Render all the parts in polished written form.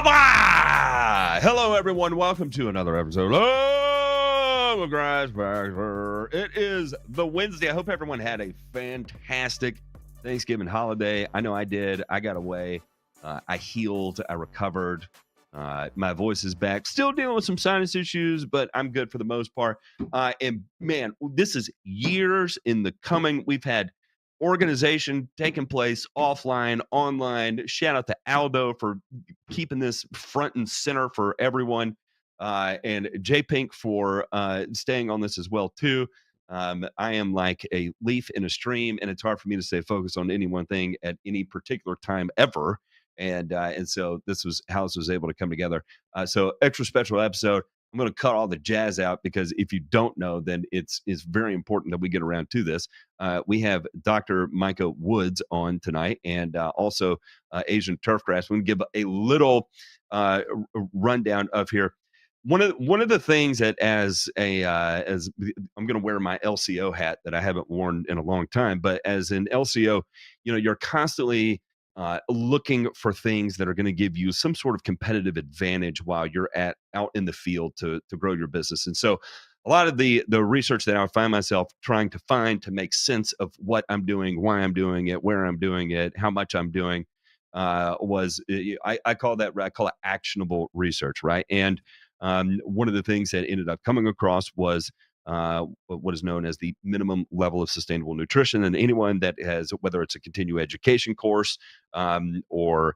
Hello, everyone. Welcome to another episode of the Grass Factor. It is the Wednesday. I hope everyone had a fantastic Thanksgiving holiday. I know I did. I got away. I healed. I recovered. My voice is back. Still dealing with some sinus issues, but I'm good for the most part. And man, this is years in the coming. We've had organization taking place offline, online. Shout out to Aldo for keeping this front and center for everyone, and J Pink for staying on this as well too. I am like a leaf in a stream, and it's hard for me to stay focused on any one thing at any particular time ever. And so this was how this was able to come together. So extra special episode. I'm going to cut all the jazz out because if you don't know, then it's very important that we get around to this. We have Dr. Micah Woods on tonight, and also Asian Turfgrass. We're going to give a little rundown of here. One of the things that as I'm going to wear my LCO hat that I haven't worn in a long time, but as an LCO, you're constantly looking for things that are going to give you some sort of competitive advantage while you're out in the field to grow your business. And so a lot of the research that I find myself trying to find to make sense of what I'm doing, why I'm doing it, where I'm doing it, how much I'm doing, I call it actionable research, right? And one of the things that ended up coming across was what is known as the minimum level of sustainable nutrition. And anyone that has, whether it's a continuing education course or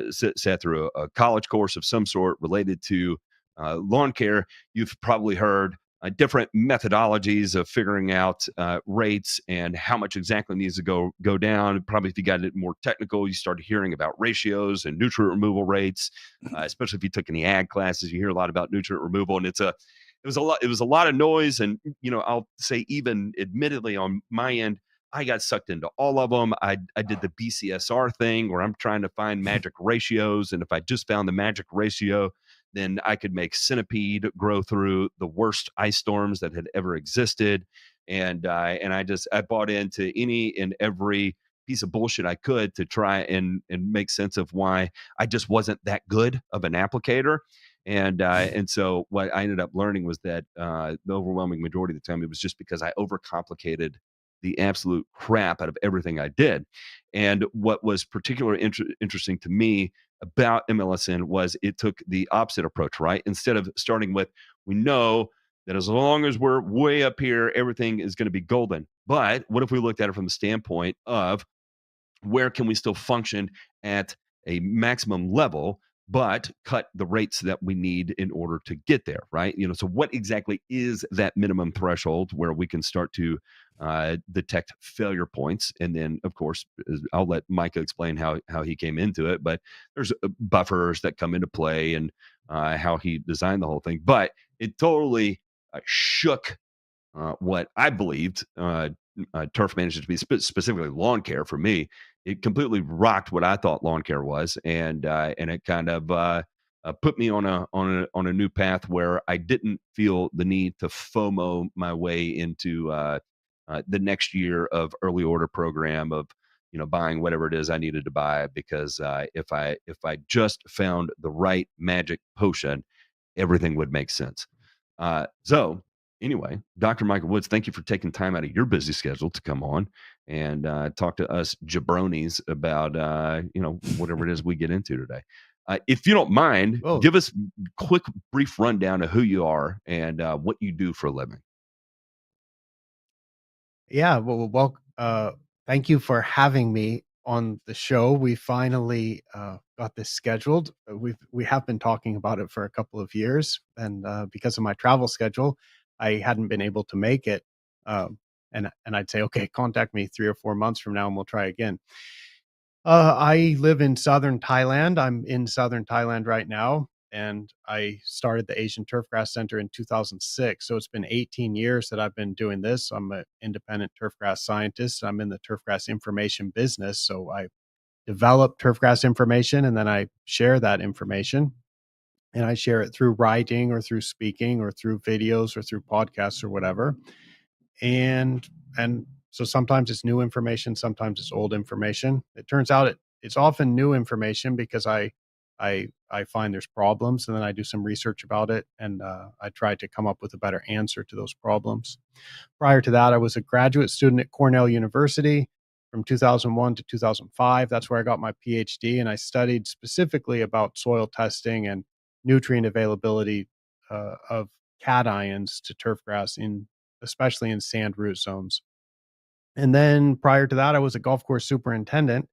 sat through a college course of some sort related to lawn care, you've probably heard different methodologies of figuring out rates and how much exactly needs to go down. Probably if you got it more technical, you started hearing about ratios and nutrient removal rates, especially if you took any ag classes. You hear a lot about nutrient removal, and it was a lot of noise. And I'll say, even admittedly on my end, I got sucked into all of them. I did the BCSR thing where I'm trying to find magic ratios, and if I just found the magic ratio, then I could make centipede grow through the worst ice storms that had ever existed. And I bought into any and every piece of bullshit I could to try and make sense of why I just wasn't that good of an applicator. And so what I ended up learning was that the overwhelming majority of the time, it was just because I overcomplicated the absolute crap out of everything I did. And what was particularly interesting to me about MLSN was it took the opposite approach, right? Instead of starting with, we know that as long as we're way up here, everything is going to be golden. But what if we looked at it from the standpoint of where can we still function at a maximum level, but cut the rates that we need in order to get there, right? So what exactly is that minimum threshold where we can start to detect failure points? And then, of course, I'll let Micah explain how he came into it, but there's buffers that come into play and how he designed the whole thing. But it totally shook what I believed turf management to be, specifically lawn care for me. It completely rocked what I thought lawn care was, and it kind of put me on a new path where I didn't feel the need to FOMO my way into the next year of early order program of buying whatever it is I needed to buy, because if I just found the right magic potion, everything would make sense. So anyway, Dr. Micah Woods, thank you for taking time out of your busy schedule to come on and talk to us jabronis about whatever it is we get into today. If you don't mind, give us a quick, brief rundown of who you are and what you do for a living. Yeah, well, thank you for having me on the show. We finally got this scheduled. We have been talking about it for a couple of years, and because of my travel schedule, I hadn't been able to make it. And I'd say, okay, contact me 3 or 4 months from now, and we'll try again. I live in southern Thailand. I'm in southern Thailand right now, and I started the Asian Turfgrass Center in 2006. So it's been 18 years that I've been doing this. I'm an independent turfgrass scientist. I'm in the turfgrass information business. So I develop turfgrass information, and then I share that information. And I share it through writing or through speaking or through videos or through podcasts or whatever. And so sometimes it's new information, sometimes it's old information. It turns out it's often new information because I I find there's problems, and then I do some research about it, and I try to come up with a better answer to those problems. Prior to that, I was a graduate student at Cornell University from 2001 to 2005. That's where I got my PhD, and I studied specifically about soil testing and nutrient availability of cations to turfgrass in especially in sand root zones. And then prior to that, I was a golf course superintendent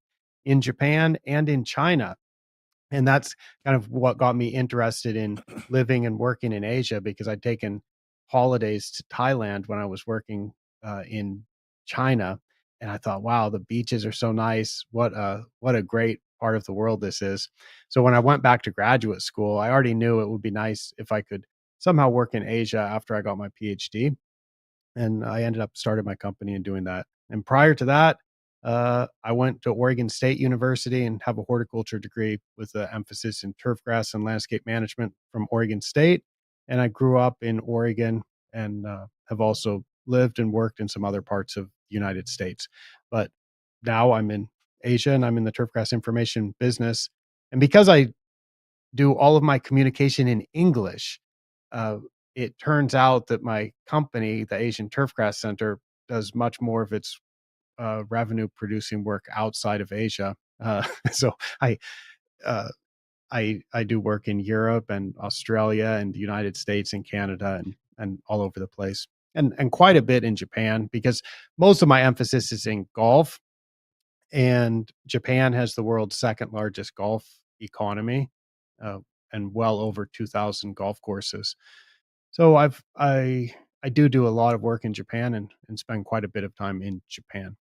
in Japan and in China. And that's kind of what got me interested in living and working in Asia, because I'd taken holidays to Thailand when I was working in China. And I thought, wow, the beaches are so nice. What a great part of the world this is. So when I went back to graduate school, I already knew it would be nice if I could somehow work in Asia after I got my PhD, and I ended up starting my company and doing that. And prior to that, I went to Oregon State University and have a horticulture degree with an emphasis in turfgrass and landscape management from Oregon State. And I grew up in Oregon and have also lived and worked in some other parts of the United States. But now I'm in Asia and I'm in the turfgrass information business. And because I do all of my communication in English, uh, it turns out that my company, the Asian Turfgrass Center, does much more of its revenue producing work outside of Asia. So I, uh, I do work in Europe and Australia and the United States and Canada and all over the place, and quite a bit in Japan, because most of my emphasis is in golf, and Japan has the world's second largest golf economy, uh, and well over 2,000 golf courses. So I do a lot of work in Japan and spend quite a bit of time in Japan.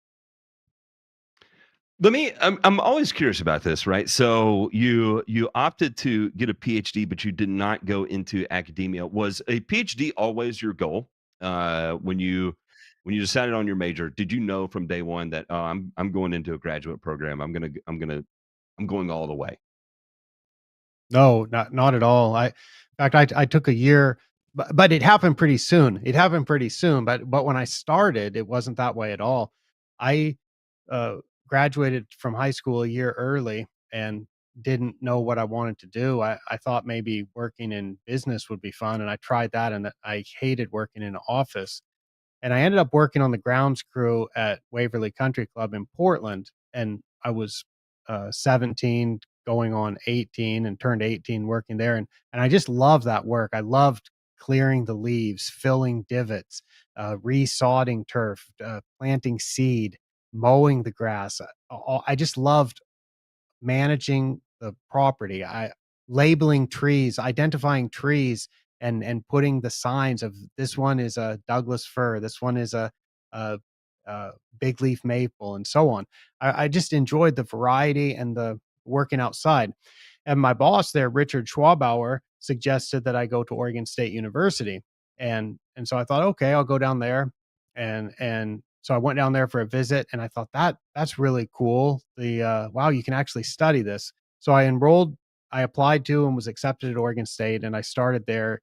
I'm always curious about this, right? So you opted to get a PhD, but you did not go into academia. Was a PhD always your goal? When you decided on your major, did you know from day one that, oh, I'm going into a graduate program. I'm going all the way. No, not at all. In fact, I took a year, but it happened pretty soon. It happened pretty soon, but when I started, it wasn't that way at all. I uh, graduated from high school a year early and didn't know what I wanted to do. I thought maybe working in business would be fun, and I tried that, and I hated working in an office. And I ended up working on the grounds crew at Waverly Country Club in Portland, and I was 17 going on 18, and turned 18 working there, and I just loved that work. I loved clearing the leaves, filling divots, resodding turf, planting seed, mowing the grass. I just loved managing the property. I labeling trees, identifying trees, and putting the signs of this one is a Douglas fir, this one is a, a big leaf maple, and so on. I just enjoyed the variety and the working outside. And my boss there, Richard Schwabauer, suggested that I go to Oregon State University, and so I thought, okay, I'll go down there, and so I went down there for a visit, and I thought that's really cool. Wow, you can actually study this. So I applied to and was accepted at Oregon State, and I started there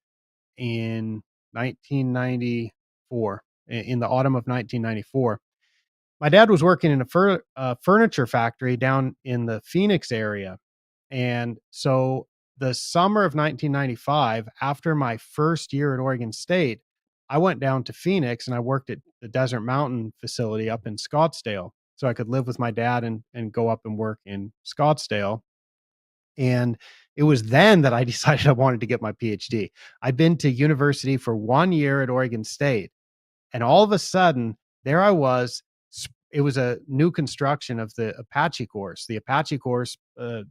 in 1994, in the autumn of 1994. My dad was working in a furniture factory down in the Phoenix area, and so the summer of 1995, after my first year at Oregon State, I went down to Phoenix and I worked at the Desert Mountain facility up in Scottsdale. So I could live with my dad and go up and work in Scottsdale. And it was then that I decided I wanted to get my PhD. I'd been to university for 1 year at Oregon State, and all of a sudden, there I was. It was a new construction of the Apache course. The Apache course,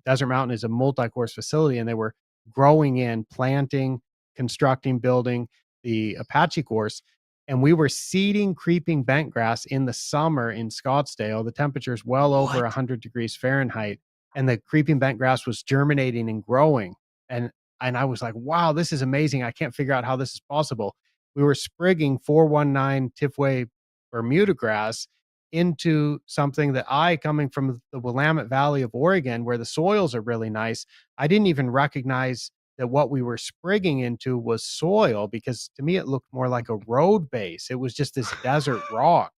Desert Mountain is a multi-course facility, and they were growing in, planting, constructing, building the Apache course. And we were seeding creeping bent grass in the summer in Scottsdale. The temperature's well over What? 100 degrees Fahrenheit, and the creeping bent grass was germinating and growing. And I was like, wow, this is amazing. I can't figure out how this is possible. We were sprigging 419 Tifway Bermuda grass into something that coming from the Willamette Valley of Oregon, where the soils are really nice, I didn't even recognize that what we were sprigging into was soil, because to me it looked more like a road base. It was just this desert rock.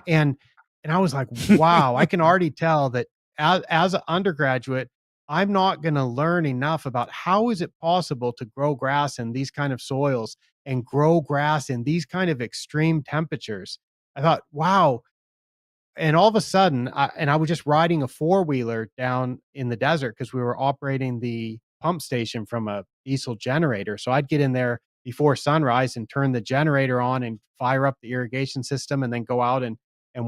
And I was like, wow, I can already tell that as an undergraduate, I'm not going to learn enough about how is it possible to grow grass in these kind of soils and grow grass in these kind of extreme temperatures. I thought, wow, and all of a sudden, I was just riding a four-wheeler down in the desert because we were operating the pump station from a diesel generator. So I'd get in there before sunrise and turn the generator on and fire up the irrigation system and then go out and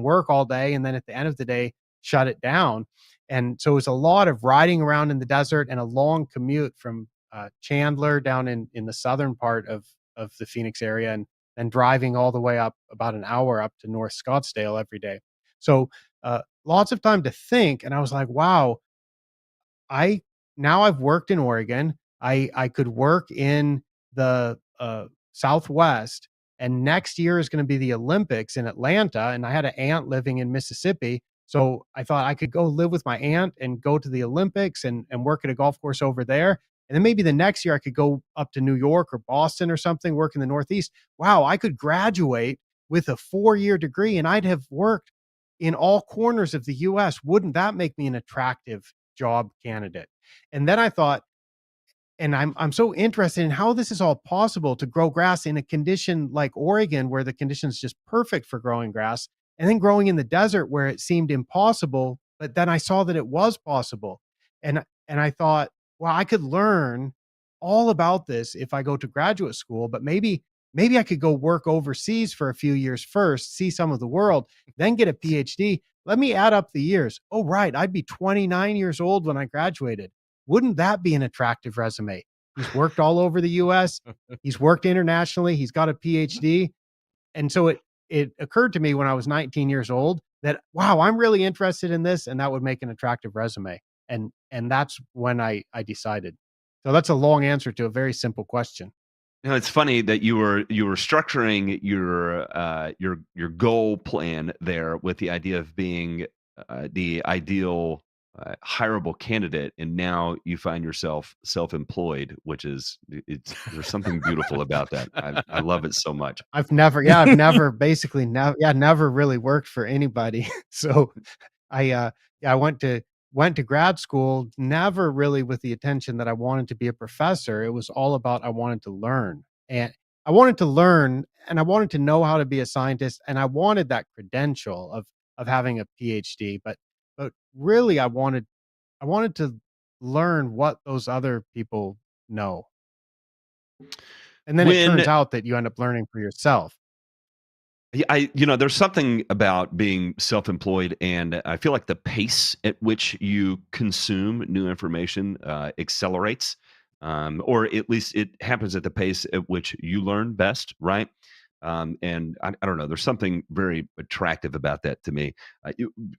work all day. And then at the end of the day, shut it down. And so it was a lot of riding around in the desert and a long commute from Chandler down in the southern part of the Phoenix area, and then driving all the way up about an hour up to North Scottsdale every day. So, lots of time to think, and I was like, "Wow, I now I've worked in Oregon. I could work in the, Southwest, and next year is gonna be the Olympics in Atlanta, and I had an aunt living in Mississippi, so I thought I could go live with my aunt and go to the Olympics and work at a golf course over there, and then maybe the next year I could go up to New York or Boston or something, work in the Northeast. Wow, I could graduate with a four-year degree, and I'd have worked in all corners of the US. Wouldn't that make me an attractive job candidate? And then I thought, and I'm so interested in how this is all possible to grow grass in a condition like Oregon, where the condition's just perfect for growing grass, and then growing in the desert where it seemed impossible. But then I saw that it was possible. And I thought, well, I could learn all about this if I go to graduate school, but maybe I could go work overseas for a few years first, see some of the world, then get a PhD. Let me add up the years. Oh, right. I'd be 29 years old when I graduated. Wouldn't that be an attractive resume? He's worked all over the US. He's worked internationally. He's got a PhD. And so it occurred to me when I was 19 years old that, wow, I'm really interested in this, and that would make an attractive resume. And that's when I decided. So that's a long answer to a very simple question. It's funny that you were structuring your goal plan there with the idea of being the ideal hireable candidate, and now you find yourself self-employed, which is there's something beautiful about that. I love it so much. I've never basically never yeah, never really worked for anybody. So I went to grad school, never really with the intention that I wanted to be a professor. It was all about I wanted to learn. And I wanted to learn, and I wanted to know how to be a scientist, and I wanted that credential of having a PhD, but really I wanted to learn what those other people know. And then it When turns out that you end up learning for yourself. Yeah, there's something about being self-employed, and I feel like the pace at which you consume new information accelerates, or at least it happens at the pace at which you learn best, right? And I don't know, there's something very attractive about that to me.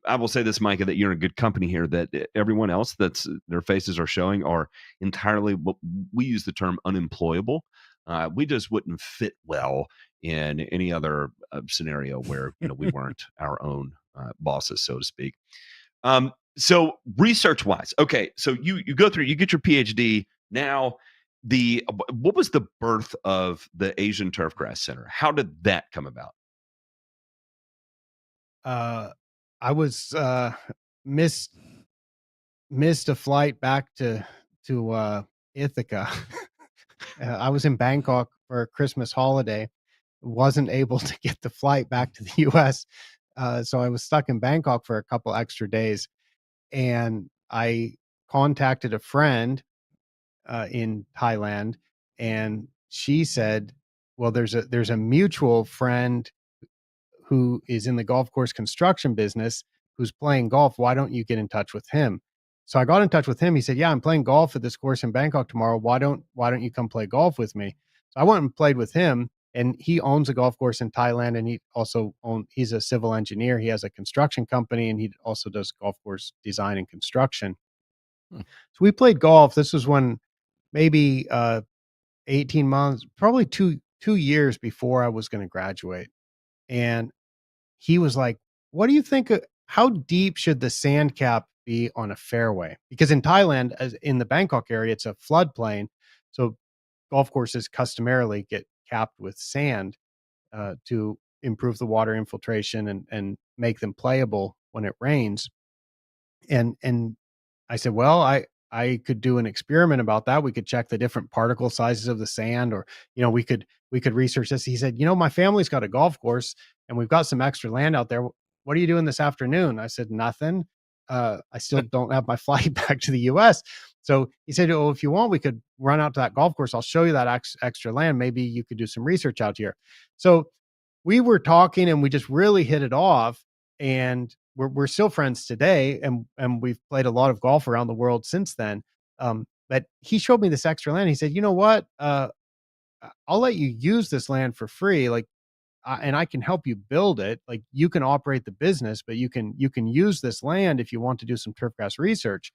I will say this, Micah, that you're in good company here. That everyone else that's their faces are showing are entirely what we use the term unemployable. We just wouldn't fit well in any other scenario where we weren't our own bosses, so to speak. So research wise, okay, so you go through, you get your PhD. Now, what was the birth of the Asian Turfgrass Center? How did that come about? Uh, I was missed missed a flight back to Ithaca. I was in Bangkok for a Christmas holiday, wasn't able to get the flight back to the US. So I was stuck in Bangkok for a couple extra days, and I contacted a friend in Thailand, and she said, "Well, there's a mutual friend who is in the golf course construction business who's playing golf. Why don't you get in touch with him?" So I got in touch with him. He said, "Yeah, I'm playing golf at this course in Bangkok tomorrow. Why don't you come play golf with me?" So I went and played with him, and he owns a golf course in Thailand, and he's a civil engineer. He has a construction company, and he also does golf course design and construction. Hmm. So we played golf. This was when maybe 18 months, probably 2 years before I was going to graduate. And he was like, "What do you think? How deep should the sand cap be on a fairway?" Because in Thailand, as in the Bangkok area, it's a floodplain, so golf courses customarily get capped with sand to improve the water infiltration and make them playable when it rains. And I said, "Well, I could do an experiment about that. We could check the different particle sizes of the sand, or we could research this. He said, my family's got a golf course and we've got some extra land out there. What are you doing this afternoon? I said, nothing. I still don't have my flight back to the US. So he said, oh, if you want, we could run out to that golf course. I'll show you that extra land. Maybe you could do some research out here. So we were talking and we just really hit it off, and we're still friends today, and we've played a lot of golf around the world since then. But he showed me this extra land. He said, you know what? I'll let you use this land for free. Like, and I can help you build it. Like, you can operate the business, but you can use this land if you want to do some turfgrass research.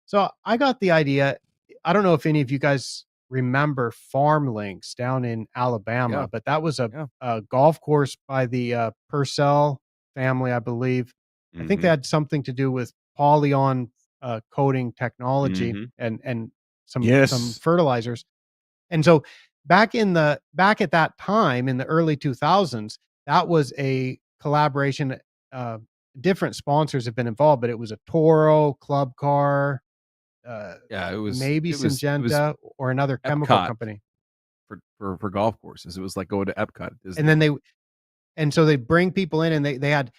So I got the idea. I don't know if any of you guys remember Farm Links down in Alabama, Yeah. but that was Yeah. a golf course by the Purcell family, I believe. I think they had something to do with polyon coating technology Mm-hmm. and some Yes. fertilizers. And so back at that time in the early 2000s, that was a collaboration. Uh, Different sponsors have been involved, but it was a Toro, Club Car, Yeah, maybe it was Syngenta or another chemical Epcot company. for golf courses. It was like going to Epcot at And then Disneyland. they bring people in, and they had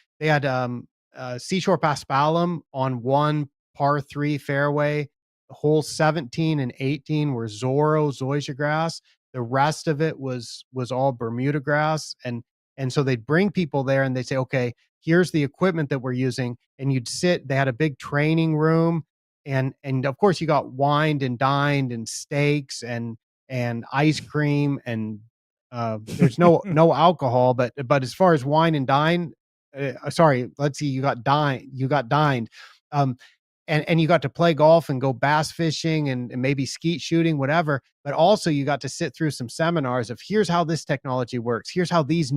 Seashore Paspalum on one par 3 fairway. Hole 17 and 18 were zoysia grass. The rest of it was all Bermuda grass. And so they'd bring people there and they'd say, okay, here's the equipment that we're using. And you'd sit, they had a big training room, and of course you got wined and dined and steaks and ice cream, and there's no alcohol, but as far as wine and dine, sorry, let's see, you got dined, um, and you got to play golf and go bass fishing and maybe skeet shooting, whatever. But also you got to sit through some seminars of, here's how this technology works. Here's how these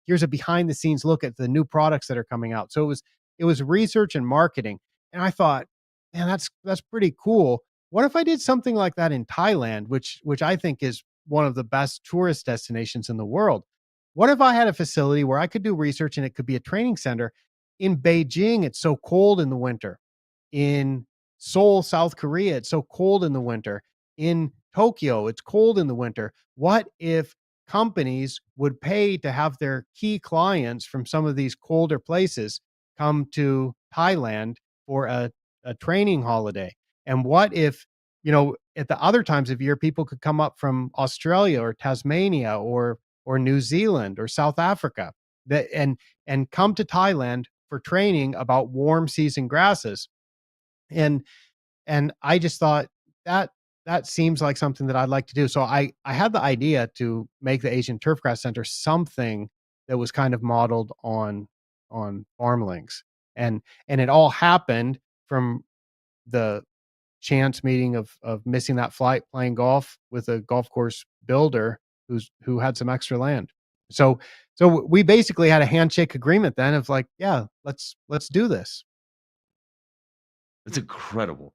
here's a behind the scenes look at the new products that are coming out. So it was research and marketing. And I thought, man, that's pretty cool. What if I did something like that in Thailand, which I think is one of the best tourist destinations in the world? What if I had a facility where I could do research and it could be a training center? In Beijing, it's so cold in the winter. In Seoul, South Korea, it's so cold in the winter. In Tokyo, it's cold in the winter. What if companies would pay to have their key clients from some of these colder places come to Thailand for a training holiday? And what if, at the other times of year, people could come up from Australia or Tasmania or New Zealand or South Africa, that and come to Thailand for training about warm season grasses. And I just thought that that seems like something that I'd like to do. So I had the idea to make the Asian Turfgrass Center something that was kind of modeled on Farm Links. And it all happened from the chance meeting of missing that flight, playing golf with a golf course builder who had some extra land. So we basically had a handshake agreement then of like, yeah, let's do this. That's incredible.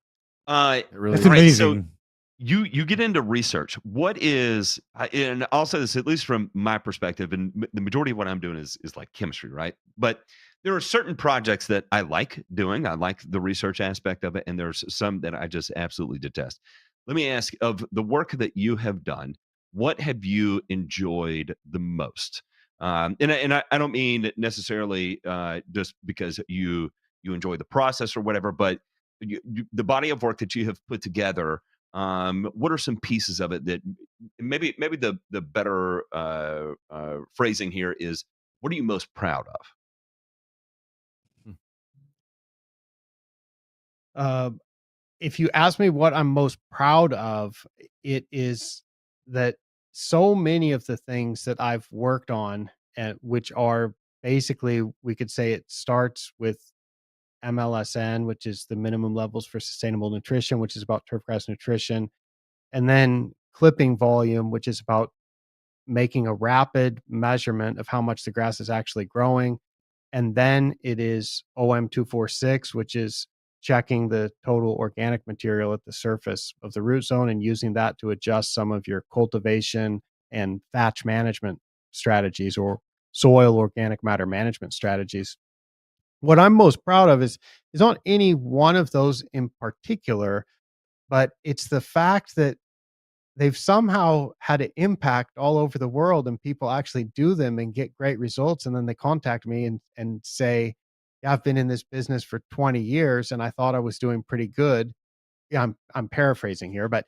It really That's All is. right, so amazing. you get into research. What is and I'll say this, at least from my perspective, and the majority of what I'm doing is like chemistry, right? But there are certain projects that I like doing. I like the research aspect of it, and there's some that I just absolutely detest. Let me ask, of the work that you have done, what have you enjoyed the most? And I don't mean necessarily just because you enjoy the process or whatever, but the body of work that you have put together. What are some pieces of it that maybe the better phrasing here is, what are you most proud of? Uh, if you ask me what I'm most proud of, it is that so many of the things that I've worked on, which are basically, we could say it starts with MLSN, which is the minimum levels for sustainable nutrition, which is about turfgrass nutrition, and then clipping volume, which is about making a rapid measurement of how much the grass is actually growing. And then it is OM246, which is checking the total organic material at the surface of the root zone and using that to adjust some of your cultivation and thatch management strategies or soil organic matter management strategies. what I'm most proud of is not any one of those in particular, but it's the fact that they've somehow had an impact all over the world and people actually do them and get great results. And then they contact me and say, yeah, I've been in this business for 20 years and I thought I was doing pretty good. Yeah, I'm paraphrasing here, but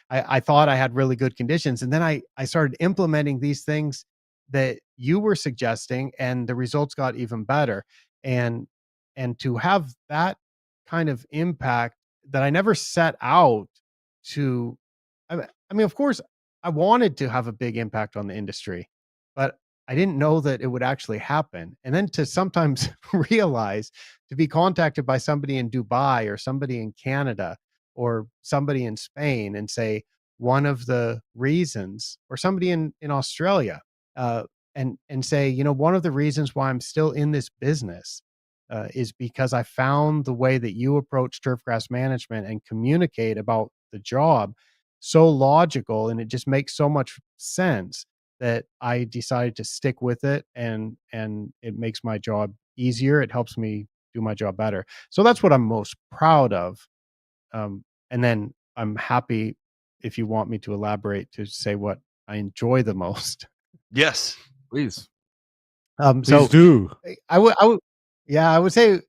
I thought I had really good conditions. And then I started implementing these things that you were suggesting and the results got even better. And to have that kind of impact that I never set out to I mean, of course, I wanted to have a big impact on the industry, but I didn't know that it would actually happen. And then to sometimes realize to be contacted by somebody in Dubai or somebody in Canada or somebody in Spain and say one of the reasons, or somebody in Australia, uh, and say, one of the reasons why I'm still in this business is because I found the way that you approach turfgrass management and communicate about the job so logical, and it just makes so much sense that I decided to stick with it, and it makes my job easier. It helps me do my job better. So that's what I'm most proud of. And then I'm happy if you want me to elaborate to say what I enjoy the most. Yes. Please. So do. I would, yeah, I would say,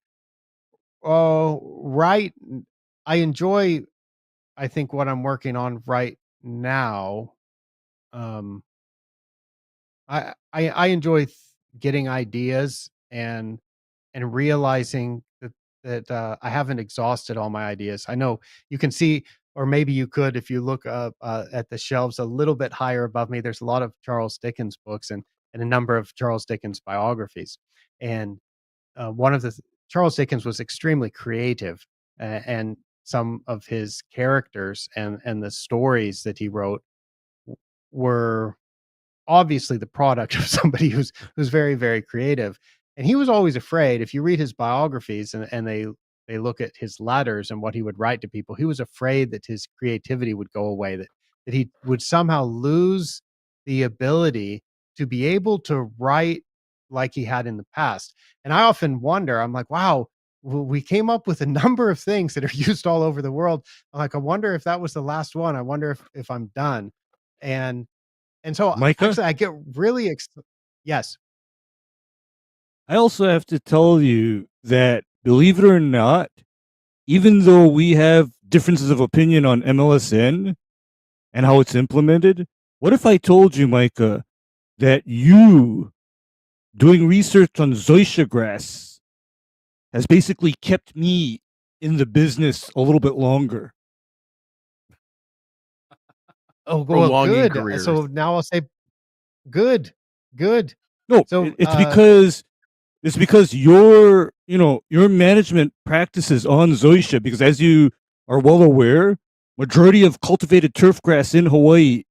right. I enjoy, I think, what I'm working on right now. Um, I enjoy getting ideas and realizing that I haven't exhausted all my ideas. I know you can see, or maybe you could, if you look up at the shelves a little bit higher above me. There's a lot of Charles Dickens books and a number of Charles Dickens biographies. And one of the Charles Dickens was extremely creative, and some of his characters and the stories that he wrote were obviously the product of somebody who's very, very creative. And he was always afraid. If you read his biographies and they look at his letters and what he would write to people, he was afraid that his creativity would go away, that he would somehow lose the ability to be able to write like he had in the past. And I often wonder, I'm like, wow, we came up with a number of things that are used all over the world. I'm like, I wonder if that was the last one. I wonder if I'm done. And so Micah, actually I get really yes. I also have to tell you that, believe it or not, even though we have differences of opinion on MLSN and how it's implemented, what if I told you, Micah, that you doing research on zoysia grass has basically kept me in the business a little bit longer? Oh, well, Prolonging good. careers. So now I'll say good. No, So it's because your management practices on zoysia, because as you are well aware, majority of cultivated turfgrass in Hawaii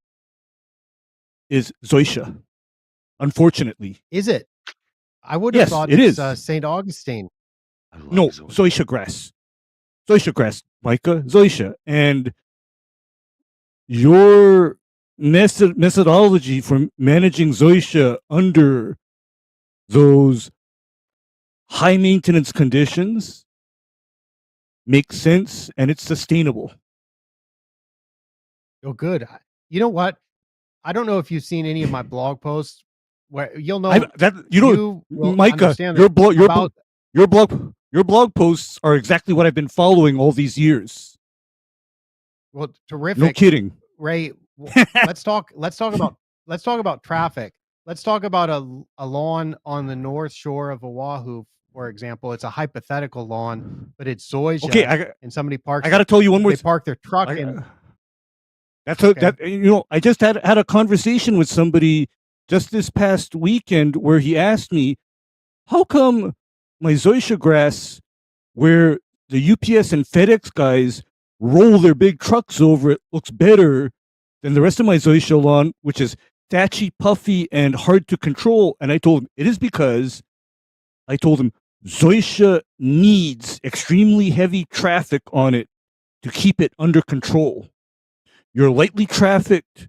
is zoysia. Unfortunately, is it? I would have yes, thought it it's is. St. Augustine. I love No, zoysia. zoysia grass, Micah, zoysia, and your methodology for managing zoysia under those high maintenance conditions makes sense, and it's sustainable. Oh, good. You know what? I don't know if you've seen any of my blog posts where you'll know you will Micah, understand about your blog posts are exactly what I've been following all these years. well, terrific. No kidding. Ray, let's talk about traffic. Let's talk about a lawn on the north shore of Oahu, for example. It's a hypothetical lawn, but it's zoysia. Okay, and somebody parks. I got to tell you one more. They park their truck in. I just had a conversation with somebody just this past weekend where he asked me, how come my zoysia grass, where the UPS and FedEx guys roll their big trucks over it, looks better than the rest of my zoysia lawn, which is thatchy, puffy, and hard to control? And I told him it is because zoysia needs extremely heavy traffic on it to keep it under control. Your lightly trafficked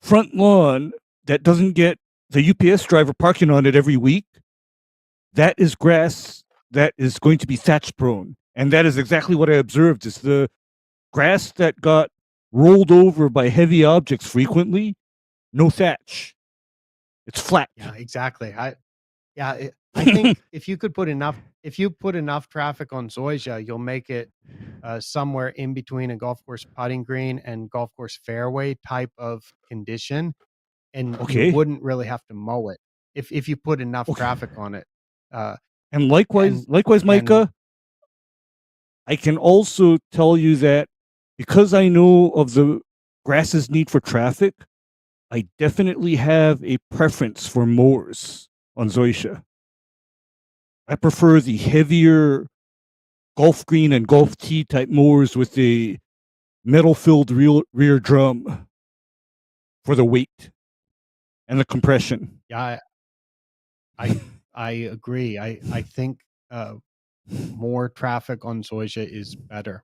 front lawn that doesn't get the UPS driver parking on it every week, that is grass that is going to be thatch prone. And that is exactly what I observed. Is the grass that got rolled over by heavy objects frequently, no thatch. It's flat. Yeah, exactly. I think if you put enough traffic on zoysia, you'll make it somewhere in between a golf course putting green and golf course fairway type of condition, and Okay. you wouldn't really have to mow it if you put enough Okay. traffic on it. And likewise, and- Micah, I can also tell you that because I know of the grass's need for traffic, I definitely have a preference for mowers on zoysia. I prefer the heavier golf green and golf tee type mowers with the metal-filled rear drum for the weight and the compression. Yeah, I agree. I think more traffic on zoysia is better.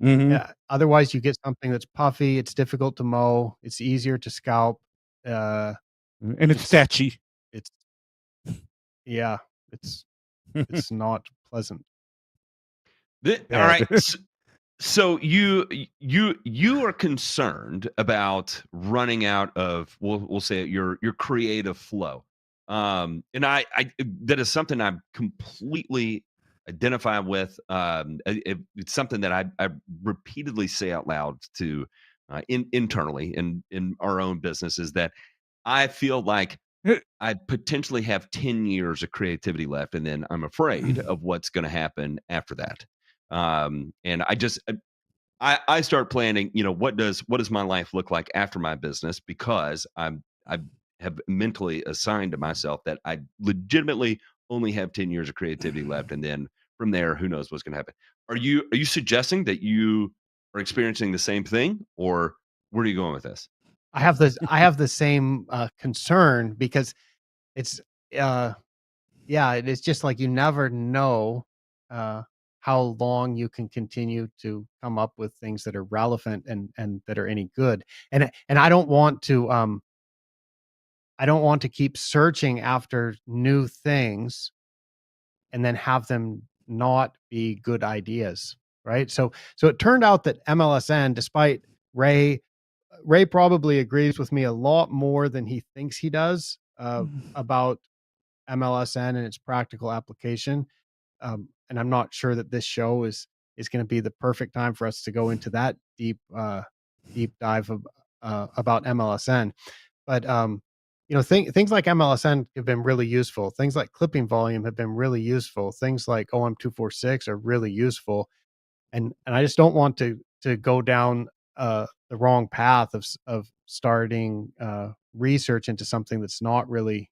Mhm. Yeah, otherwise, you get something that's puffy. It's difficult to mow. It's easier to scalp. And it's thatchy. It's yeah, it's not pleasant. All right. So you are concerned about running out of we'll say your creative flow. And I that is something I'm completely identify with. It's something that I repeatedly say out loud to internally in our own business is that I feel like I potentially have 10 years of creativity left, and then I'm afraid of what's going to happen after that. And I start planning, what does my life look like after my business? Because I have mentally assigned to myself that I legitimately only have 10 years of creativity left. And then from there, who knows what's going to happen. Are you suggesting that you are experiencing the same thing, or where are you going with this? I have the same concern because it's it's just like you never know how long you can continue to come up with things that are relevant and that are any good. And I don't want to keep searching after new things and then have them not be good ideas, right? So it turned out that MLSN, despite Ray probably agrees with me a lot more than he thinks he does about MLSN and its practical application. And I'm not sure that this show is going to be the perfect time for us to go into that deep dive of about MLSN. But things like MLSN have been really useful. Things like clipping volume have been really useful. Things like OM246 are really useful. And I just don't want to go down the wrong path of starting research into something that's not really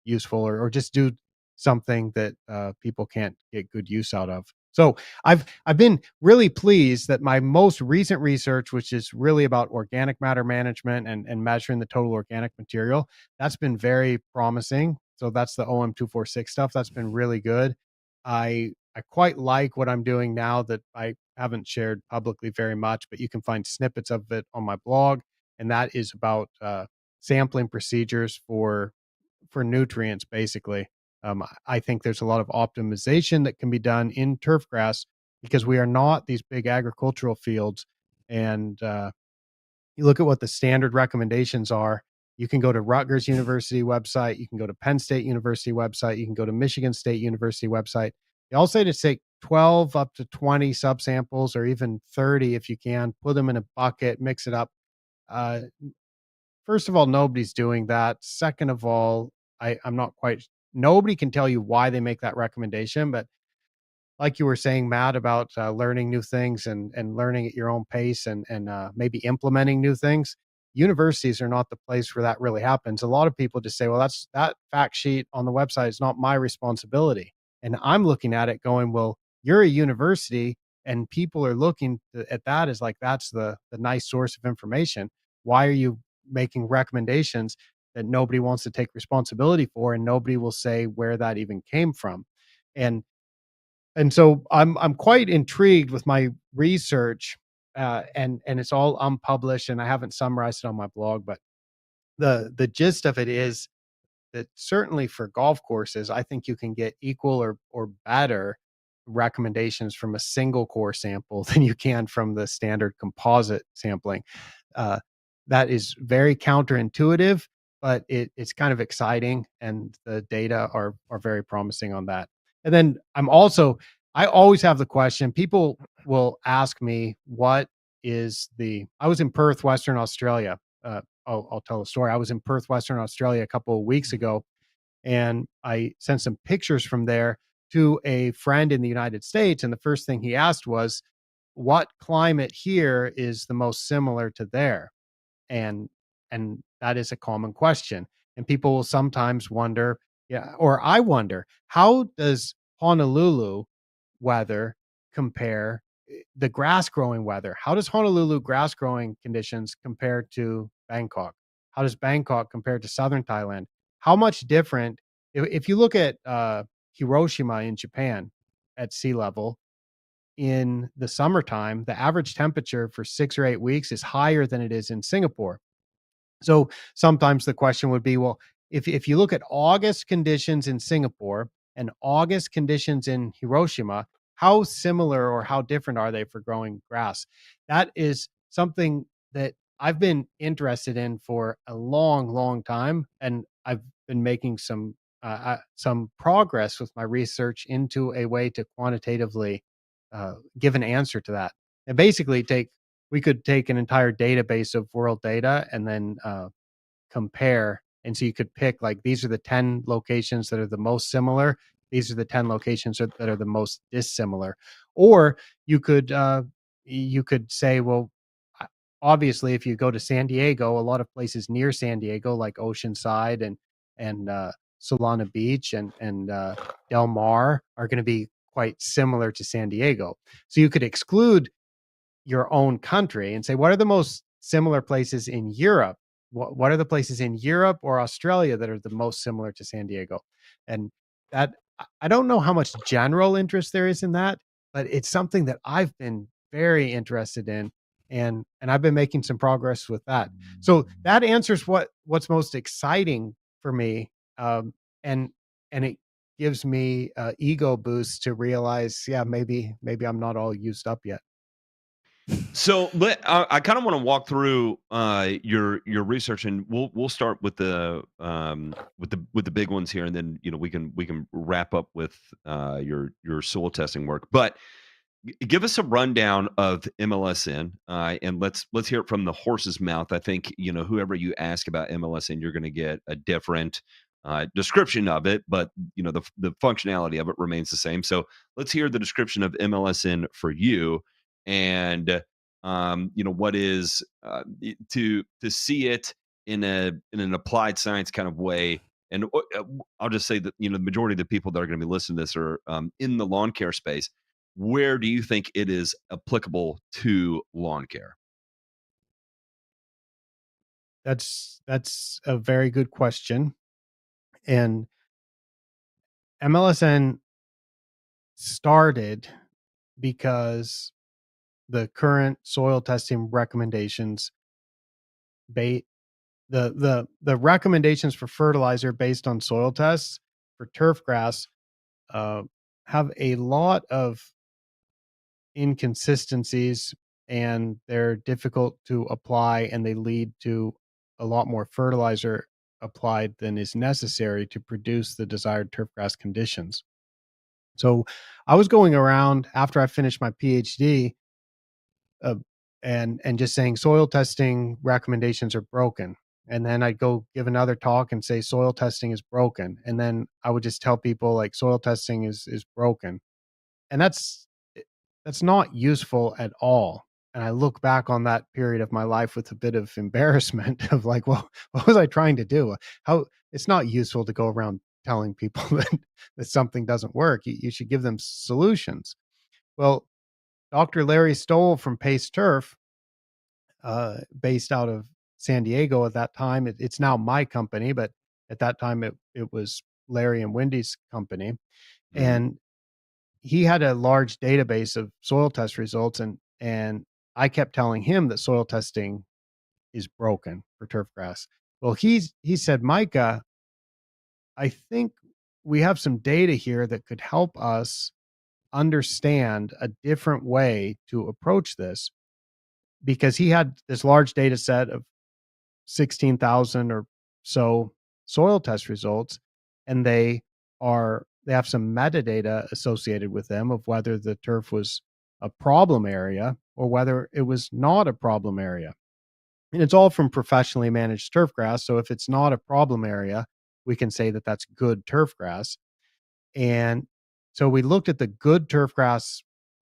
useful, or just do something that people can't get good use out of. So I've been really pleased that my most recent research, which is really about organic matter management and measuring the total organic material, that's been very promising. So that's the OM246 stuff. That's been really good. I quite like what I'm doing now that I haven't shared publicly very much, but you can find snippets of it on my blog. And that is about sampling procedures for nutrients, basically. I think there's a lot of optimization that can be done in turfgrass because we are not these big agricultural fields. And you look at what the standard recommendations are. You can go to Rutgers University website. You can go to Penn State University website. You can go to Michigan State University website. They all say to take 12 up to 20 subsamples, or even 30 if you can. Put them in a bucket, mix it up. First of all, nobody's doing that. Second of all, I'm not quite. Nobody can tell you why they make that recommendation, but like you were saying, Matt, about learning new things and learning at your own pace and maybe implementing new things. Universities are not the place where that really happens. A lot of people just say, well, that fact sheet on the website is not my responsibility. And I'm looking at it going, well, you're a university and people are looking at that as like, that's the nice source of information. Why are you making recommendations that nobody wants to take responsibility for, and nobody will say where that even came from? And so I'm quite intrigued with my research, and it's all unpublished, and I haven't summarized it on my blog. But the gist of it is that certainly for golf courses, I think you can get equal or better recommendations from a single core sample than you can from the standard composite sampling. Uh, that is very counterintuitive, but it's kind of exciting, and the data are very promising on that. And then I always have the question. People will ask me, I was in Perth, Western Australia. I'll tell a story. I was in Perth, Western Australia a couple of weeks ago, and I sent some pictures from there to a friend in the United States. And the first thing he asked was, what climate here is the most similar to there? And that is a common question. And people will sometimes wonder, yeah, or I wonder, how does Honolulu weather compare, the grass growing weather? How does Honolulu grass growing conditions compare to Bangkok? How does Bangkok compare to southern Thailand? How much different, if you look at Hiroshima in Japan at sea level, in the summertime, the average temperature for 6 or 8 weeks is higher than it is in Singapore. So sometimes the question would be, well, if you look at August conditions in Singapore and August conditions in Hiroshima, how similar or how different are they for growing grass? That is something that I've been interested in for a long, long time, and I've been making some progress with my research into a way to quantitatively give an answer to that. And basically, we could take an entire database of world data and then compare. And so you could pick, like, these are the 10 locations that are the most similar. These are the 10 locations that are the most dissimilar. Or you could say, well, obviously, if you go to San Diego, a lot of places near San Diego, like Oceanside and Solana Beach and Del Mar, are going to be quite similar to San Diego. So you could exclude your own country and say, what are the most similar places in Europe? What are the places in Europe or Australia that are the most similar to San Diego? And that, I don't know how much general interest there is in that, but it's something that I've been very interested in, and I've been making some progress with that. So that answers what's most exciting for me, and it gives me ego boost to realize, yeah, maybe I'm not all used up yet. So I kind of want to walk through your research, and we'll start with the big ones here, and then we can wrap up with your soil testing work. But give us a rundown of MLSN, and let's hear it from the horse's mouth. I think whoever you ask about MLSN, you're going to get a different description of it, but the functionality of it remains the same. So let's hear the description of MLSN for you, and what is to see it in an applied science kind of way. And I'll just say that the majority of the people that are going to be listening to this are in the lawn care space. Where do you think it is applicable to lawn care? That's a very good question. And MLSN started because the current soil testing recommendations, the recommendations for fertilizer based on soil tests for turfgrass have a lot of inconsistencies, and they're difficult to apply, and they lead to a lot more fertilizer applied than is necessary to produce the desired turfgrass conditions. So I was going around after I finished my PhD uh, and just saying soil testing recommendations are broken. And then I'd go give another talk and say soil testing is broken. And then I would just tell people, like, soil testing is broken. And that's not useful at all. And I look back on that period of my life with a bit of embarrassment of, like, well, what was I trying to do? How It's not useful to go around telling people that something doesn't work. You should give them solutions. Well, Dr. Larry Stoll from Pace Turf, based out of San Diego at that time, it's now my company, but at that time it was Larry and Wendy's company. Mhm. And he had a large database of soil test results, and I kept telling him that soil testing is broken for turfgrass. Well, he said, Micah, I think we have some data here that could help us understand a different way to approach this, because he had this large data set of 16,000 or so soil test results, and they have some metadata associated with them of whether the turf was a problem area or whether it was not a problem area. And it's all from professionally managed turf grass. So if it's not a problem area, we can say that that's good turf grass. And so we looked at the good turf grass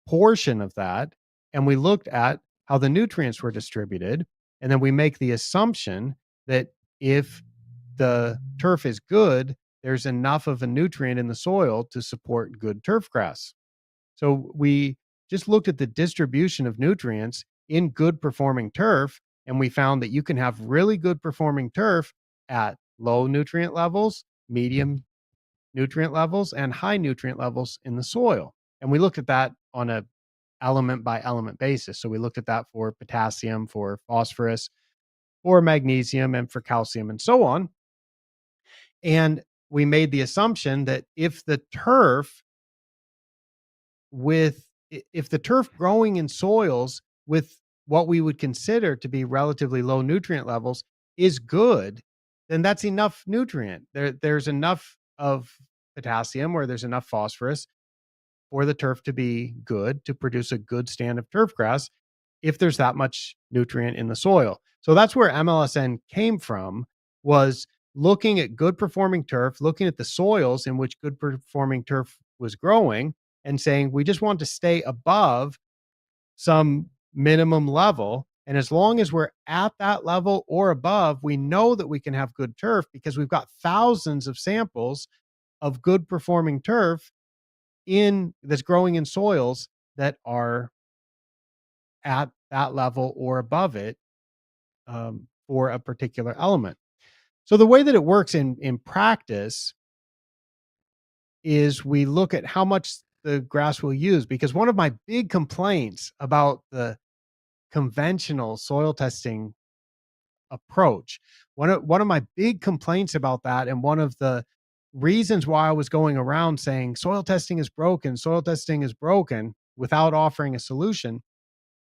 portion of that, and we looked at how the nutrients were distributed. And then we make the assumption that if the turf is good, there's enough of a nutrient in the soil to support good turf grass. So we just looked at the distribution of nutrients in good performing turf, and we found that you can have really good performing turf at low nutrient levels, medium nutrient levels, and high nutrient levels in the soil. And we looked at that on a element by element basis. So we looked at that for potassium, for phosphorus, for magnesium, and for calcium, and so on. And we made the assumption that if the turf growing in soils with what we would consider to be relatively low nutrient levels is good, then that's enough nutrient. There's enough of potassium or there's enough phosphorus for the turf to be good, to produce a good stand of turf grass if there's that much nutrient in the soil. So that's where MLSN came from, was looking at good performing turf, looking at the soils in which good performing turf was growing, and saying we just want to stay above some minimum level. And as long as we're at that level or above, we know that we can have good turf because we've got thousands of samples of good performing turf that's growing in soils that are at that level or above it, for a particular element. So the way that it works in practice is we look at how much the grass will use, because one of my big complaints about the conventional soil testing approach, one of my big complaints about that, and one of the reasons why I was going around saying soil testing is broken without offering a solution,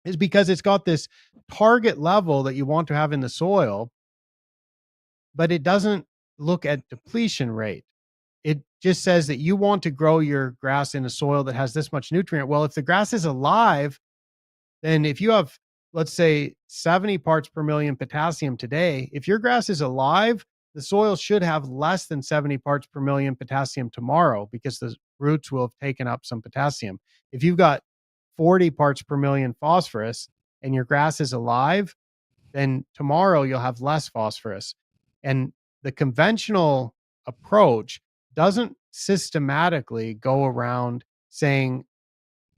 is because it's got this target level that you want to have in the soil, but it doesn't look at depletion rate. It just says that you want to grow your grass in a soil that has this much nutrient. Well, if the grass is alive, then if you have, let's say, 70 parts per million potassium today, if your grass is alive, the soil should have less than 70 parts per million potassium tomorrow, because the roots will have taken up some potassium. If you've got 40 parts per million phosphorus and your grass is alive, then tomorrow you'll have less phosphorus. And the conventional approach doesn't systematically go around saying,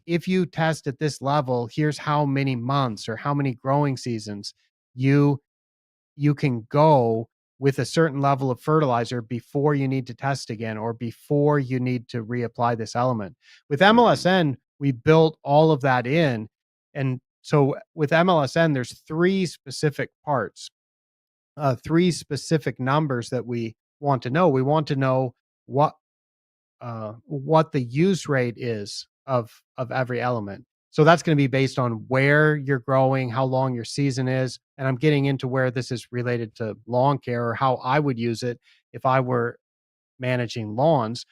if you test at this level, here's how many months or how many growing seasons you can go with a certain level of fertilizer before you need to test again, or before you need to reapply this element. With MLSN, we built all of that in. And so with MLSN, there's three specific parts, three specific numbers that we want to know. We want to know what the use rate is of every element. So that's going to be based on where you're growing, how long your season is. And I'm getting into where this is related to lawn care, or how I would use it if I were managing lawns.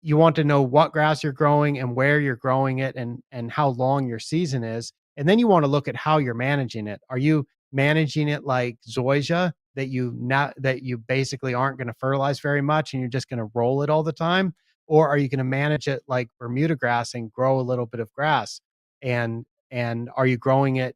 You want to know what grass you're growing and where you're growing it, and how long your season is. And then you want to look at how you're managing it. Are you managing it like zoysia, that you basically aren't going to fertilize very much and you're just going to roll it all the time? Or are you going to manage it like Bermuda grass and grow a little bit of grass? And are you growing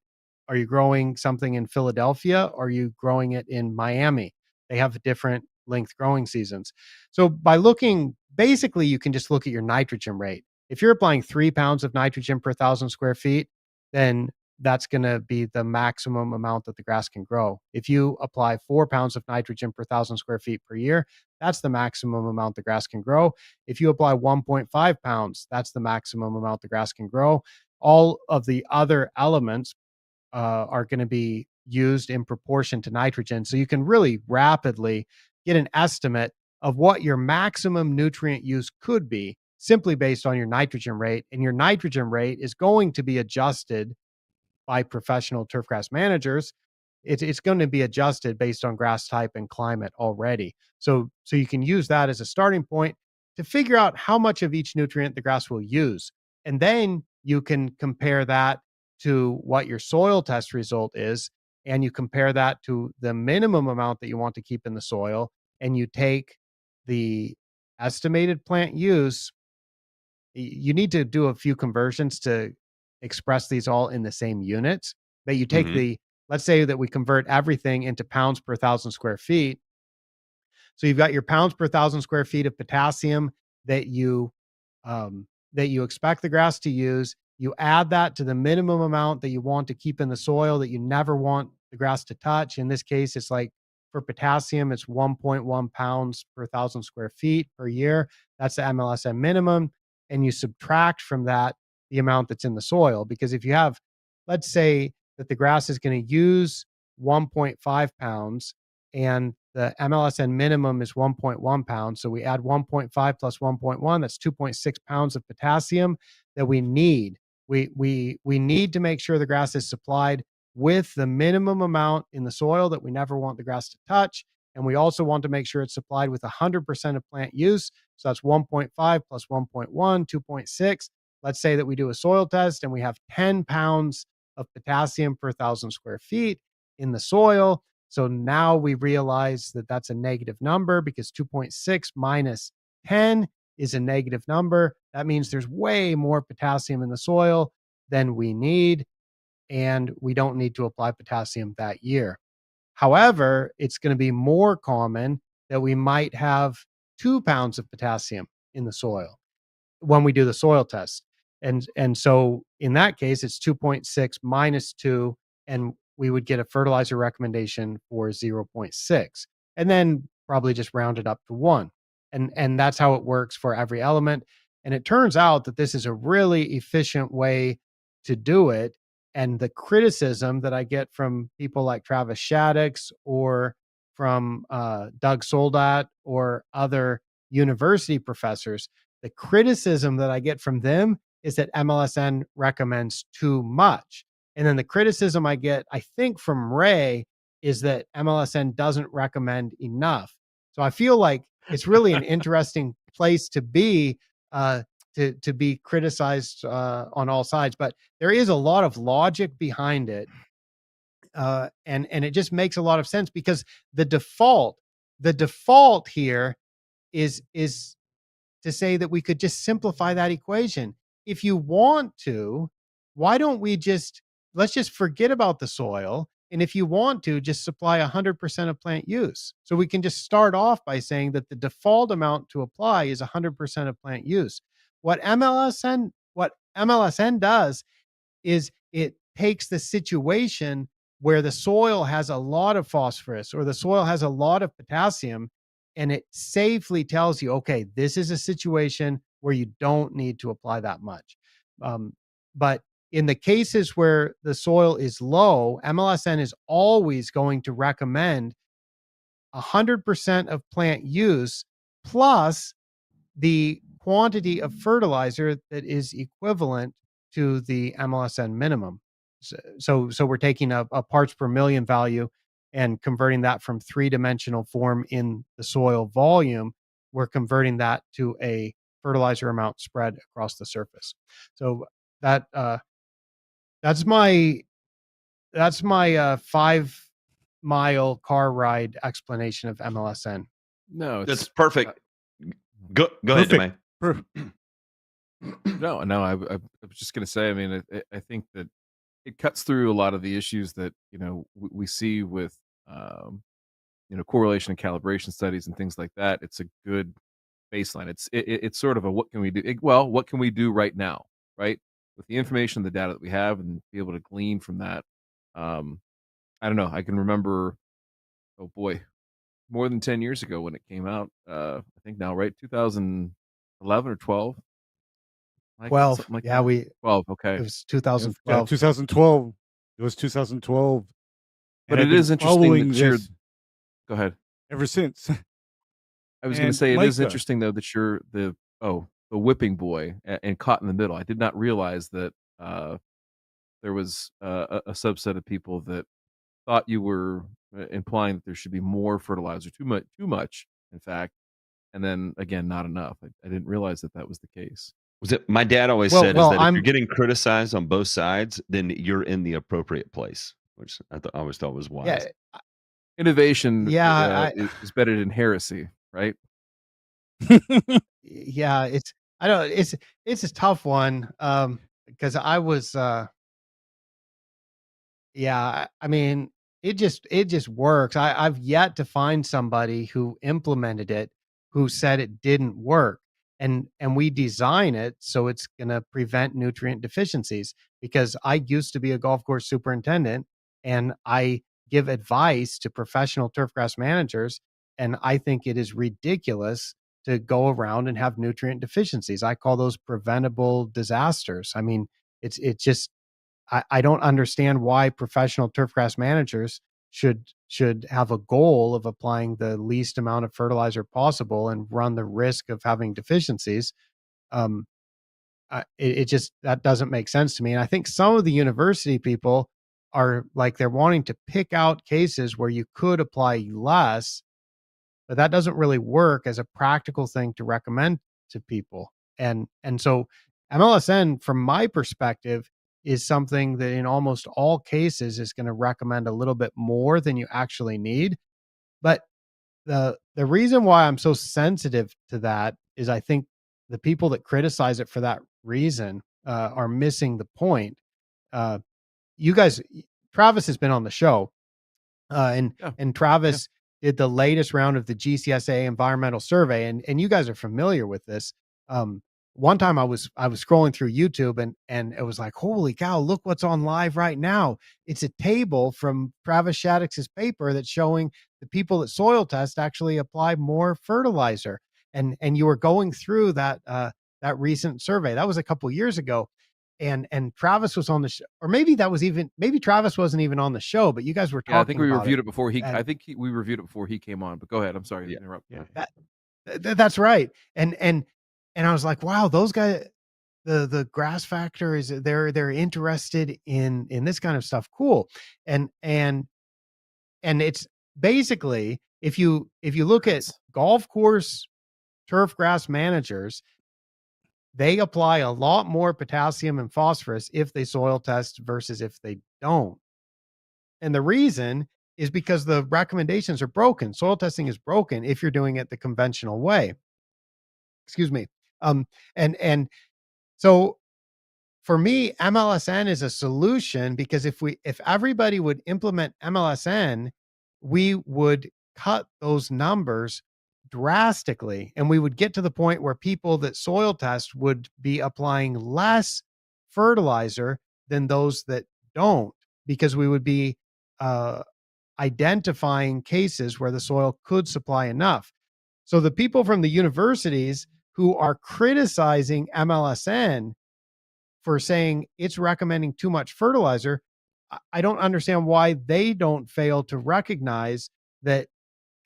something in Philadelphia? Or are you growing it in Miami? They have different length growing seasons. So by looking, basically you can just look at your nitrogen rate. If you're applying 3 pounds of nitrogen per 1,000 square feet, then that's going to be the maximum amount that the grass can grow. If you apply 4 pounds of nitrogen per 1,000 square feet per year, that's the maximum amount the grass can grow. If you apply 1.5 pounds, that's the maximum amount the grass can grow. All of the other elements are going to be used in proportion to nitrogen. So you can really rapidly get an estimate of what your maximum nutrient use could be simply based on your nitrogen rate. And your nitrogen rate is going to be adjusted by professional turfgrass managers. It's going to be adjusted based on grass type and climate already. So you can use that as a starting point to figure out how much of each nutrient the grass will use. And then you can compare that to what your soil test result is, and you compare that to the minimum amount that you want to keep in the soil, and you take the estimated plant use. You need to do a few conversions to express these all in the same units. But you take let's say that we convert everything into pounds per 1,000 square feet. So you've got your pounds per 1,000 square feet of potassium that you expect the grass to use. You add that to the minimum amount that you want to keep in the soil that you never want the grass to touch. In this case, it's like for potassium, it's 1.1 pounds per 1,000 square feet per year. That's the MLSN minimum. And you subtract from that the amount that's in the soil. Because if you have, let's say that the grass is going to use 1.5 pounds and the MLSN minimum is 1.1 pounds. So we add 1.5 plus 1.1, that's 2.6 pounds of potassium that we need. We need to make sure the grass is supplied with the minimum amount in the soil that we never want the grass to touch. And we also want to make sure it's supplied with 100% of plant use. So that's 1.5 plus 1.1, 2.6. Let's say that we do a soil test and we have 10 pounds of potassium per 1,000 square feet in the soil. So now we realize that that's a negative number because 2.6 minus 10 is a negative number. That means there's way more potassium in the soil than we need, and we don't need to apply potassium that year. However, it's going to be more common that we might have 2 pounds of potassium in the soil when we do the soil test. And so in that case, it's 2.6 minus 2, and we would get a fertilizer recommendation for 0.6, and then probably just round it up to 1. And that's how it works for every element. And it turns out that this is a really efficient way to do it. And the criticism that I get from people like Travis Shaddix or from Doug Soldat or other university professors, the criticism that I get from them is that MLSN recommends too much. And then the criticism I get, I think, from Ray is that MLSN doesn't recommend enough. So I feel like it's really an interesting place to be to be criticized on all sides. But there is a lot of logic behind it. And it just makes a lot of sense because the default here is to say that we could just simplify that equation. If you want to, why don't we let's just forget about the soil. And if you want to, just supply 100% of plant use. So we can just start off by saying that the default amount to apply is 100% of plant use. What MLSN does is it takes the situation where the soil has a lot of phosphorus or the soil has a lot of potassium, and it safely tells you, okay, this is a situation where you don't need to apply that much. But in the cases where the soil is low, MLSN is always going to recommend 100% of plant use plus the quantity of fertilizer that is equivalent to the MLSN minimum. So we're taking a parts per million value and converting that from 3-dimensional form in the soil volume. We're converting that to a fertilizer amount spread across the surface. So that's my 5-mile car ride explanation of MLSN. No, That's perfect. Go ahead, Domain. No, I was just going to say, I mean, I think that it cuts through a lot of the issues that, we see with, correlation and calibration studies and things like that. It's a good baseline. It's sort of a, what can we do? What can we do right now, right? With the information, the data that we have, and be able to glean from that. I don't know. I can remember, oh boy, more than 10 years ago when it came out. I think now, right? 2011 or 12. 12. Like yeah, that. 12. Okay. It was 2012. Yeah, 2012. It was 2012. But And it is interesting that this go ahead. ever since. I was going to And say, it is Micah, interesting though that you're the whipping boy and caught in the middle. I did not realize that there was a subset of people that thought you were implying that there should be more fertilizer, too much, in fact, and then again, not enough. I didn't realize that that was the case. Was it? My dad always Well, said is well, that if you're I'm getting criticized on both sides, then you're in the appropriate place, which I always thought was yeah, wise. Innovation yeah, is better than heresy, right? yeah. I don't. It's a tough one because I was yeah, I mean, it just works. I've yet to find somebody who implemented it who said it didn't work. And we design it so it's going to prevent nutrient deficiencies because I used to be a golf course superintendent and I give advice to professional turfgrass managers, and I think it is ridiculous to go around and have nutrient deficiencies. I call those preventable disasters. I mean, it's just I don't understand why professional turfgrass managers should have a goal of applying the least amount of fertilizer possible and run the risk of having deficiencies. Um, it just that doesn't make sense to me. And I think some of the university people are like they're wanting to pick out cases where you could apply less, but that doesn't really work as a practical thing to recommend to people. And so MLSN, from my perspective, is something that in almost all cases is going to recommend a little bit more than you actually need. But the reason why I'm so sensitive to that is I think the people that criticize it for that reason are missing the point. Uh, you guys, Travis has been on the show, and Yeah. and Travis did the latest round of the GCSA environmental survey, and you guys are familiar with this. One time I was scrolling through YouTube and it was like, holy cow, look what's on live right now. It's a table from Travis Shaddix's paper that's showing the people that soil test actually apply more fertilizer. And you were going through that recent survey. That was a couple years ago. And Travis was on the show, or maybe Travis wasn't even on the show, but you guys were talking. Yeah, I think we about reviewed it before he. and- I think we reviewed it before he came on. But go ahead. I'm sorry to Yeah. interrupt. Yeah. That's right. And I was like, wow, those guys, the grass factor is they're interested in this kind of stuff. Cool. And it's basically if you look at golf course turf grass managers, they apply a lot more potassium and phosphorus if they soil test versus if they don't. And the reason is because the recommendations are broken. Soil testing is broken if you're doing it the conventional way. Excuse me. And so for me, MLSN is a solution because if everybody would implement MLSN, we would cut those numbers drastically, and we would get to the point where people that soil test would be applying less fertilizer than those that don't, because we would be identifying cases where the soil could supply enough. So the people from the universities who are criticizing MLSN for saying it's recommending too much fertilizer, I don't understand why they don't fail to recognize that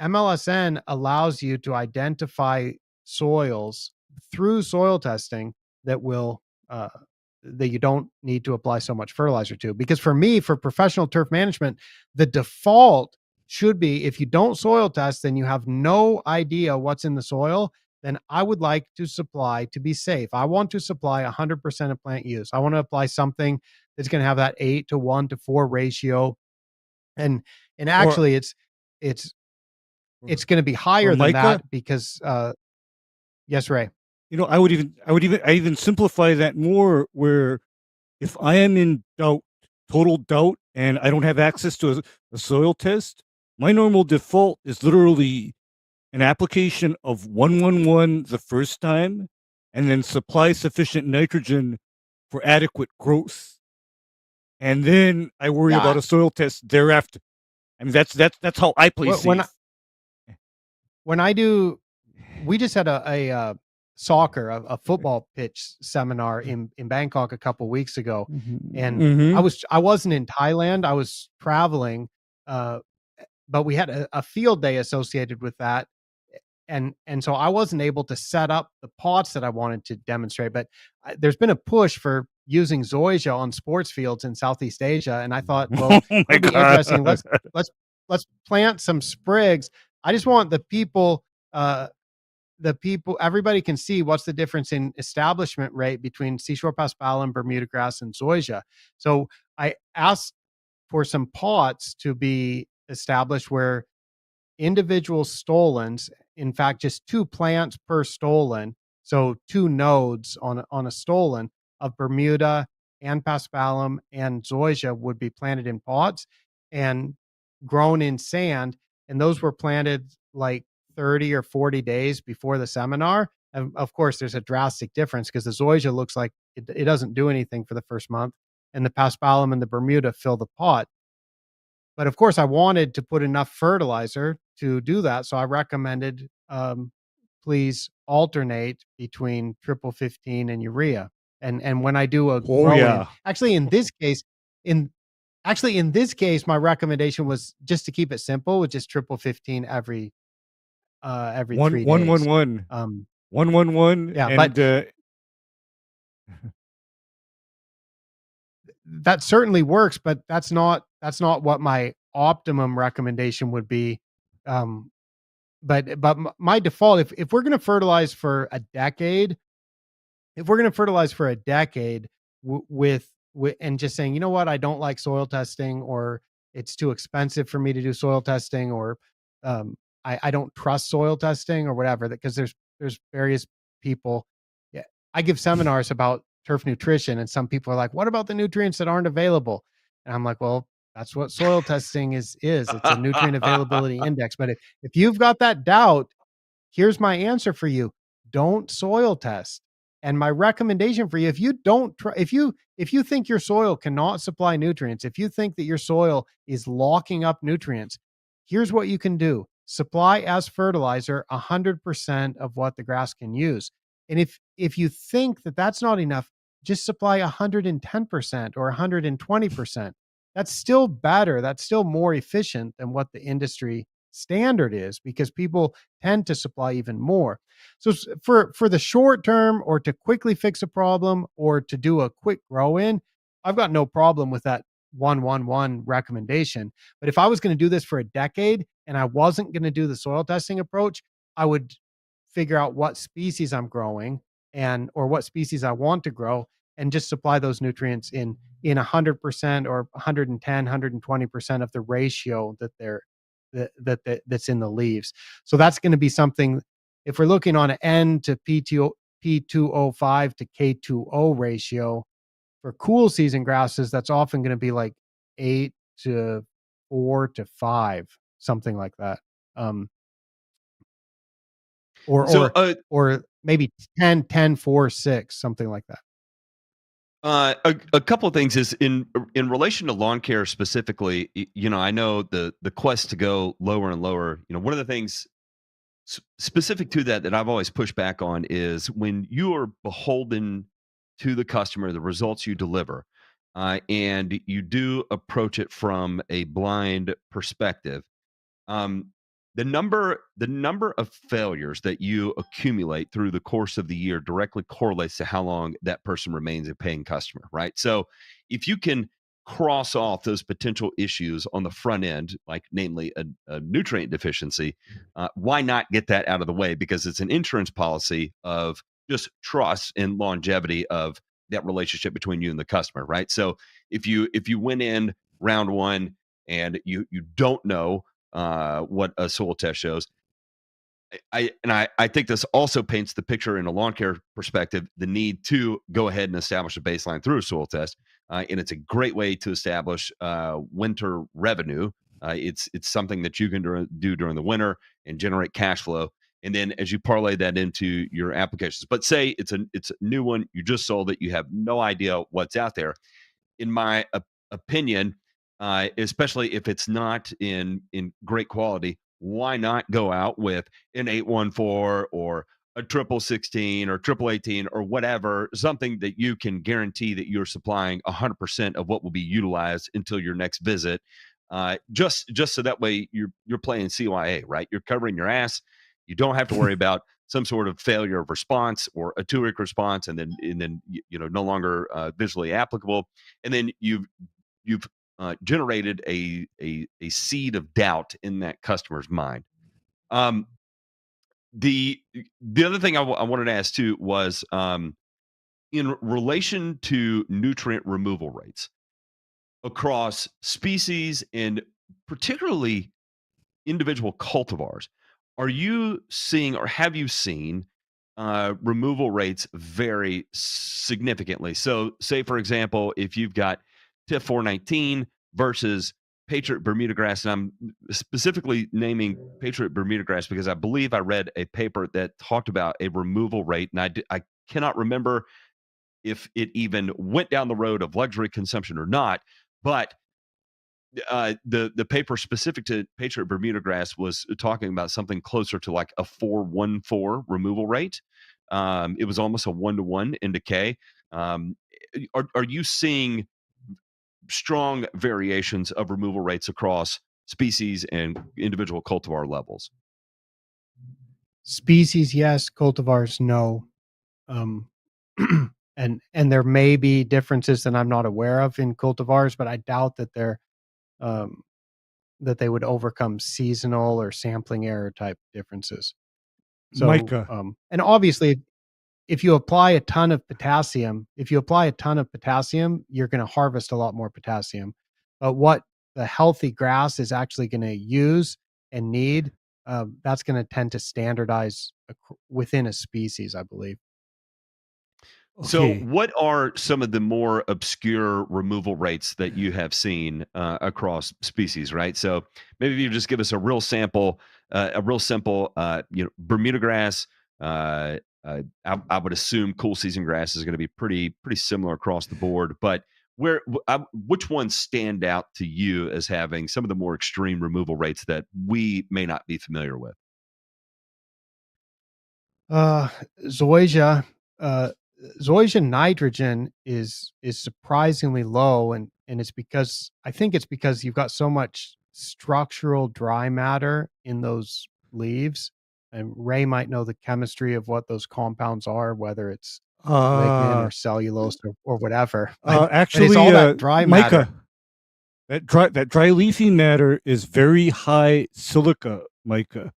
MLSN allows you to identify soils through soil testing that will that you don't need to apply so much fertilizer to. Because for me, for professional turf management, the default should be if you don't soil test, then you have no idea what's in the soil. Then I would like to supply, to be safe, I want to supply 100% of plant use. I want to apply something that's going to have that 8:1 to 4 ratio. And actually it's going to be higher than Micah? that because yes, Ray. I even simplify that more, where if I am in total doubt, and I don't have access to a soil test, my normal default is literally an application of 111 the first time, and then supply sufficient nitrogen for adequate growth. And then I worry about a soil test thereafter. I mean, that's how I play safe. When I do, we just had a soccer, a football pitch seminar in Bangkok a couple weeks ago, and I wasn't in Thailand. I was traveling, but we had a field day associated with that, and so I wasn't able to set up the pots that I wanted to demonstrate. But there's been a push for using zoysia on sports fields in Southeast Asia, and I thought, well, Oh my it'll be God. interesting. Let's plant some sprigs. I just want the people, everybody can see what's the difference in establishment rate between seashore paspalum, Bermuda grass, and zoysia. So I asked for some pots to be established where individual stolons, in fact, just 2 plants per stolon, so 2 nodes on a stolon of Bermuda and paspalum and zoysia would be planted in pots and grown in sand. And those were planted like 30 or 40 days before the seminar. And of course, there's a drastic difference because the zoysia looks like it doesn't do anything for the first month, and the paspalum and the Bermuda fill the pot. But of course, I wanted to put enough fertilizer to do that. So I recommended, please alternate between triple 15 and urea. And when I do a Oh grow in, yeah. actually in this case, my recommendation was just to keep it simple with just triple 15 every 3 days. 1-1-1. 1-1-1. Yeah, and but that certainly works, but that's not what my optimum recommendation would be. But my default, if we're going to fertilize for a decade, with and just saying, you know what, I don't like soil testing, or it's too expensive for me to do soil testing, or I don't trust soil testing or whatever, because there's various people. Yeah, I give seminars about turf nutrition, and some people are like, what about the nutrients that aren't available? And I'm like, well, that's what soil testing is. It's a nutrient availability index. But if you've got that doubt, here's my answer for you. Don't soil test. And my recommendation for you, if you don't try, if you think your soil cannot supply nutrients, if you think that your soil is locking up nutrients, here's what you can do. Supply as fertilizer 100% of what the grass can use. And if you think that that's not enough, just supply 110% or 120%. That's still better. That's still more efficient than what the industry standard is, because people tend to supply even more. So for the short term, or to quickly fix a problem, or to do a quick grow in, I've got no problem with that 1-1-1 recommendation. But if I was going to do this for a decade and I wasn't going to do the soil testing approach, I would figure out what species I'm growing or what species I want to grow, and just supply those nutrients in 100% or 110, 120% of the ratio that's in the leaves. So that's going to be something, if we're looking on an N to P2O5 to K2O ratio for cool season grasses, that's often going to be like 8 to 4 to 5, something like that. Or maybe 10, 4, 6, something like that. A couple of things is in relation to lawn care specifically. I know the quest to go lower and lower. One of the things specific to that I've always pushed back on is when you are beholden to the customer, the results you deliver, and you do approach it from a blind perspective. Um, the number of failures that you accumulate through the course of the year directly correlates to how long that person remains a paying customer, right? So if you can cross off those potential issues on the front end, like namely a nutrient deficiency, why not get that out of the way? Because it's an insurance policy of just trust and longevity of that relationship between you and the customer, right? So if you went in round one and you don't know what a soil test shows. I think this also paints the picture in a lawn care perspective, the need to go ahead and establish a baseline through a soil test. And it's a great way to establish winter revenue. It's something that you can do during the winter and generate cash flow. And then as you parlay that into your applications, but say it's a new one, you just sold it, you have no idea what's out there. In my opinion, especially if it's not in great quality, why not go out with an 814 or a triple 16 or triple 18 or whatever, something that you can guarantee that you're supplying 100% of what will be utilized until your next visit. Just so that way you're playing CYA, right? You're covering your ass. You don't have to worry about some sort of failure of response or a turic response, and then no longer visually applicable. And then you've generated a seed of doubt in that customer's mind. The other thing I wanted to ask too was in relation to nutrient removal rates across species and particularly individual cultivars. Are you seeing or have you seen removal rates vary significantly? So, say, for example, if you've got TIF 419 versus Patriot Bermuda grass, and I'm specifically naming Patriot Bermuda grass because I believe I read a paper that talked about a removal rate, and I cannot remember if it even went down the road of luxury consumption or not, but the paper specific to Patriot Bermuda grass was talking about something closer to like a 414 removal rate. It was almost a 1-to-1 in decay. Are you seeing strong variations of removal rates across species and individual cultivar levels? Species, yes. Cultivars, no. And there may be differences that I'm not aware of in cultivars, but I doubt that that they would overcome seasonal or sampling error type differences. So, Micah. And obviously, if you apply a ton of potassium, you're going to harvest a lot more potassium. But what the healthy grass is actually going to use and need, that's going to tend to standardize within a species, I believe. So, Okay. what are some of the more obscure removal rates that you have seen across species? Right. So, maybe if you just give us a real simple, Bermuda grass. I would assume cool season grass is going to be pretty similar across the board. But which ones stand out to you as having some of the more extreme removal rates that we may not be familiar with? Zoysia, zoysia nitrogen is surprisingly low, and it's because you've got so much structural dry matter in those leaves. And Ray might know the chemistry of what those compounds are, whether it's lignin or cellulose or whatever. But Actually, it's all that dry Micah, matter. that dry leafy matter is very high silica, Micah.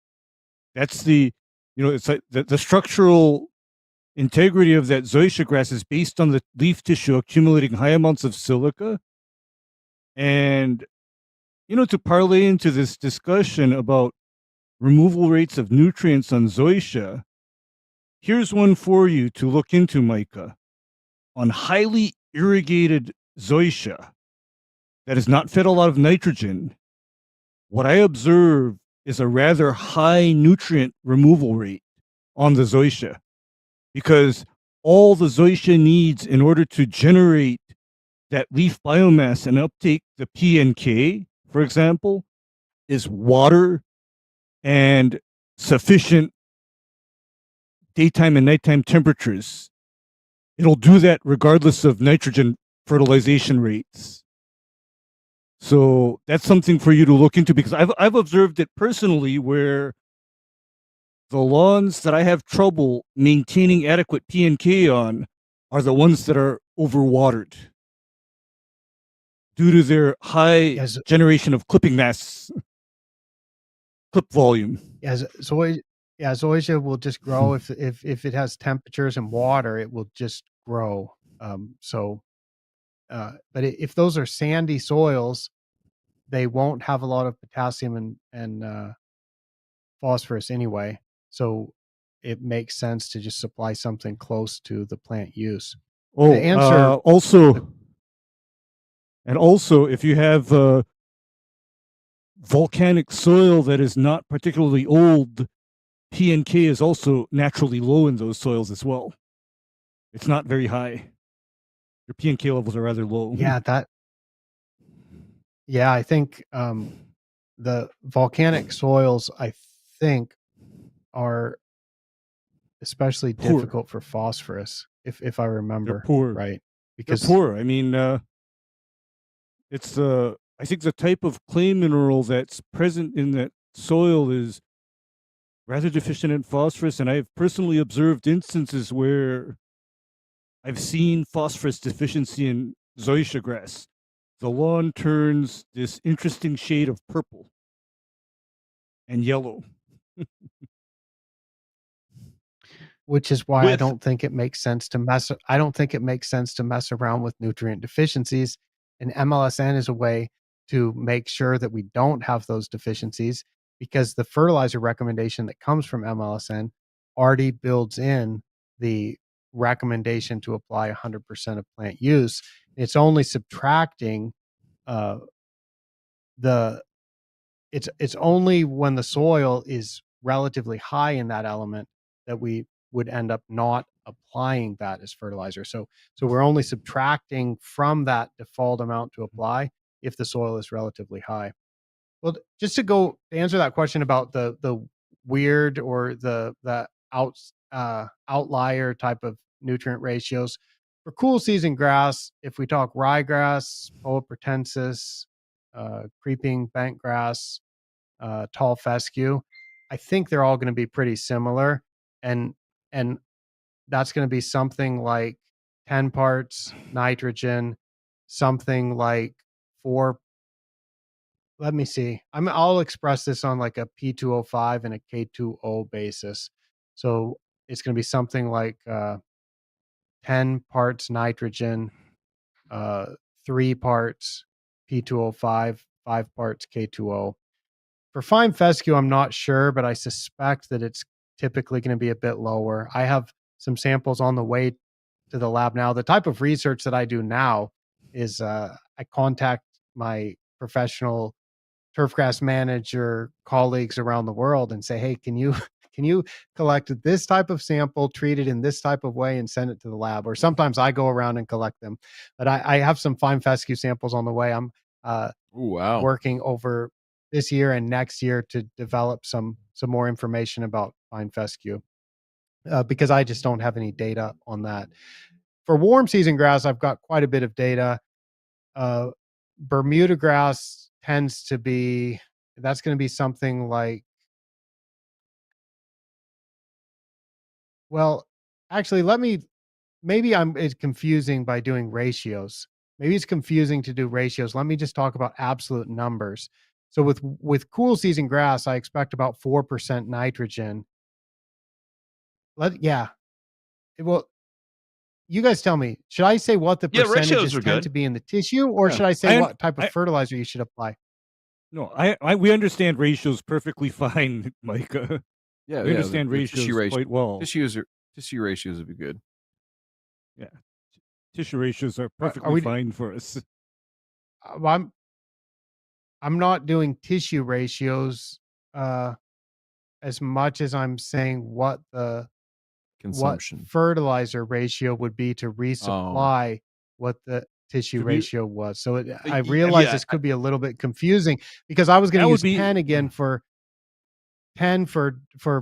That's it's like the structural integrity of that zoysia grass is based on the leaf tissue accumulating high amounts of silica. And, to parlay into this discussion about removal rates of nutrients on zoysia, here's one for you to look into, Micah. On highly irrigated zoysia that is not fed a lot of nitrogen, what I observe is a rather high nutrient removal rate on the zoysia, because all the zoysia needs in order to generate that leaf biomass and uptake the P and K, for example, is water and sufficient daytime and nighttime temperatures. It'll do that regardless of nitrogen fertilization rates. So that's something for you to look into, because I've observed it personally, where the lawns that I have trouble maintaining adequate P and K on are the ones that are overwatered due to their high generation of clipping mass, clip volume. Zoysia will just grow if it has temperatures and water, it will just grow. But if those are sandy soils, they won't have a lot of potassium and phosphorus anyway. So it makes sense to just supply something close to the plant use. Also, if you have volcanic soil that is not particularly old, P and K is also naturally low in those soils as well. It's not very high. Your P and K levels are rather low. I think the volcanic soils, I think, are especially difficult for phosphorus, if I remember. They're poor. Right. Because they're poor. I mean, it's I think the type of clay mineral that's present in that soil is rather deficient in phosphorus, and I've personally observed instances where I've seen phosphorus deficiency in zoysia grass. The lawn turns this interesting shade of purple and yellow. Which is why I With don't think it makes sense to mess. I don't think it makes sense to mess around with nutrient deficiencies. And MLSN is a way to make sure that we don't have those deficiencies, because the fertilizer recommendation that comes from MLSN already builds in the recommendation to apply 100% of plant use. It's only subtracting the it's only when the soil is relatively high in that element that we would end up not applying that as fertilizer. So we're only subtracting from that default amount to apply if the soil is relatively high. Well, just to answer that question about the weird or the outlier type of nutrient ratios for cool season grass, if we talk ryegrass, Poa pratensis, creeping bank grass, tall fescue, I think they're all going to be pretty similar, and that's going to be something like 10 parts nitrogen, something like 4. Let me see. I'll express this on like a P2O5 and a K2O basis. So it's going to be something like 10 parts nitrogen, 3 parts P2O5, 5 parts K2O. For fine fescue, I'm not sure, but I suspect that it's typically going to be a bit lower. I have some samples on the way to the lab now. The type of research that I do now is I contact my professional turfgrass manager colleagues around the world and say, hey, can you collect this type of sample, treat it in this type of way, and send it to the lab? Or sometimes I go around and collect them. But I have some fine fescue samples on the way. I'm Wow. working over this year and next year to develop some more information about fine fescue, because I just don't have any data on that. For warm season grass, I've got quite a bit of data. Bermuda grass tends to be, that's going to be something like, well, actually, maybe it's confusing by doing ratios. Maybe it's confusing to do ratios. Let me just talk about absolute numbers. So with cool season grass, I expect about 4% nitrogen. Well, you guys tell me, should I say what the ratios percentages are tend good. to be in the tissue, or Yeah. should I say what type of fertilizer you should apply? No, we understand ratios perfectly fine, Micah. Yeah, We understand the ratios quite well. Tissue ratios would be good. Yeah, tissue ratios are Are perfectly we? fine for us. I'm not doing tissue ratios as much as I'm saying what Consumption. fertilizer ratio would be to resupply what the tissue ratio was. So I realize this could be a little bit confusing, because I was going to use 10 again for 10 for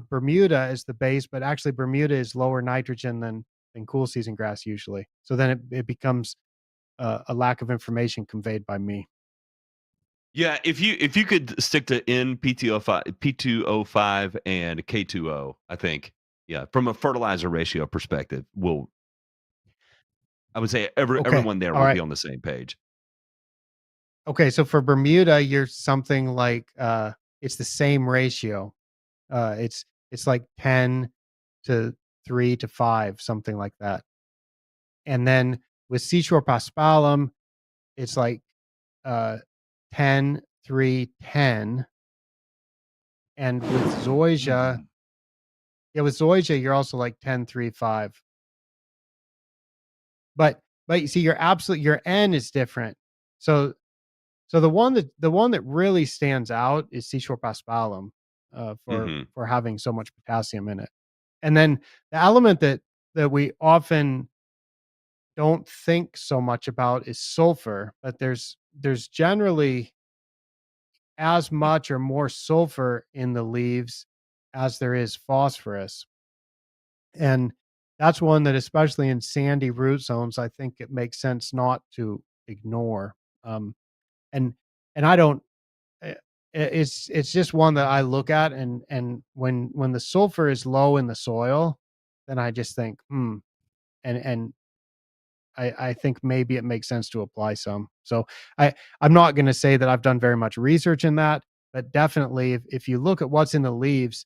Bermuda as the base, but actually Bermuda is lower nitrogen than cool season grass usually. So then it becomes a lack of information conveyed by me. Yeah, if you could stick to P2O5 and K2O, I think, yeah, from a fertilizer ratio perspective, I would say everyone there will be on the same page. Okay, so for Bermuda, you're something like it's the same ratio. It's like 10 to 3 to 5, something like that. And then with Seashore Paspalum, it's like 10, 3, 10. And with Zoysia, you're also like 10, 3, 5. But you see, your N is different. So the one that really stands out is Seashore Paspalum for having so much potassium in it. And then the element that we often don't think so much about is sulfur, but there's generally as much or more sulfur in the leaves as there is phosphorus. And that's one that, especially in sandy root zones, I think it makes sense not to ignore. And I don't, it's just one that I look at, and when the sulfur is low in the soil, then I just think, and I think maybe it makes sense to apply some. So I'm not going to say that I've done very much research in that, but definitely if you look at what's in the leaves,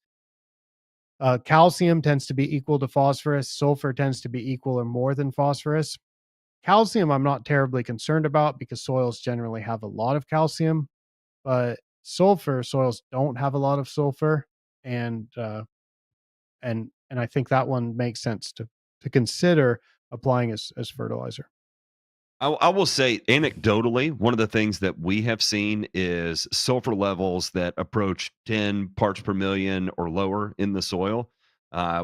calcium tends to be equal to phosphorus. Sulfur tends to be equal or more than phosphorus. Calcium, I'm not terribly concerned about because soils generally have a lot of calcium, but sulfur, soils don't have a lot of sulfur, and and I think that one makes sense to consider applying as fertilizer. I will say anecdotally, one of the things that we have seen is sulfur levels that approach 10 parts per million or lower in the soil.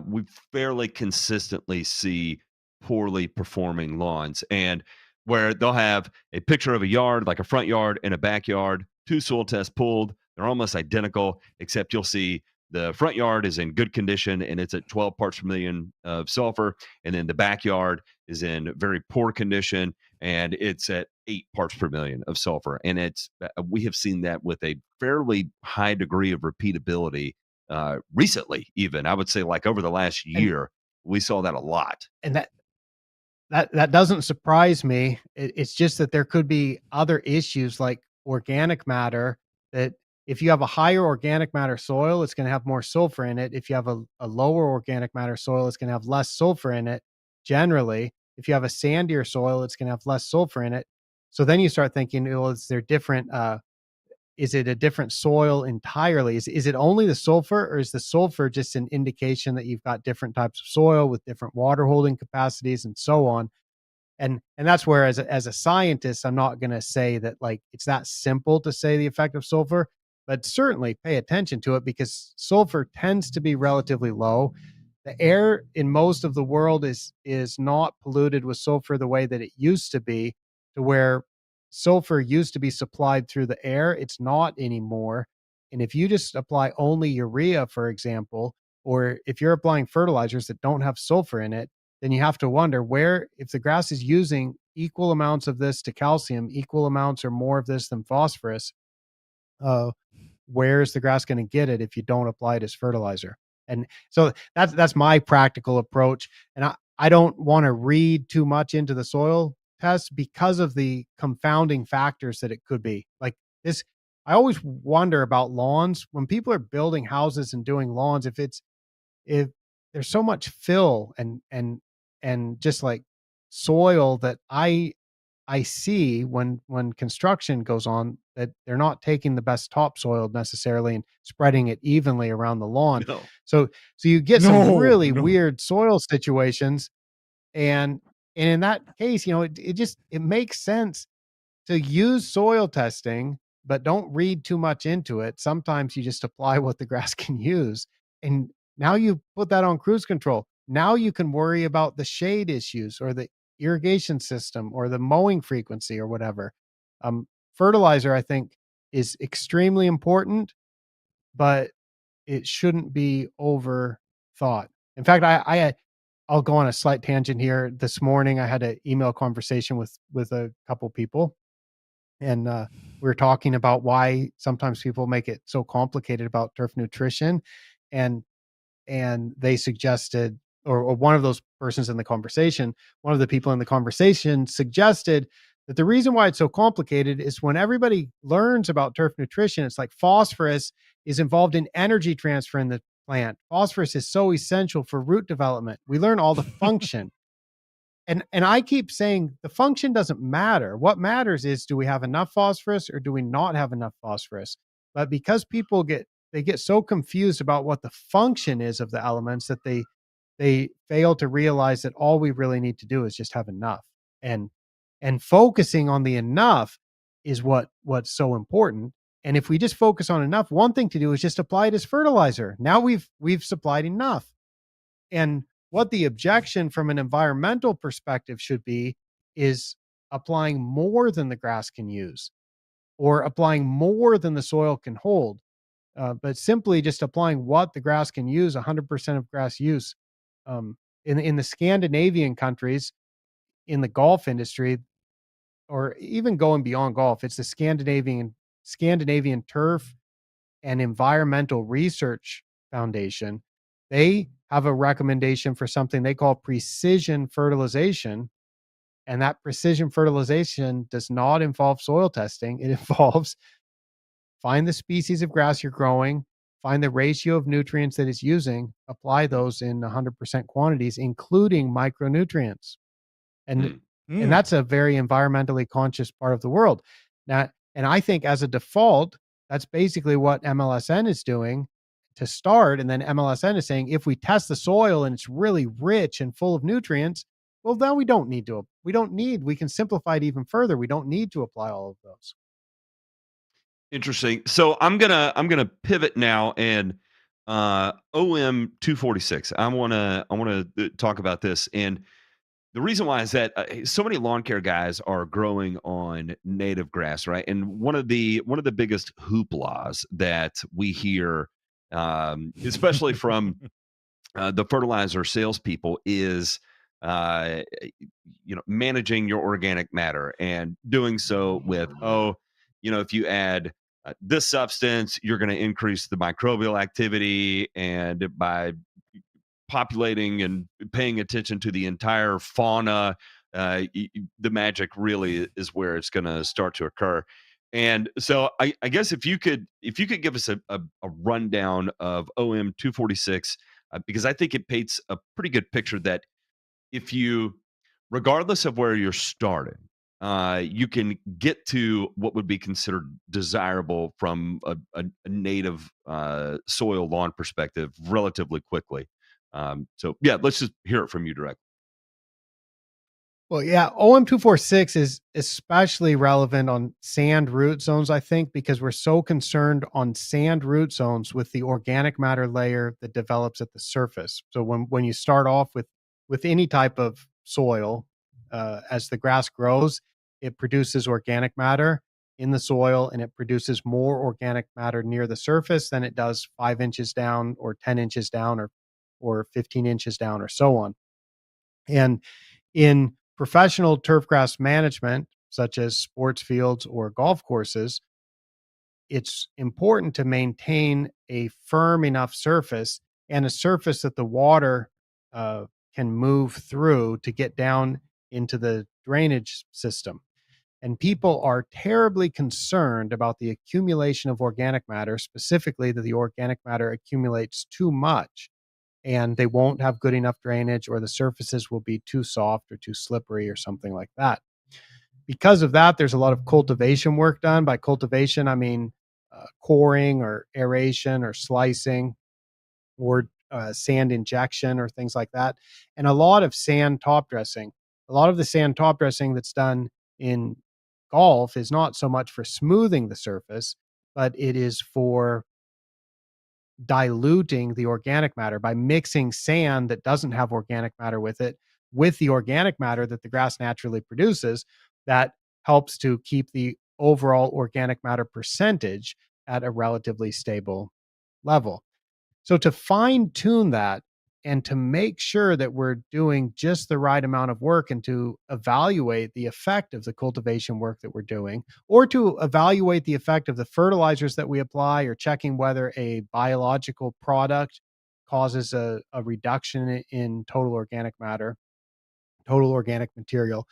We fairly consistently see poorly performing lawns, and where they'll have a picture of a yard, like a front yard and a backyard, two soil tests pulled. They're almost identical, except you'll see the front yard is in good condition and it's at 12 parts per million of sulfur, and then the backyard is in very poor condition and it's at 8 parts per million of sulfur. And it's we have seen that with a fairly high degree of repeatability recently. Even I would say, like over the last And year, we saw that a lot. and that doesn't surprise me. It's just that there could be other issues like organic matter, that if you have a higher organic matter soil, it's going to have more sulfur in it. If you have a lower organic matter soil, it's going to have less sulfur in it. Generally, if you have a sandier soil, it's going to have less sulfur in it. So then you start thinking, well, is there different? Is it a different soil entirely? Is it only the sulfur, or is the sulfur just an indication that you've got different types of soil with different water holding capacities and so on? And that's where as a scientist, I'm not going to say that like it's that simple to say the effect of sulfur, but certainly pay attention to it because sulfur tends to be relatively low. The air in most of the world is not polluted with sulfur the way that it used to be, to where sulfur used to be supplied through the air. It's not anymore. And if you just apply only urea, for example, or if you're applying fertilizers that don't have sulfur in it, then you have to wonder where, if the grass is using equal amounts of this to calcium, equal amounts or more of this than phosphorus, uh, where is the grass going to get it if you don't apply it as fertilizer? And so that's my practical approach. And I don't want to read too much into the soil test because of the confounding factors that it could be. Like this, I always wonder about lawns when people are building houses and doing lawns, if there's so much fill and just like soil that I see when construction goes on, that they're not taking the best topsoil necessarily and spreading it evenly around the lawn. No. So you get some No, really no. weird soil situations, and in that case, it makes sense to use soil testing, but don't read too much into it. Sometimes you just apply what the grass can use. And now you put that on cruise control. Now you can worry about the shade issues or the irrigation system or the mowing frequency or whatever. Fertilizer, I think, is extremely important, but it shouldn't be overthought. In fact, I'll go on a slight tangent here. This morning, I had an email conversation with a couple people, and we were talking about why sometimes people make it so complicated about turf nutrition, and they suggested, or one of those persons in the conversation, one of the people in the conversation suggested that the reason why it's so complicated is when everybody learns about turf nutrition, it's like phosphorus is involved in energy transfer in the plant. Phosphorus is so essential for root development. We learn all the function. And I keep saying the function doesn't matter. What matters is, do we have enough phosphorus or do we not have enough phosphorus? But because people get so confused about what the function is of the elements, that they fail to realize that all we really need to do is just have enough. And focusing on the enough is what's so important. And if we just focus on enough, one thing to do is just apply it as fertilizer. Now we've supplied enough. And what the objection from an environmental perspective should be is applying more than the grass can use, or applying more than the soil can hold. But simply just applying what the grass can use, 100% of grass use. In the Scandinavian countries, in the golf industry, or even going beyond golf, it's the Scandinavian turf and Environmental Research Foundation, they have a recommendation for something they call precision fertilization. And that precision fertilization does not involve soil testing. It involves find the species of grass you're growing, find the ratio of nutrients that it's using, apply those in 100% quantities, including micronutrients. And Hmm. that's a very environmentally conscious part of the world. Now, and I think as a default, that's basically what MLSN is doing to start. And then MLSN is saying if we test the soil and it's really rich and full of nutrients, well, then we can simplify it even further. We don't need to apply all of those. Interesting. So I'm gonna pivot now and OM 246. I wanna talk about this, and the reason why is that so many lawn care guys are growing on native grass, right? And one of the biggest hooplas that we hear, especially from the fertilizer salespeople, is uh, managing your organic matter and doing so with if you add this substance, you're going to increase the microbial activity, and by populating and paying attention to the entire fauna, the magic really is where it's going to start to occur. And so I guess if you could give us a rundown of OM 246, because I think it paints a pretty good picture that if you, regardless of where you're starting, you can get to what would be considered desirable from a native soil lawn perspective relatively quickly. So yeah, let's just hear it from you directly. Well, yeah, OM246 is especially relevant on sand root zones, I think, because we're so concerned on sand root zones with the organic matter layer that develops at the surface. So when you start off with any type of soil, as the grass grows, it produces organic matter in the soil, and it produces more organic matter near the surface than it does 5 inches down, or 10 inches down, or 15 inches down, or so on. And in professional turfgrass management, such as sports fields or golf courses, it's important to maintain a firm enough surface, and a surface that the water can move through to get down into the drainage system. And people are terribly concerned about the accumulation of organic matter, specifically that the organic matter accumulates too much and they won't have good enough drainage, or the surfaces will be too soft or too slippery or something like that. Because of that, there's a lot of cultivation work done. By cultivation, I mean coring or aeration or slicing, or sand injection or things like that. And a lot of sand top dressing. A lot of the sand top dressing that's done in golf is not so much for smoothing the surface, but it is for diluting the organic matter by mixing sand that doesn't have organic matter with it with the organic matter that the grass naturally produces. That helps to keep the overall organic matter percentage at a relatively stable level. So to fine tune that, and to make sure that we're doing just the right amount of work, and to evaluate the effect of the cultivation work that we're doing, or to evaluate the effect of the fertilizers that we apply, or checking whether a biological product causes a reduction in total organic matter, total organic material.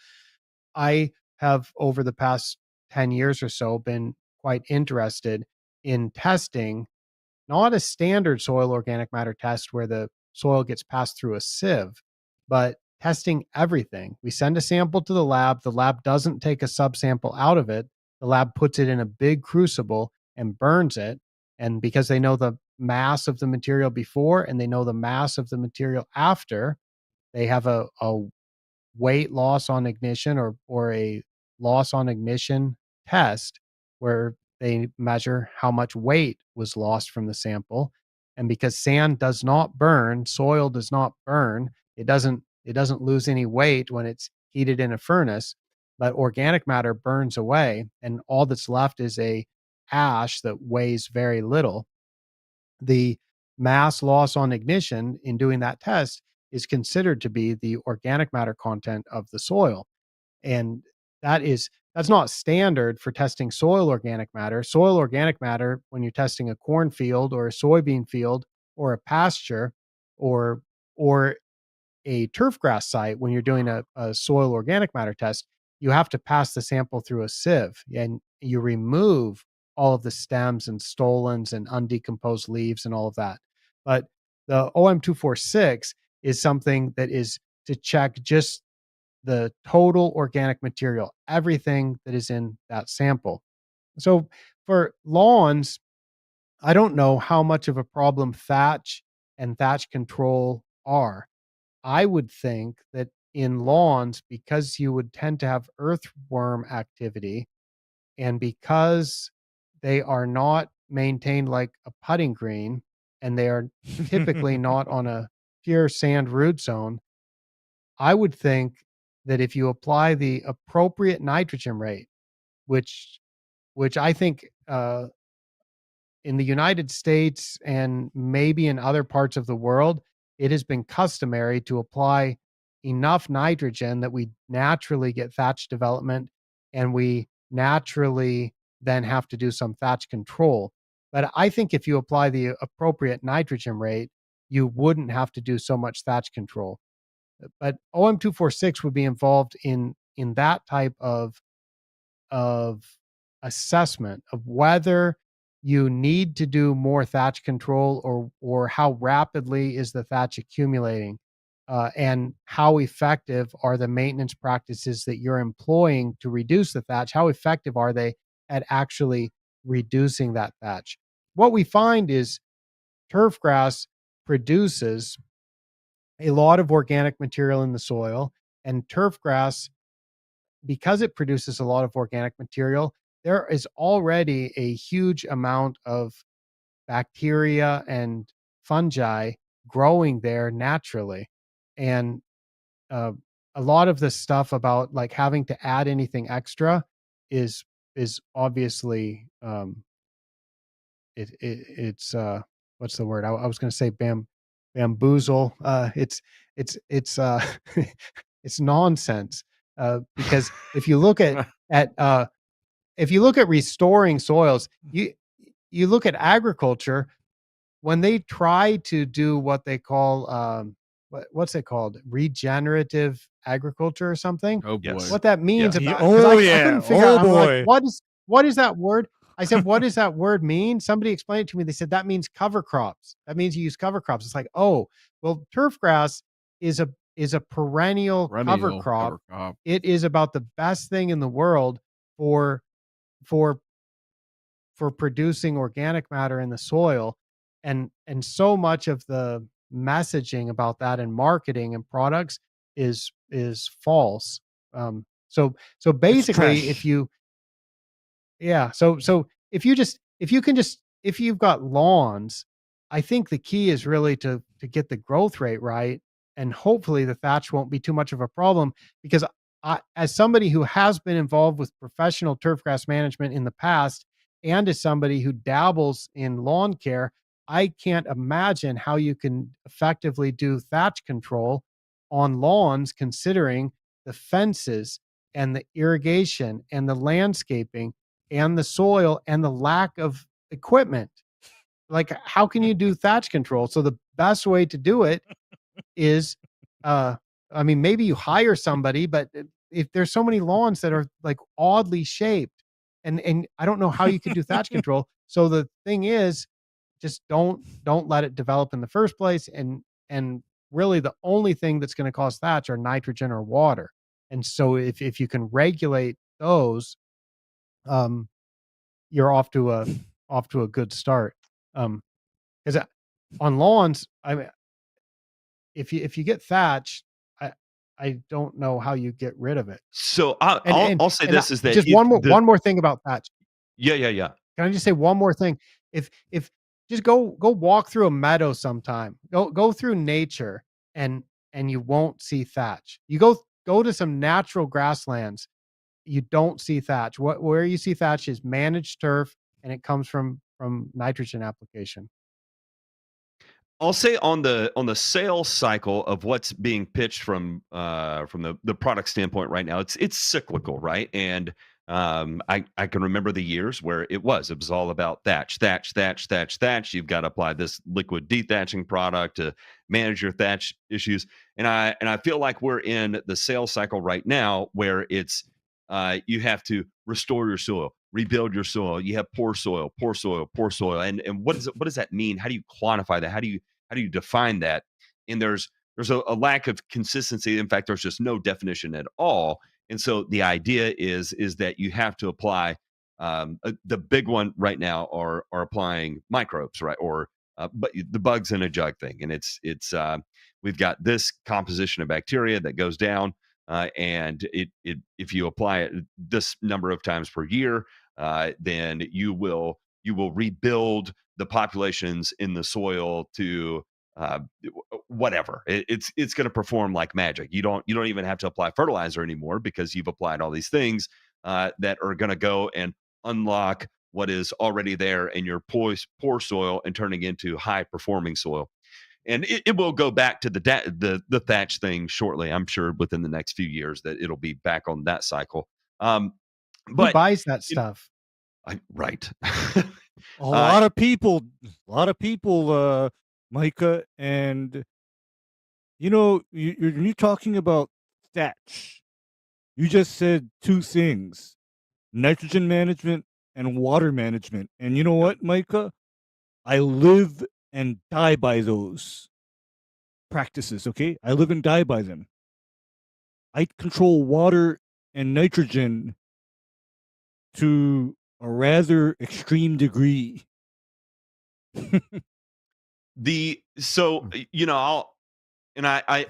I have, over the past 10 years or so, been quite interested in testing not a standard soil organic matter test where the soil gets passed through a sieve, but testing everything. We send a sample to the lab. The lab doesn't take a subsample out of it. The lab puts it in a big crucible and burns it. And because they know the mass of the material before and they know the mass of the material after, they have a weight loss on ignition, or a loss on ignition test, where they measure how much weight was lost from the sample. And because sand does not burn, soil does not burn, it doesn't lose any weight when it's heated in a furnace, but organic matter burns away, and all that's left is a ash that weighs very little. The mass loss on ignition in doing that test is considered to be the organic matter content of the soil. And that is that's not standard for testing soil organic matter. Soil organic matter, when you're testing a cornfield or a soybean field or a pasture or a turfgrass site, when you're doing a soil organic matter test, you have to pass the sample through a sieve and you remove all of the stems and stolons and undecomposed leaves and all of that. But the OM246 is something that is to check just the total organic material, everything that is in that sample. So for lawns, I don't know how much of a problem thatch and thatch control are. I would think that in lawns, because you would tend to have earthworm activity and because they are not maintained like a putting green and they are typically not on a pure sand root zone, I would think that if you apply the appropriate nitrogen rate, which I think in the United States and maybe in other parts of the world, it has been customary to apply enough nitrogen that we naturally get thatch development and we naturally then have to do some thatch control. But I think if you apply the appropriate nitrogen rate, you wouldn't have to do so much thatch control. But OM246 would be involved in that type of assessment of whether you need to do more thatch control or how rapidly is the thatch accumulating, and how effective are the maintenance practices that you're employing to reduce the thatch. How effective are they at actually reducing that thatch? What we find is turfgrass produces a lot of organic material in the soil, and turfgrass, because it produces a lot of organic material, there is already a huge amount of bacteria and fungi growing there naturally. And uh, a lot of the stuff about like having to add anything extra is obviously it's what's the word? I was going to say bamboozle. It's it's nonsense. Because if you look at if you look at restoring soils, you look at agriculture when they try to do what they call what's it called, regenerative agriculture or something. Oh Yes. boy. What that means Yeah. about, Oh, I yeah. couldn't figure Oh, out. I'm like, boy. what is that word? I said, what does that word mean? Somebody explained it to me. They said that means cover crops. That means you use cover crops. It's like, oh, well, turfgrass is a perennial cover crop. It is about the best thing in the world for for producing organic matter in the soil, and so much of the messaging about that in marketing and products is false. So basically, trash. if you yeah. So if you've got lawns, I think the key is really to get the growth rate right, and hopefully the thatch won't be too much of a problem. Because as somebody who has been involved with professional turfgrass management in the past, and as somebody who dabbles in lawn care, I can't imagine how you can effectively do thatch control on lawns, considering the fences and the irrigation and the landscaping and the soil and the lack of equipment. Like, how can you do thatch control? So the best way to do it is, I mean, maybe you hire somebody, but if there's so many lawns that are like oddly shaped, and I don't know how you could do thatch control. So the thing is, just don't let it develop in the first place. And really, the only thing that's going to cause thatch are nitrogen or water. And so if you can regulate those, um, you're off to a good start. Because on lawns, I mean, if you get thatch, I don't know how you get rid of it. So And I'll say and this is that just one more thing about thatch. yeah. Can I just say one more thing? If just go walk through a meadow sometime. Go through nature, and you won't see thatch. You go to some natural grasslands, you don't see thatch. Where you see thatch is managed turf, and it comes from nitrogen application. I'll say on the sales cycle of what's being pitched from the product standpoint right now, it's cyclical, right? And I can remember the years where it was all about thatch, thatch, thatch, thatch, thatch. You've got to apply this liquid dethatching product to manage your thatch issues. And I feel like we're in the sales cycle right now where it's you have to restore your soil, rebuild your soil. You have poor soil, poor soil, poor soil. And what does that mean? How do you quantify that? How do you define that? And there's a lack of consistency. In fact, there's just no definition at all. And so the idea is that you have to apply the big one right now are applying microbes, right? Or but the bugs in a jug thing, and it's we've got this composition of bacteria that goes down, and it if you apply it this number of times per year, then you will rebuild the populations in the soil to uh, whatever. It's going to perform like magic. You don't even have to apply fertilizer anymore because you've applied all these things that are going to go and unlock what is already there in your poor soil and turning into high performing soil. And it will go back to the thatch thing shortly. I'm sure within the next few years that it'll be back on that cycle. Um, Who but buys that it, stuff? right. A uh, lot of people, Micah, and you're talking about thatch. You just said two things: nitrogen management and water management. And you know what, Micah? I live and die by those practices. Okay, I live and die by them. I control water and nitrogen to a rather extreme degree. the so I'll and I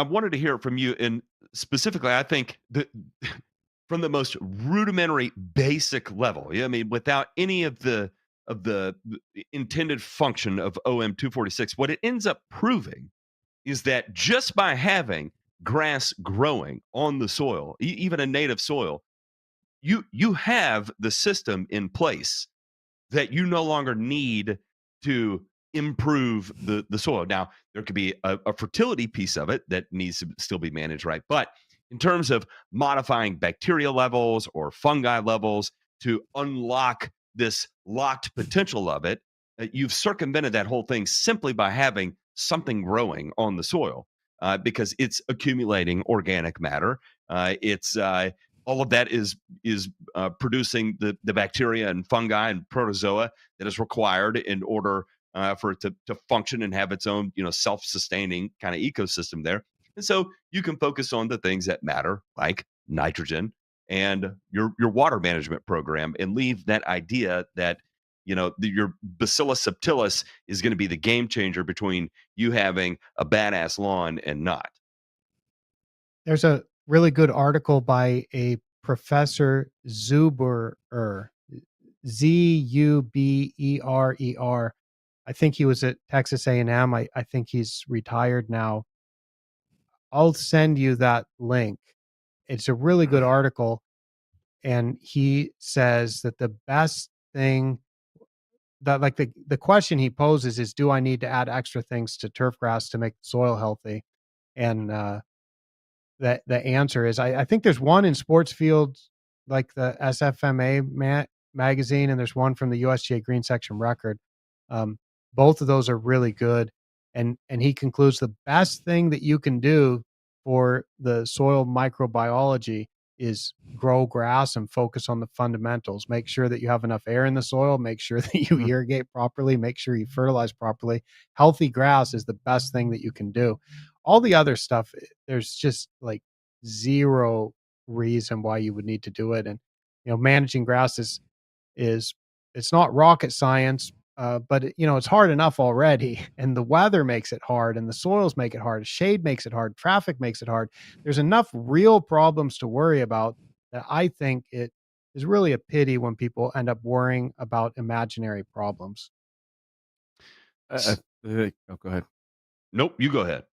wanted to hear it from you. And specifically, I think that from the most rudimentary basic level, yeah, I mean, without any of the intended function of OM 246, what it ends up proving is that just by having grass growing on the soil, even a native soil, you have the system in place that you no longer need to improve the soil. Now, there could be a fertility piece of it that needs to still be managed, right? But in terms of modifying bacteria levels or fungi levels to unlock this locked potential of it, you've circumvented that whole thing simply by having something growing on the soil because it's accumulating organic matter. It's all of that is producing the bacteria and fungi and protozoa that is required in order for it to function and have its own self-sustaining kind of ecosystem there. And so you can focus on the things that matter, like nitrogen and your water management program, and leave that idea that your Bacillus subtilis is going to be the game changer between you having a badass lawn and not. There's a really good article by a Professor Zuberer, Zuberer. I think he was at Texas A&M. I think he's retired now. I'll send you that link. It's a really good article. And he says that the best thing that, like, the question he poses is, do I need to add extra things to turf grass to make the soil healthy? And that the answer is, I think there's one in sports fields, like the SFMA magazine, and there's one from the USGA Green Section Record. Both of those are really good. And he concludes the best thing that you can do for the soil microbiology is grow grass and focus on the fundamentals. Make sure that you have enough air in the soil, make sure that you irrigate properly, make sure you fertilize properly. Healthy grass is the best thing that you can do. All the other stuff, there's just like zero reason why you would need to do it. And managing grass is it's not rocket science, but it's hard enough already. And the weather makes it hard, and the soils make it hard, shade makes it hard, traffic makes it hard. There's enough real problems to worry about that I think it is really a pity when people end up worrying about imaginary problems. Oh, go ahead. Nope, you go ahead.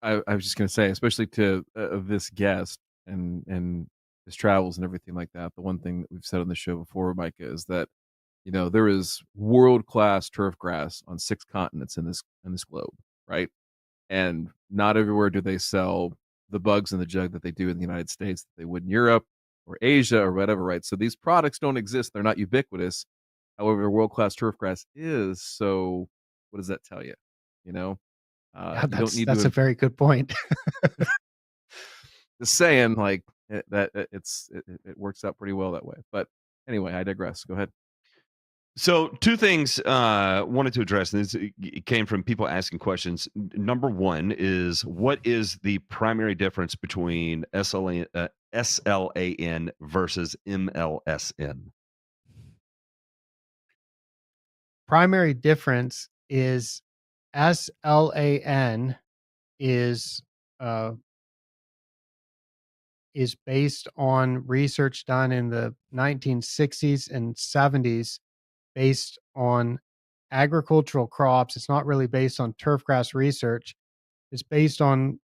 I was just going to say, especially to this guest and his travels and everything like that. The one thing that we've said on the show before, Micah, is that there is world class turf grass on 6 continents in this globe, right? And not everywhere do they sell the bugs in the jug that they do in the United States that they would in Europe. or Asia or whatever, right? So these products don't exist. They're not ubiquitous. However, world-class turfgrass is. So what does that tell you? You know, Yeah, you don't need that's a to, very good point. just saying like it works out pretty well that way. But anyway, I digress. Go ahead. So, two things wanted to address. And this it came from people asking questions. Number one is, what is the primary difference between SLAN versus MLSN? Primary difference is SLAN is uh, is based on research done in the 1960s and 70s based on agricultural crops. It's not really based on turfgrass research. It's based on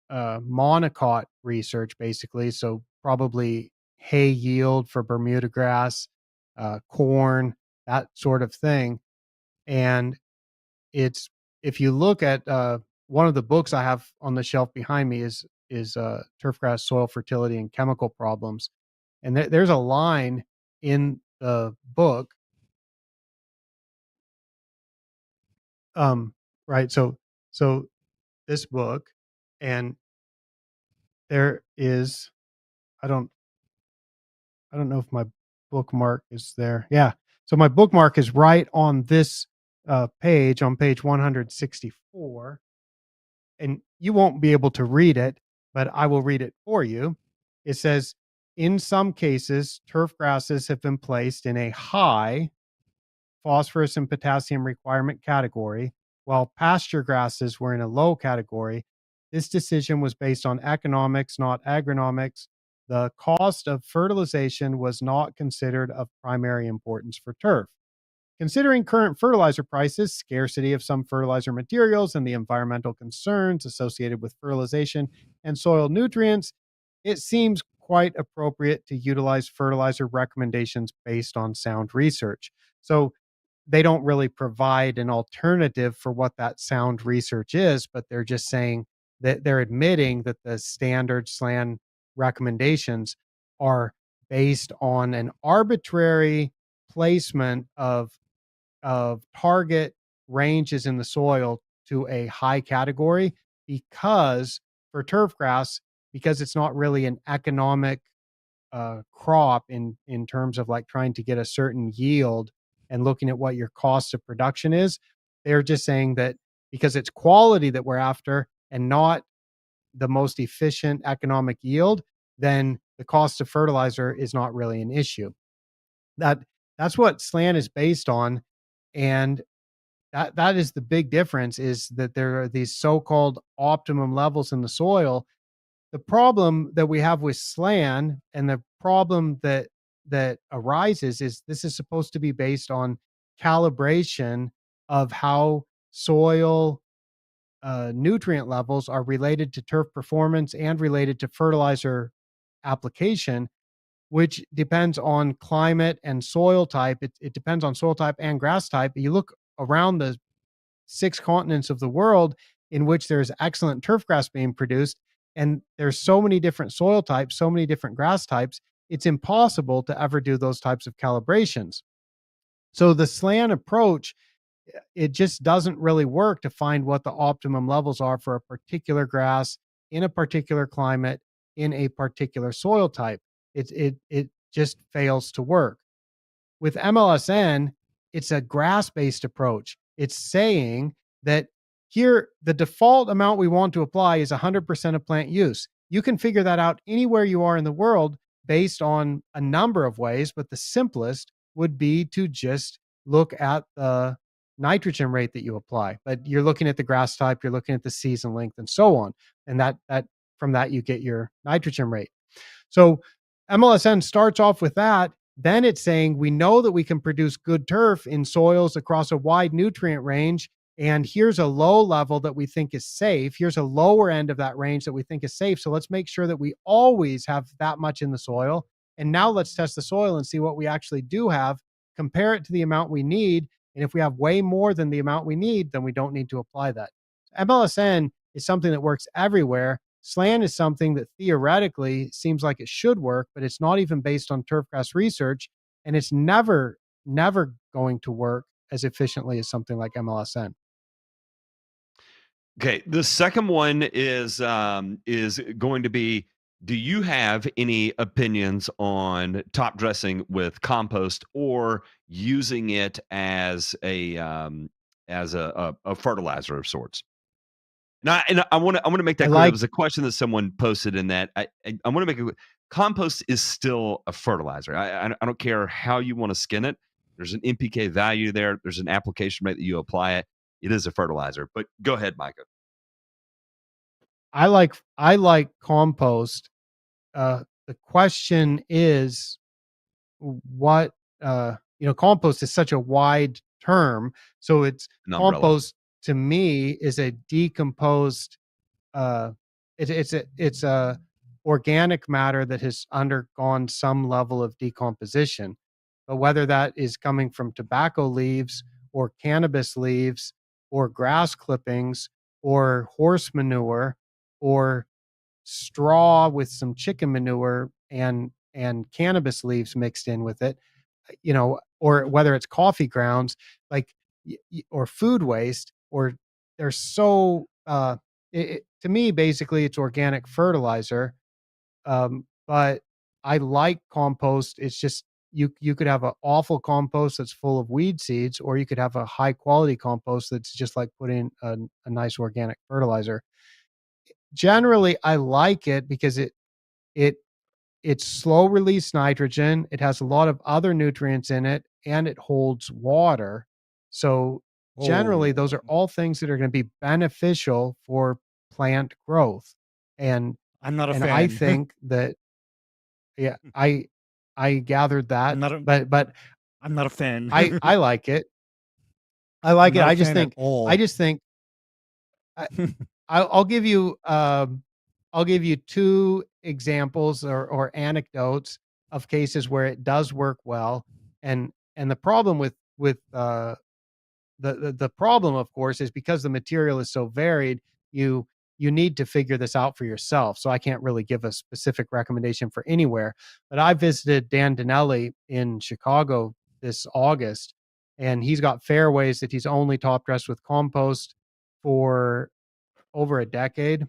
monocot research, basically. So probably hay yield for Bermuda grass, corn, that sort of thing. And it's, if you look at one of the books I have on the shelf behind me is Turfgrass Soil Fertility and Chemical Problems, and there's a line in the book. Right. So this book, and there is, I don't know if my bookmark is there. Yeah. So my bookmark is right on this page, on page 164. And you won't be able to read it, but I will read it for you. It says, in some cases, turf grasses have been placed in a high phosphorus and potassium requirement category, while pasture grasses were in a low category. This decision was based on economics, not agronomics. The cost of fertilization was not considered of primary importance for turf. Considering current fertilizer prices, scarcity of some fertilizer materials, and the environmental concerns associated with fertilization and soil nutrients, it seems quite appropriate to utilize fertilizer recommendations based on sound research. So they don't really provide an alternative for what that sound research is, but they're just saying that they're admitting that the standard SLAN recommendations are based on an arbitrary placement of target ranges in the soil to a high category, because for turfgrass, because it's not really an economic crop in terms of like trying to get a certain yield and looking at what your cost of production is. They're just saying that because it's quality that we're after and not the most efficient economic yield, then the cost of fertilizer is not really an issue. That's what SLAN is based on. And that is the big difference, is that there are these so-called optimum levels in the soil. The problem that we have with SLAN, and the problem that arises, is this is supposed to be based on calibration of how soil nutrient levels are related to turf performance and related to fertilizer application, which depends on climate and soil type. It depends on soil type and grass type. You look around the 6 continents of the world in which there's excellent turf grass being produced, and there's so many different soil types, so many different grass types, it's impossible to ever do those types of calibrations. So the SLAN approach, it just doesn't really work to find what the optimum levels are for a particular grass in a particular climate in a particular soil type. It just fails to work. With MLSN, it's a grass-based approach. It's saying that here, the default amount we want to apply is 100% of plant use. You can figure that out anywhere you are in the world based on a number of ways, but the simplest would be to just look at the nitrogen rate that you apply. But you're looking at the grass type, you're looking at the season length, and so on. And that from that you get your nitrogen rate. So MLSN starts off with that. Then it's saying we know that we can produce good turf in soils across a wide nutrient range. And here's a low level that we think is safe. Here's a lower end of that range that we think is safe. So let's make sure that we always have that much in the soil. And now let's test the soil and see what we actually do have, compare it to the amount we need. And if we have way more than the amount we need, then we don't need to apply that. MLSN is something that works everywhere. SLAN is something that theoretically seems like it should work, but it's not even based on turfgrass research, and it's never going to work as efficiently as something like MLSN. Okay, the second one is going to be, do you have any opinions on top dressing with compost or using it as a fertilizer of sorts? And I want to make I that clear. That like was a question that someone posted in that. I want to make it. Compost is still a fertilizer. I don't care how you want to skin it. There's an NPK value there. There's an application rate that you apply it. It is a fertilizer. But go ahead, Micah. I like compost. The question is what compost is such a wide term. So it's An umbrella. compost to me is a decomposed it's a organic matter that has undergone some level of decomposition. But whether that is coming from tobacco leaves or cannabis leaves or grass clippings or horse manure or straw with some chicken manure and cannabis leaves mixed in with it, or whether it's coffee grounds, like or food waste, or they're so to me basically it's organic fertilizer. But I like compost. It's just you could have an awful compost that's full of weed seeds, or you could have a high quality compost that's just like putting a nice organic fertilizer. Generally, I like it because it it's slow release nitrogen. It has a lot of other nutrients in it, and it holds water. So generally, those Oh, are all things that are going to be beneficial for plant growth. And I'm not a I fan. think that yeah, I gathered I'm that, not a but I'm not a fan. I like it. I I'm like it. not a fan at I all. just think I'll give you I'll give you two examples or anecdotes of cases where it does work well, and the problem with the problem, of course, is because the material is so varied. You need to figure this out for yourself. So I can't really give a specific recommendation for anywhere. But I visited Dan Dinelli in Chicago this August, and he's got fairways that he's only top dressed with compost for over a decade,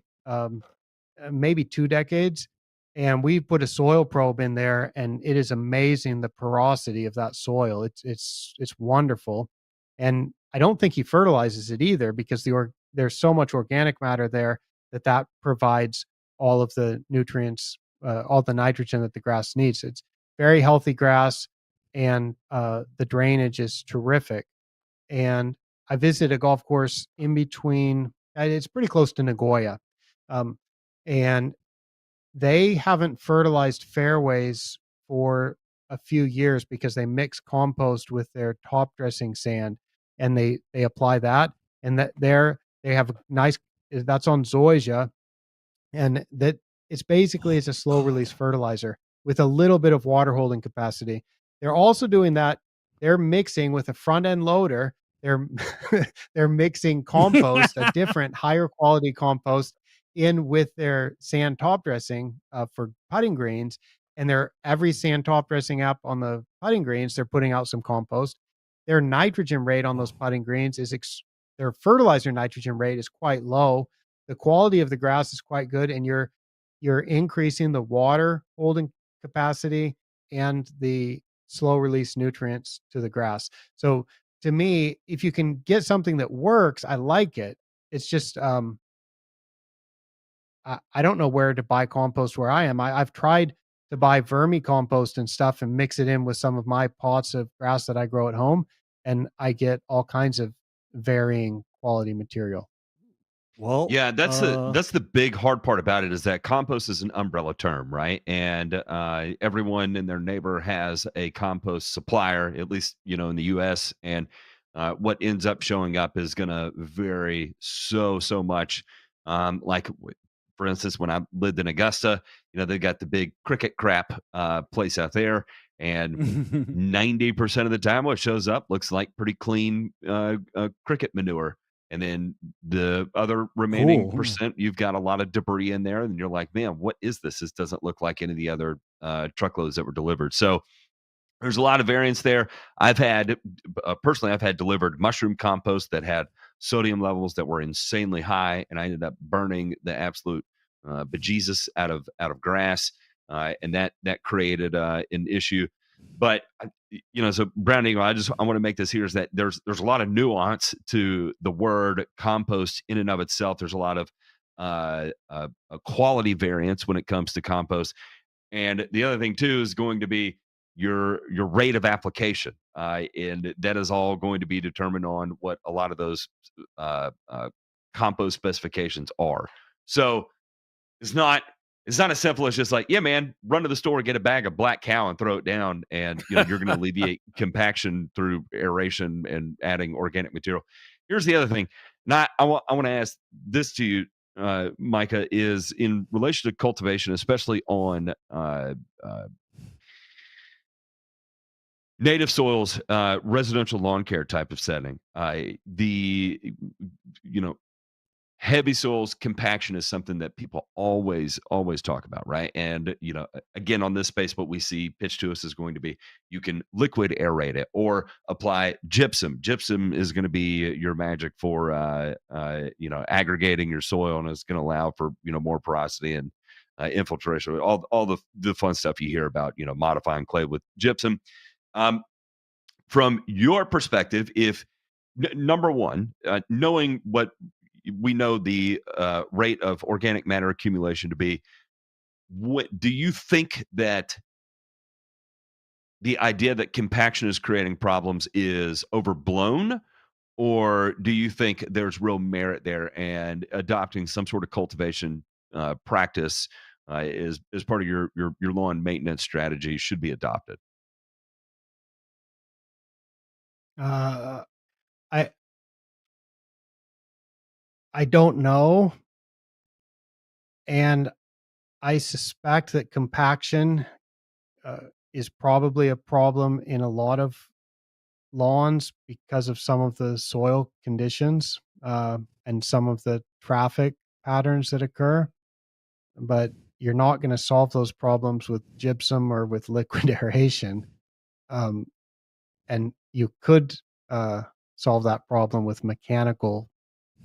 maybe 2 decades, and we put a soil probe in there, and it is amazing the porosity of that soil. It's wonderful, and I don't think he fertilizes it either because there's so much organic matter there that provides all of the nutrients, all the nitrogen that the grass needs. It's very healthy grass, and the drainage is terrific. And I visited a golf course in between. It's pretty close to Nagoya, um, and they haven't fertilized fairways for a few years because they mix compost with their top dressing sand, and they apply that, and they have a nice that's on zoysia, and that it's a slow release fertilizer with a little bit of water holding capacity. They're also doing that. They're mixing with a front end loader. They're they're mixing compost, a different higher quality compost, in with their sand top dressing for putting greens. And they're every sand top dressing app on the putting greens, they're putting out some compost. Their nitrogen rate on those putting greens their fertilizer nitrogen rate is quite low. The quality of the grass is quite good, and you're increasing the water holding capacity and the slow release nutrients to the grass. So to me, if you can get something that works, I like it. It's just I don't know where to buy compost where I am. I've tried to buy vermicompost and stuff and mix it in with some of my pots of grass that I grow at home, and I get all kinds of varying quality material. Well, Yeah, that's the big hard part about it is that compost is an umbrella term, right? And everyone and their neighbor has a compost supplier, at least in the U.S. And what ends up showing up is going to vary so much. For instance, when I lived in Augusta, they got the big cricket crap place out there, and 90% of the time, what shows up looks like pretty clean cricket manure. and then the other remaining Cool. percent, you've got a lot of debris in there, and you're like, man, what is this? This doesn't look like any of the other truckloads that were delivered. So there's a lot of variance there. I've had personally, I've had delivered mushroom compost that had sodium levels that were insanely high, and I ended up burning the absolute bejesus out of grass, and that created an issue. But so Brown Eagle, I want to make this here is that there's a lot of nuance to the word compost in and of itself. There's a lot of a quality variance when it comes to compost, and the other thing too is going to be your rate of application, and that is all going to be determined on what a lot of those compost specifications are. So it's not as simple as just like, yeah, man, run to the store, get a bag of black cow and throw it down, and you're going to alleviate compaction through aeration and adding organic material. Here's the other thing. Now I want to ask this to you, Micah, is in relation to cultivation, especially on native soils, residential lawn care type of setting. The heavy soils compaction is something that people always talk about, right? And again, on this space, what we see pitched to us is going to be you can liquid aerate it or apply gypsum. Gypsum is going to be your magic for aggregating your soil, and it's going to allow for more porosity and infiltration, all the fun stuff you hear about, modifying clay with gypsum. From your perspective, if number one, knowing what we know the rate of organic matter accumulation to be, what do you think that the idea that compaction is creating problems is overblown, or do you think there's real merit there and adopting some sort of cultivation practice is part of your lawn maintenance strategy should be adopted? I I don't know, and I suspect that compaction is probably a problem in a lot of lawns because of some of the soil conditions and some of the traffic patterns that occur. But you're not going to solve those problems with gypsum or with liquid aeration. And you could solve that problem with mechanical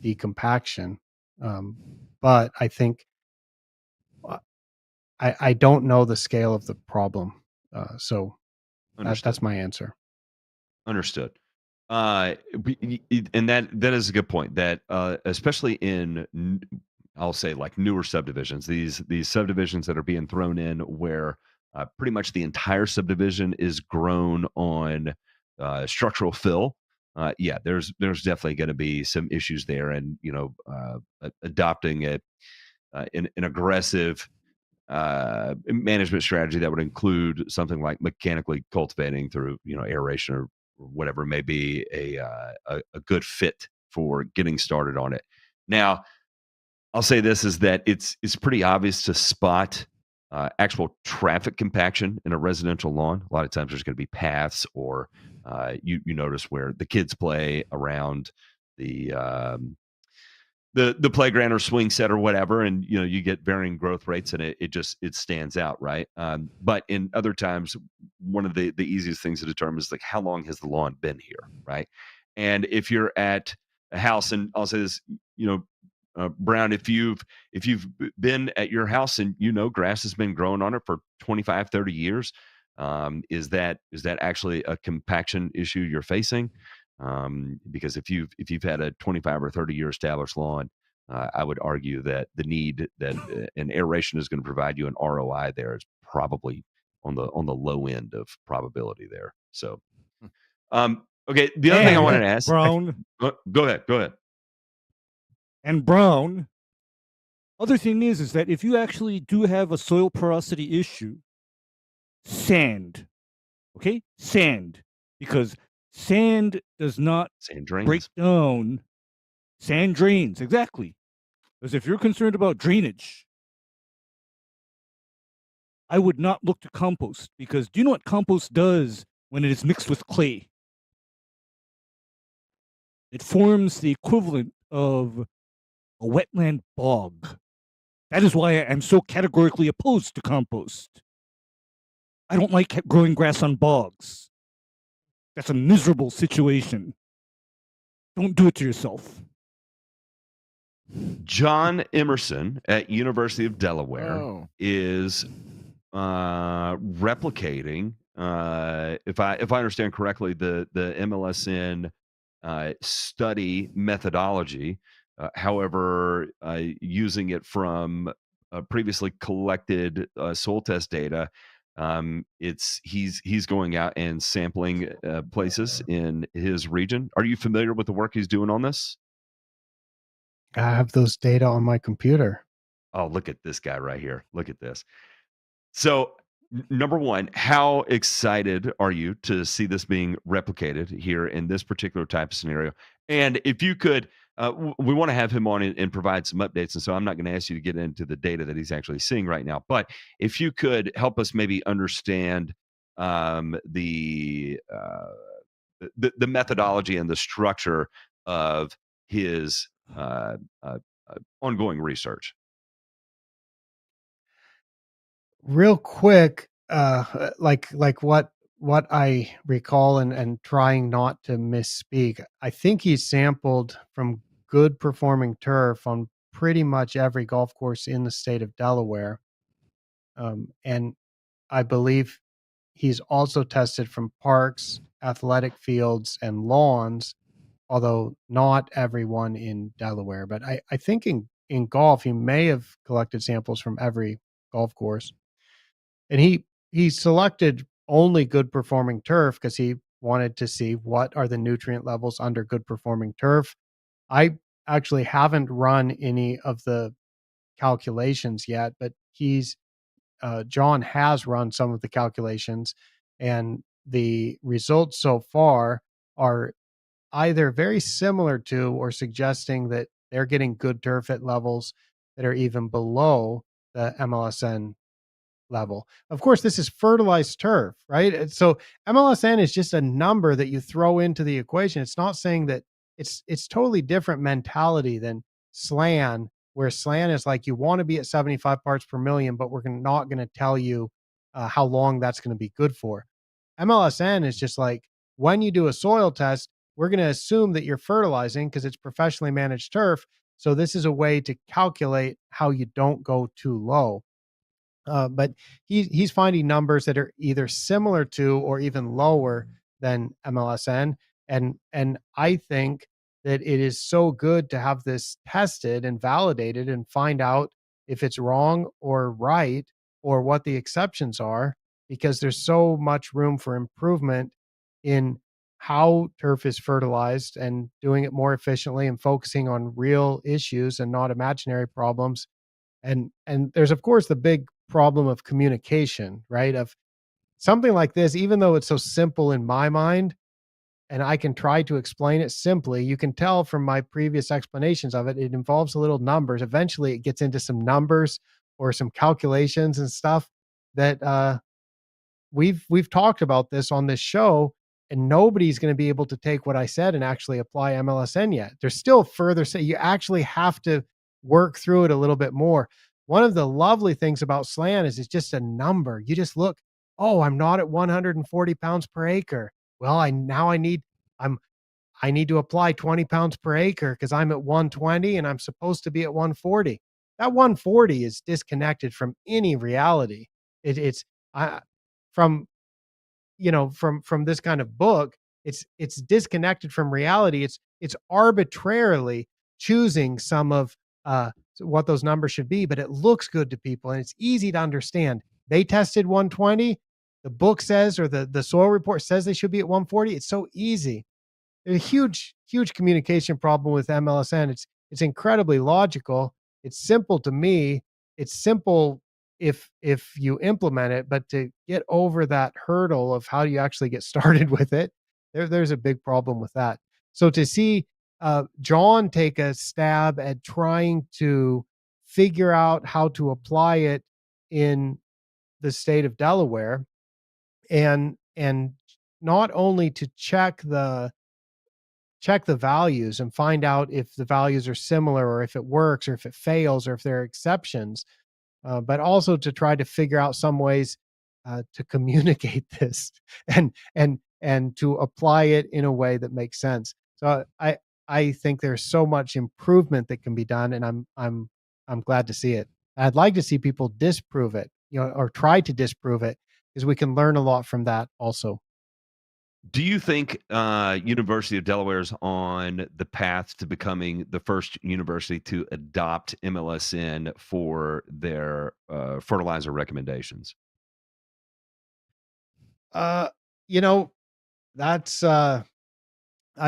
decompaction. But I think I don't know the scale of the problem. So that's my answer. Understood. And that is a good point. That especially in I'll say like newer subdivisions, these subdivisions that are being thrown in where pretty much the entire subdivision is grown on structural fill. Yeah, there's definitely going to be some issues there, and adopting an aggressive management strategy that would include something like mechanically cultivating through aeration or whatever may be a good fit for getting started on it. Now, I'll say this is that it's pretty obvious to spot actual traffic compaction in a residential lawn. A lot of times there's going to be paths, or you notice where the kids play around the playground or swing set or whatever, and you get varying growth rates, and it stands out, right? But in other times, one of the easiest things to determine is like, how long has the lawn been here, right? And if you're at a house, and I'll say this, Brown, if you've been at your house and grass has been growing on it for 25, 30 years, is that actually a compaction issue you're facing? Because if you've had a 25 or 30 year established lawn, I would argue that the need that an aeration is going to provide you an ROI there is probably on the low end of probability there. So, okay. The other thing I wanted to ask, Brown. Go ahead. And Brown. Other thing is that if you actually do have a soil porosity issue, sand, okay, sand, because sand does not break down. Sand drains, exactly. Because if you're concerned about drainage, I would not look to compost, because do you know what compost does when it is mixed with clay? It forms the equivalent of a wetland bog. That is why I'm so categorically opposed to compost. I don't like growing grass on bogs. That's a miserable situation. Don't do it to yourself. John Emerson at University of Delaware Oh. is replicating, if I understand correctly, the MLSN study methodology. However, using it from previously collected soil test data, he's going out and sampling places in his region. Are you familiar with the work he's doing on this? I have those data on my computer. Oh, look at this guy right here. Look at this. So, number one, how excited are you to see this being replicated here in this particular type of scenario? And if you could, we want to have him on and provide some updates. And so I'm not going to ask you to get into the data that he's actually seeing right now. But if you could help us maybe understand the methodology and the structure of his ongoing research. Real quick, like what I recall, and trying not to misspeak, I think he sampled from good performing turf on pretty much every golf course in the state of Delaware. And I believe he's also tested from parks, athletic fields, and lawns, although not everyone in Delaware. But I think in golf, he may have collected samples from every golf course. And he selected only good performing turf because he wanted to see what are the nutrient levels under good performing turf. I actually haven't run any of the calculations yet, but John has run some of the calculations, and the results so far are either very similar to or suggesting that they're getting good turf at levels that are even below the MLSN level. Of course, this is fertilized turf, right? So MLSN is just a number that you throw into the equation. It's not saying that it's totally different mentality than SLAN, where SLAN is like, you want to be at 75 parts per million, but we're not going to tell you how long that's going to be good for. MLSN is just like, when you do a soil test, we're going to assume that you're fertilizing because it's professionally managed turf. So this is a way to calculate how you don't go too low. But he's finding numbers that are either similar to or even lower than MLSN, and I think that it is so good to have this tested and validated and find out if it's wrong or right, or what the exceptions are, because there's so much room for improvement in how turf is fertilized and doing it more efficiently and focusing on real issues and not imaginary problems. And there's of course the big problem of communication, right? Of something like this, even though it's so simple in my mind, and I can try to explain it simply, you can tell from my previous explanations of it, it involves a little numbers. Eventually it gets into some numbers or some calculations and stuff that we've talked about this on this show, and nobody's going to be able to take what I said and actually apply MLSN yet. There's still further say you actually have to work through it a little bit more. One of the lovely things about SLAN is it's just a number. You just look, oh, I'm not at 140 pounds per acre. Well, I need to apply 20 pounds per acre because I'm at 120 and I'm supposed to be at 140. That 140 is disconnected from any reality. It's I, from from this kind of book. It's disconnected from reality. It's arbitrarily choosing some of what those numbers should be, but it looks good to people and it's easy to understand. They tested 120. The book says, or the soil report says they should be at 140. It's so easy. There's a huge communication problem with MLSN. It's incredibly logical. It's simple to me. It's simple if you implement it, but to get over that hurdle of how do you actually get started with it, there's a big problem with that. So to see John take a stab at trying to figure out how to apply it in the state of Delaware, and not only to check check the values and find out if the values are similar, or if it works, or if it fails, or if there are exceptions. But also to try to figure out some ways to communicate this and to apply it in a way that makes sense. So I think there's so much improvement that can be done, and I'm glad to see it. I'd like to see people disprove it, or try to disprove it, because we can learn a lot from that also. Do you think University of Delaware is on the path to becoming the first university to adopt MLSN for their fertilizer recommendations? Uh, you know, that's I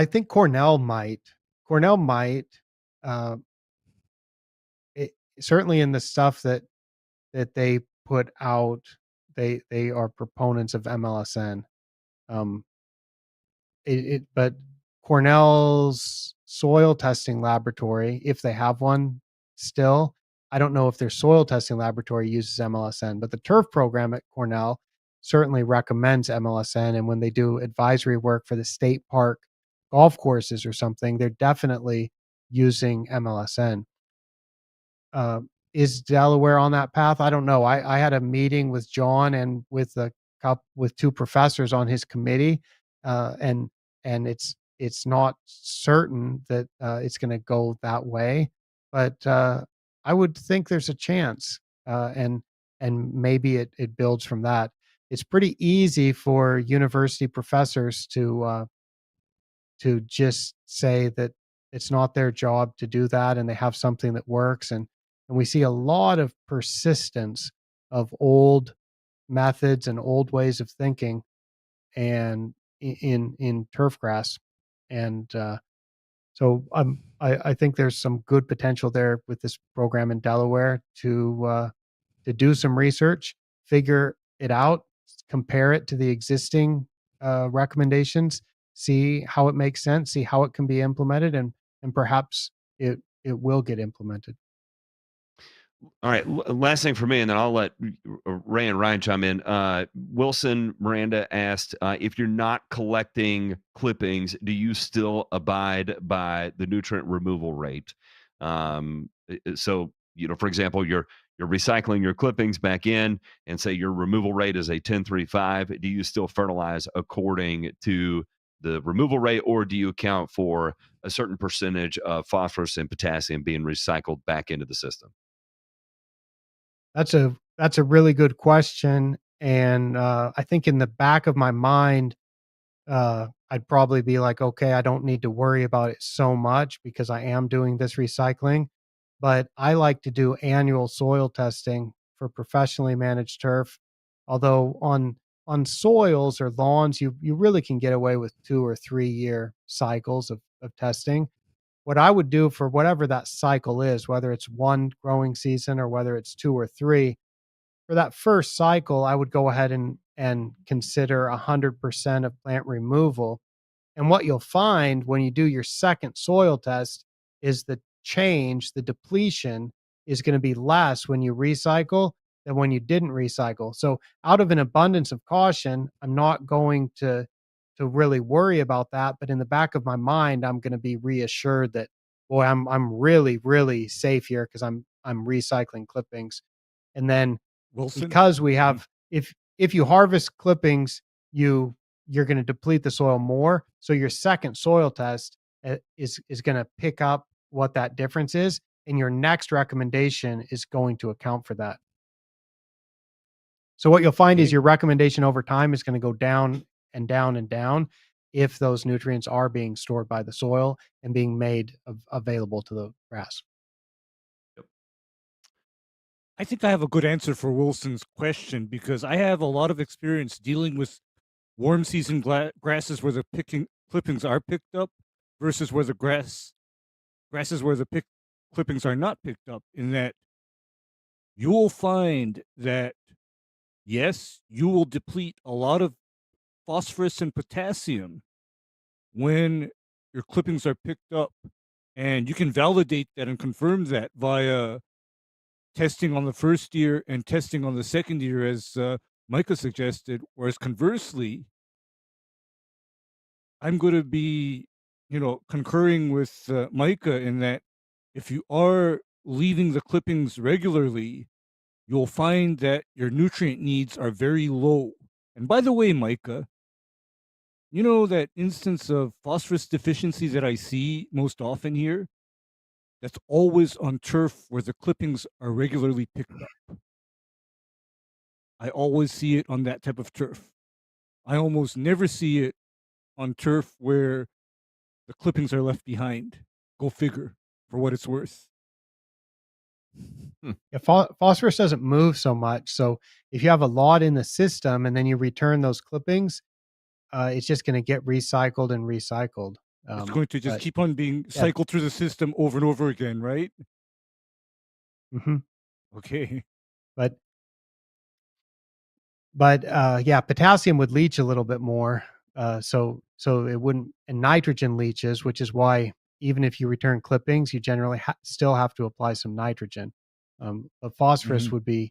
think Cornell might. Cornell might. Uh, Certainly in the stuff that they put out, they are proponents of MLSN. Um, but Cornell's soil testing laboratory, if they have one still, I don't know if their soil testing laboratory uses MLSN, but the turf program at Cornell certainly recommends MLSN. And when they do advisory work for the state park golf courses or something, they're definitely using MLSN. Is Delaware on that path? I don't know. I had a meeting with John and with with two professors on his committee, and it's not certain that it's going to go that way, but I would think there's a chance, and maybe it builds from that. It's pretty easy for university professors to just say that it's not their job to do that, and they have something that works. And we see a lot of persistence of old methods and old ways of thinking, and in turfgrass. And so I think there's some good potential there with this program in Delaware to do some research, figure it out, compare it to the existing recommendations, see how it makes sense, see how it can be implemented, and perhaps it will get implemented. All right, last thing for me, and then I'll let Ray and Ryan chime in. Wilson Miranda asked, if you're not collecting clippings, do you still abide by the nutrient removal rate? So, for example, you're recycling your clippings back in, and say your removal rate is a 10.35. Do you still fertilize according to the removal rate, or do you account for a certain percentage of phosphorus and potassium being recycled back into the system? That's a really good question, and I think in the back of my mind, I'd probably be like, okay, I don't need to worry about it so much because I am doing this recycling. But I like to do annual soil testing for professionally managed turf. Although on soils or lawns, you really can get away with 2 or 3 year cycles of testing. What I would do for whatever that cycle is, whether it's one growing season or whether it's two or three, for that first cycle, I would go ahead and consider 100% of plant removal. And what you'll find when you do your second soil test is the depletion is going to be less when you recycle than when you didn't recycle. So out of an abundance of caution, I'm not going to really worry about that. But in the back of my mind, I'm going to be reassured that, boy, I'm really, really safe here because I'm recycling clippings. And then Wilson? because we have, if you harvest clippings, you're going to deplete the soil more. So your second soil test is going to pick up what that difference is, and your next recommendation is going to account for that. So what you'll find is your recommendation over time is going to go down and down and down if those nutrients are being stored by the soil and being made available to the grass. I think I have a good answer for Wilson's question because I have a lot of experience dealing with warm season grasses where the clippings are picked up versus where the grasses where the clippings are not picked up. In that you will find that yes, you will deplete a lot of phosphorus and potassium when your clippings are picked up, and you can validate that and confirm that via testing on the first year and testing on the second year, as Micah suggested. Whereas conversely, I'm going to be concurring with Micah in that if you are leaving the clippings regularly, you'll find that your nutrient needs are very low. And by the way, Micah, you know that instance of phosphorus deficiency that I see most often here? That's always on turf where the clippings are regularly picked up. I always see it on that type of turf. I almost never see it on turf where the clippings are left behind. Go figure, for what it's worth. Yeah, phosphorus doesn't move so much. So if you have a lot in the system and then you return those clippings, it's just going to get recycled and recycled. It's going to just but- keep on being yeah. cycled through the system over and over again, right? Mhm. Okay. But yeah, potassium would leach a little bit more. So it wouldn't, and nitrogen leaches, which is why even if you return clippings, you generally still have to apply some nitrogen. But phosphorus Mhm.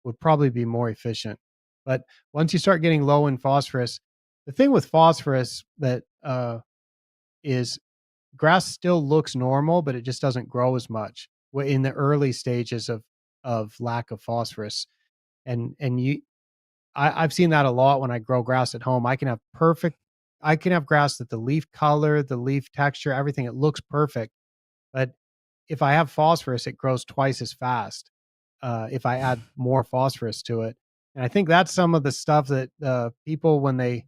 would probably be more efficient. But once you start getting low in phosphorus, the thing with phosphorus that is grass still looks normal, but it just doesn't grow as much in the early stages of lack of phosphorus. And I've seen that a lot when I grow grass at home. I can have grass that the leaf color, the leaf texture, everything, it looks perfect. But if I have phosphorus, it grows twice as fast. If I add more phosphorus to it, and I think that's some of the stuff that people, when they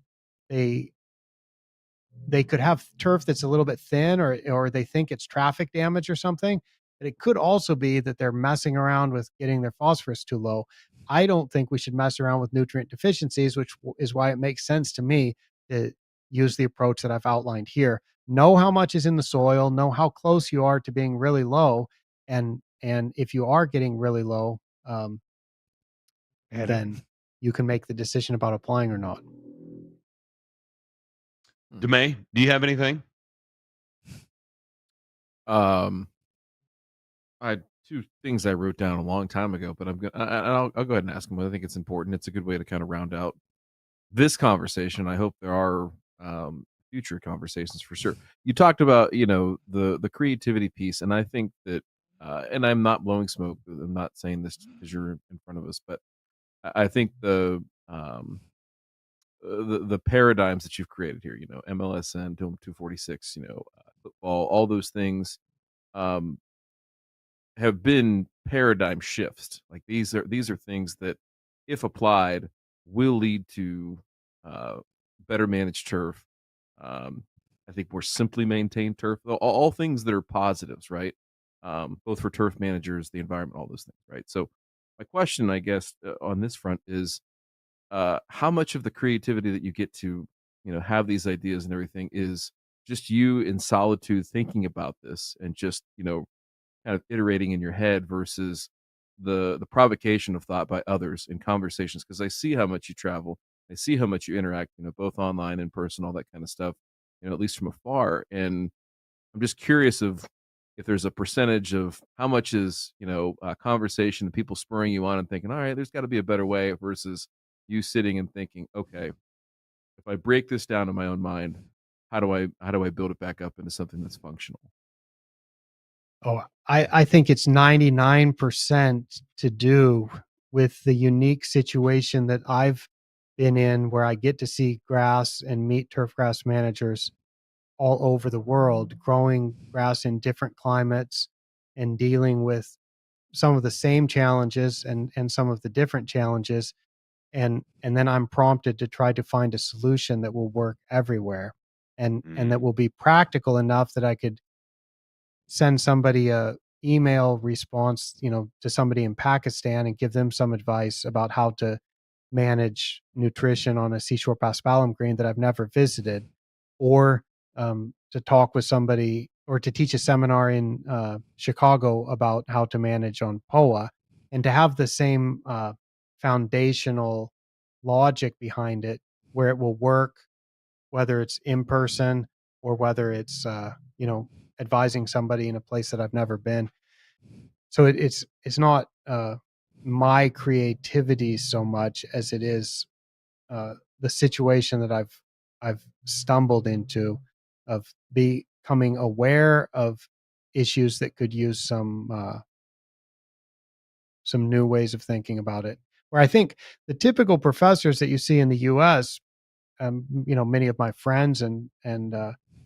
they could have turf that's a little bit thin, or they think it's traffic damage or something, but it could also be that they're messing around with getting their phosphorus too low. I don't think we should mess around with nutrient deficiencies, which is why it makes sense to me to use the approach that I've outlined here. Know how much is in the soil, know how close you are to being really low, and if you are getting really low, then you can make the decision about applying or not. DeMay, do you have anything? I had two things I wrote down a long time ago, but I'll go ahead and ask them. I think it's important. It's a good way to kind of round out this conversation. I hope there are future conversations for sure. You talked about the creativity piece, and I think that and I'm not blowing smoke. I'm not saying this because you're in front of us, but I think the paradigms that you've created here, MLSN, 246, football, all those things um, have been paradigm shifts. Like these are things that, if applied, will lead to uh, better managed turf. Um, I think more simply maintained turf. All things that are positives, right? Both for turf managers, the environment, all those things, right? So, my question, I guess, on this front is, how much of the creativity that you get to, have these ideas and everything is just you in solitude thinking about this and just, kind of iterating in your head versus the provocation of thought by others in conversations, because I see how much you travel, I see how much you interact, both online, in person, all that kind of stuff, at least from afar. And I'm just curious of if there's a percentage of how much is conversation and people spurring you on and thinking, all right, there's got to be a better way, versus you sitting and thinking, okay, if I break this down in my own mind, how do I build it back up into something that's functional? Oh, I think it's 99% to do with the unique situation that I've been in, where I get to see grass and meet turfgrass managers all over the world, growing grass in different climates and dealing with some of the same challenges and some of the different challenges. And then I'm prompted to try to find a solution that will work everywhere, and that will be practical enough that I could send somebody a email response, to somebody in Pakistan and give them some advice about how to manage nutrition on a seashore paspalum green that I've never visited, or to talk with somebody, or to teach a seminar in Chicago about how to manage on POA, and to have the same foundational logic behind it, where it will work, whether it's in person or whether it's advising somebody in a place that I've never been. So it's not my creativity so much as it is the situation that I've stumbled into, becoming aware of issues that could use some new ways of thinking about it. Where I think the typical professors that you see in the U.S., many of my friends and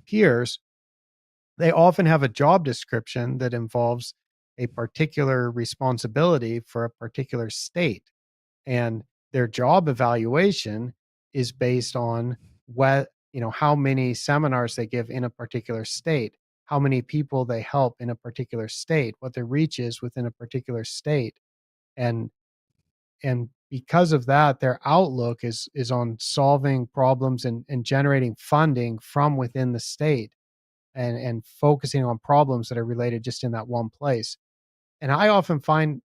peers, they often have a job description that involves a particular responsibility for a particular state, and their job evaluation is based on how many seminars they give in a particular state, how many people they help in a particular state, what their reach is within a particular state, and because of that, their outlook is on solving problems and generating funding from within the state, and focusing on problems that are related just in that one place. And I often find,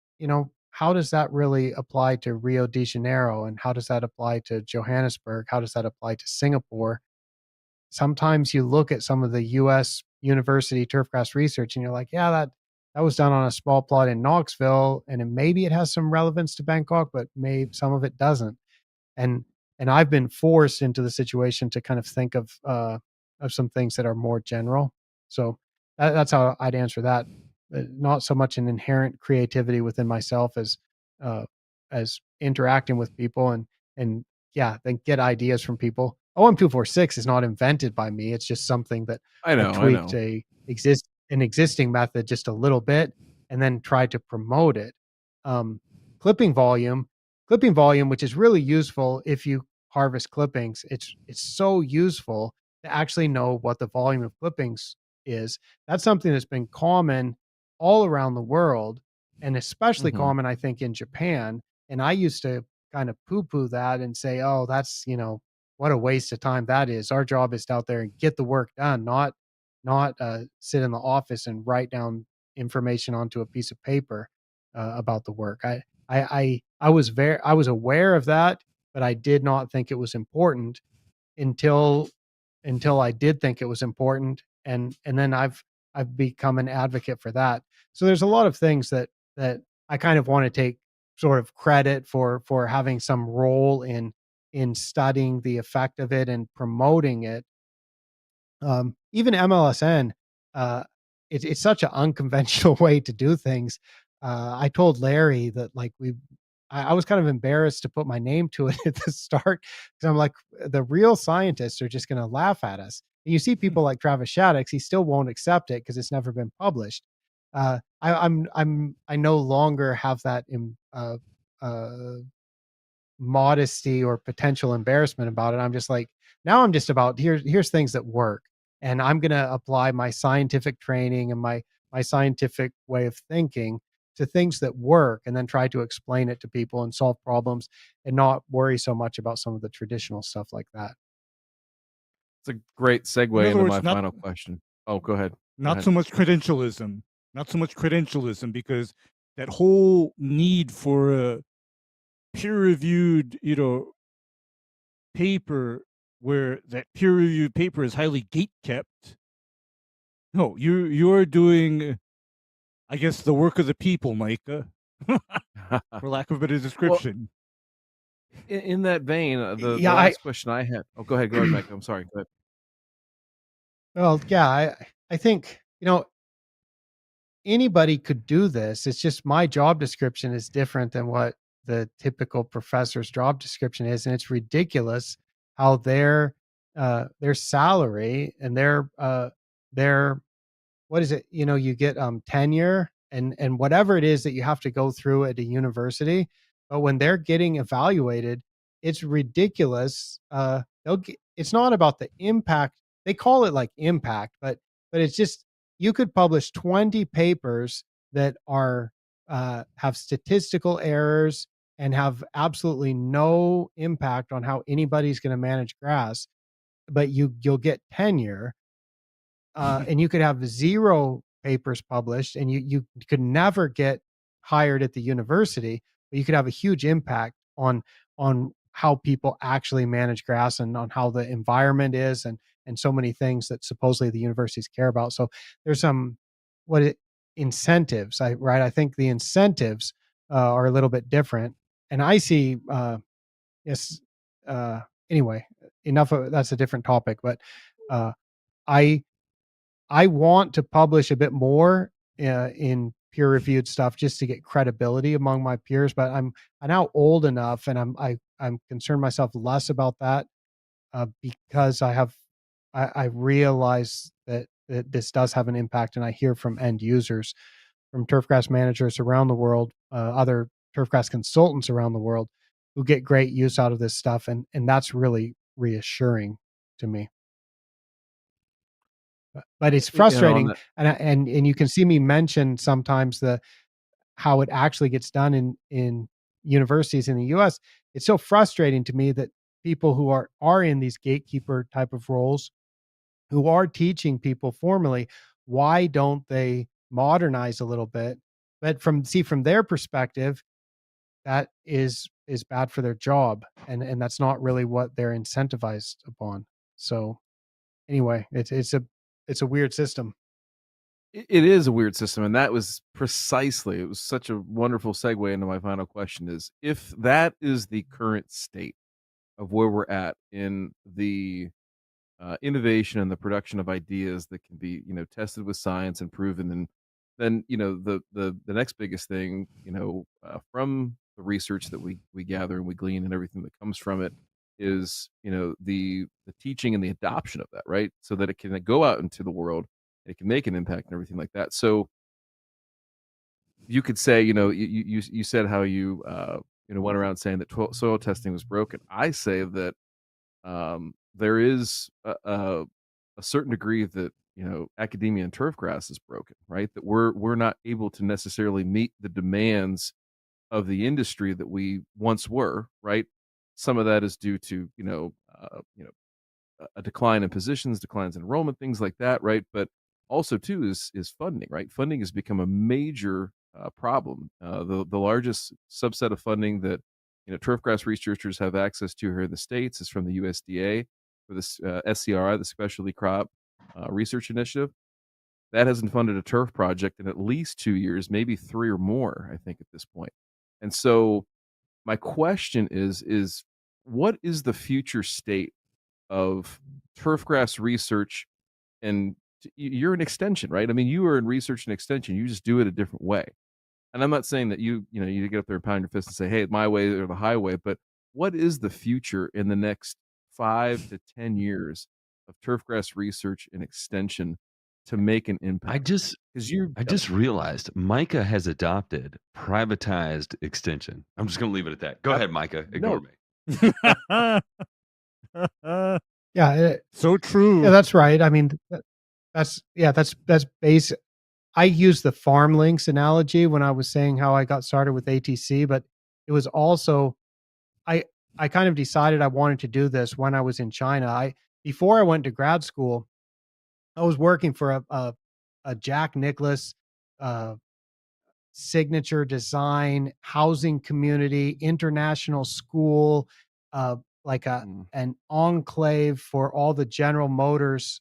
how does that really apply to Rio de Janeiro? And how does that apply to Johannesburg? How does that apply to Singapore? Sometimes you look at some of the US university turfgrass research and you're like, yeah, that was done on a small plot in Knoxville, and maybe it has some relevance to Bangkok, but maybe some of it doesn't. And I've been forced into the situation to kind of think of some things that are more general. So that's how I'd answer that. Not so much an inherent creativity within myself uh, as interacting with people and yeah, then get ideas from people. OM246 is not invented by me. It's just something that I know. tweaked an existing method just a little bit and then tried to promote it. Um, clipping volume, which is really useful if you harvest clippings. It's so useful to actually know what the volume of clippings is. That's something that's been common all around the world, and especially Mhm. common, I think, in Japan. And I used to kind of poo-poo that and say, oh, that's, what a waste of time that is. Our job is to out there and get the work done, not sit in the office and write down information onto a piece of paper about the work. I was aware of that, but I did not think it was important until I did think it was important, and then I've become an advocate for that. So there's a lot of things that I kind of want to take sort of credit for having some role in studying the effect of it and promoting it. Even MLSN, uh, it's such an unconventional way to do things. I told Larry that like I was kind of embarrassed to put my name to it at the start because I'm like, the real scientists are just going to laugh at us. And you see people like Travis Shaddix, he still won't accept it because it's never been published. I no longer have that uh, modesty or potential embarrassment about it. I'm just like, now I'm just about here's things that work. And I'm going to apply my scientific training and my scientific way of thinking to things that work, and then try to explain it to people and solve problems and not worry so much about some of the traditional stuff like that. It's a great In segue other into words, my final question. Oh, go ahead. Go not ahead. so much credentialism, because that whole need for a peer-reviewed, paper where that peer-reviewed paper is highly gate-kept. No, you're doing, I guess, the work of the people, Micah, for lack of a better Well, description. in that vein, the Yeah, last question I had. Oh, go ahead, Mike. I'm sorry. Go ahead. I think, anybody could do this. It's just my job description is different than what the typical professor's job description is, and it's ridiculous how their salary and their what is it? You get tenure and whatever it is that you have to go through at a university. But when they're getting evaluated, it's ridiculous. It's not about the impact. They call it like impact, but it's just you could publish 20 papers that are have statistical errors and have absolutely no impact on how anybody's going to manage grass, but you'll get tenure, and you could have 0 papers published, and you could never get hired at the university, but you could have a huge impact on how people actually manage grass and on how the environment is, and so many things that supposedly the universities care about. So there's some what it incentives, right? I think the incentives are a little bit different, and I see yes. Uh, anyway, enough of that's a different topic, but I want to publish a bit more in peer-reviewed stuff just to get credibility among my peers. But I'm now old enough, and I'm concerned myself less about that because I realize that this does have an impact, and I hear from end users, from turfgrass managers around the world, other turfgrass consultants around the world, who get great use out of this stuff, and that's really reassuring to me. But it's frustrating, and you can see me mention sometimes how it actually gets done in universities in the US. It's so frustrating to me that people who are in these gatekeeper type of roles, who are teaching people formally, why don't they modernize a little bit? But from their perspective, that is bad for their job, and that's not really what they're incentivized upon. So anyway, it's a weird system. It is a weird system, and that was precisely it was such a wonderful segue into my final question is, if that is the current state of where we're at in the, innovation and the production of ideas that can be, tested with science and proven, and then, the next biggest thing, from the research that we gather and we glean and everything that comes from it is, the teaching and the adoption of that, right? So that it can go out into the world, it can make an impact and everything like that. So you could say, you said how you went around saying that soil testing was broken. I say that there is a certain degree that academia and turfgrass is broken, right? That we're not able to necessarily meet the demands of the industry that we once were, right? Some of that is due to a decline in positions, declines in enrollment, things like that, right? But also too is funding, right? Funding has become a major problem. The largest subset of funding that turfgrass researchers have access to here in the states is from the USDA for this SCRI, the Specialty Crop Research Initiative. That hasn't funded a turf project in at least 2 years, maybe 3 or more, I think, at this point. And so my question is what is the future state of turfgrass research? And you're an extension, right? I mean, you are in research and extension. You just do it a different way. And I'm not saying that you get up there and pound your fist and say, "Hey, my way or the highway." But what is the future in the next 5 to 10 years of turfgrass research and extension to make an impact? I just realized Micah has adopted privatized extension. I'm just going to leave it at that. Go ahead, Micah. Ignore me. Yeah, So true. yeah, that's right. I mean, that's basic. I used the farm links analogy when I was saying how I got started with ATC, but it was also I I kind of decided I wanted to do this when I was in China. Before I went to grad school, I was working for a Jack Nicklaus uh, signature design housing community, international school, like an enclave for all the General Motors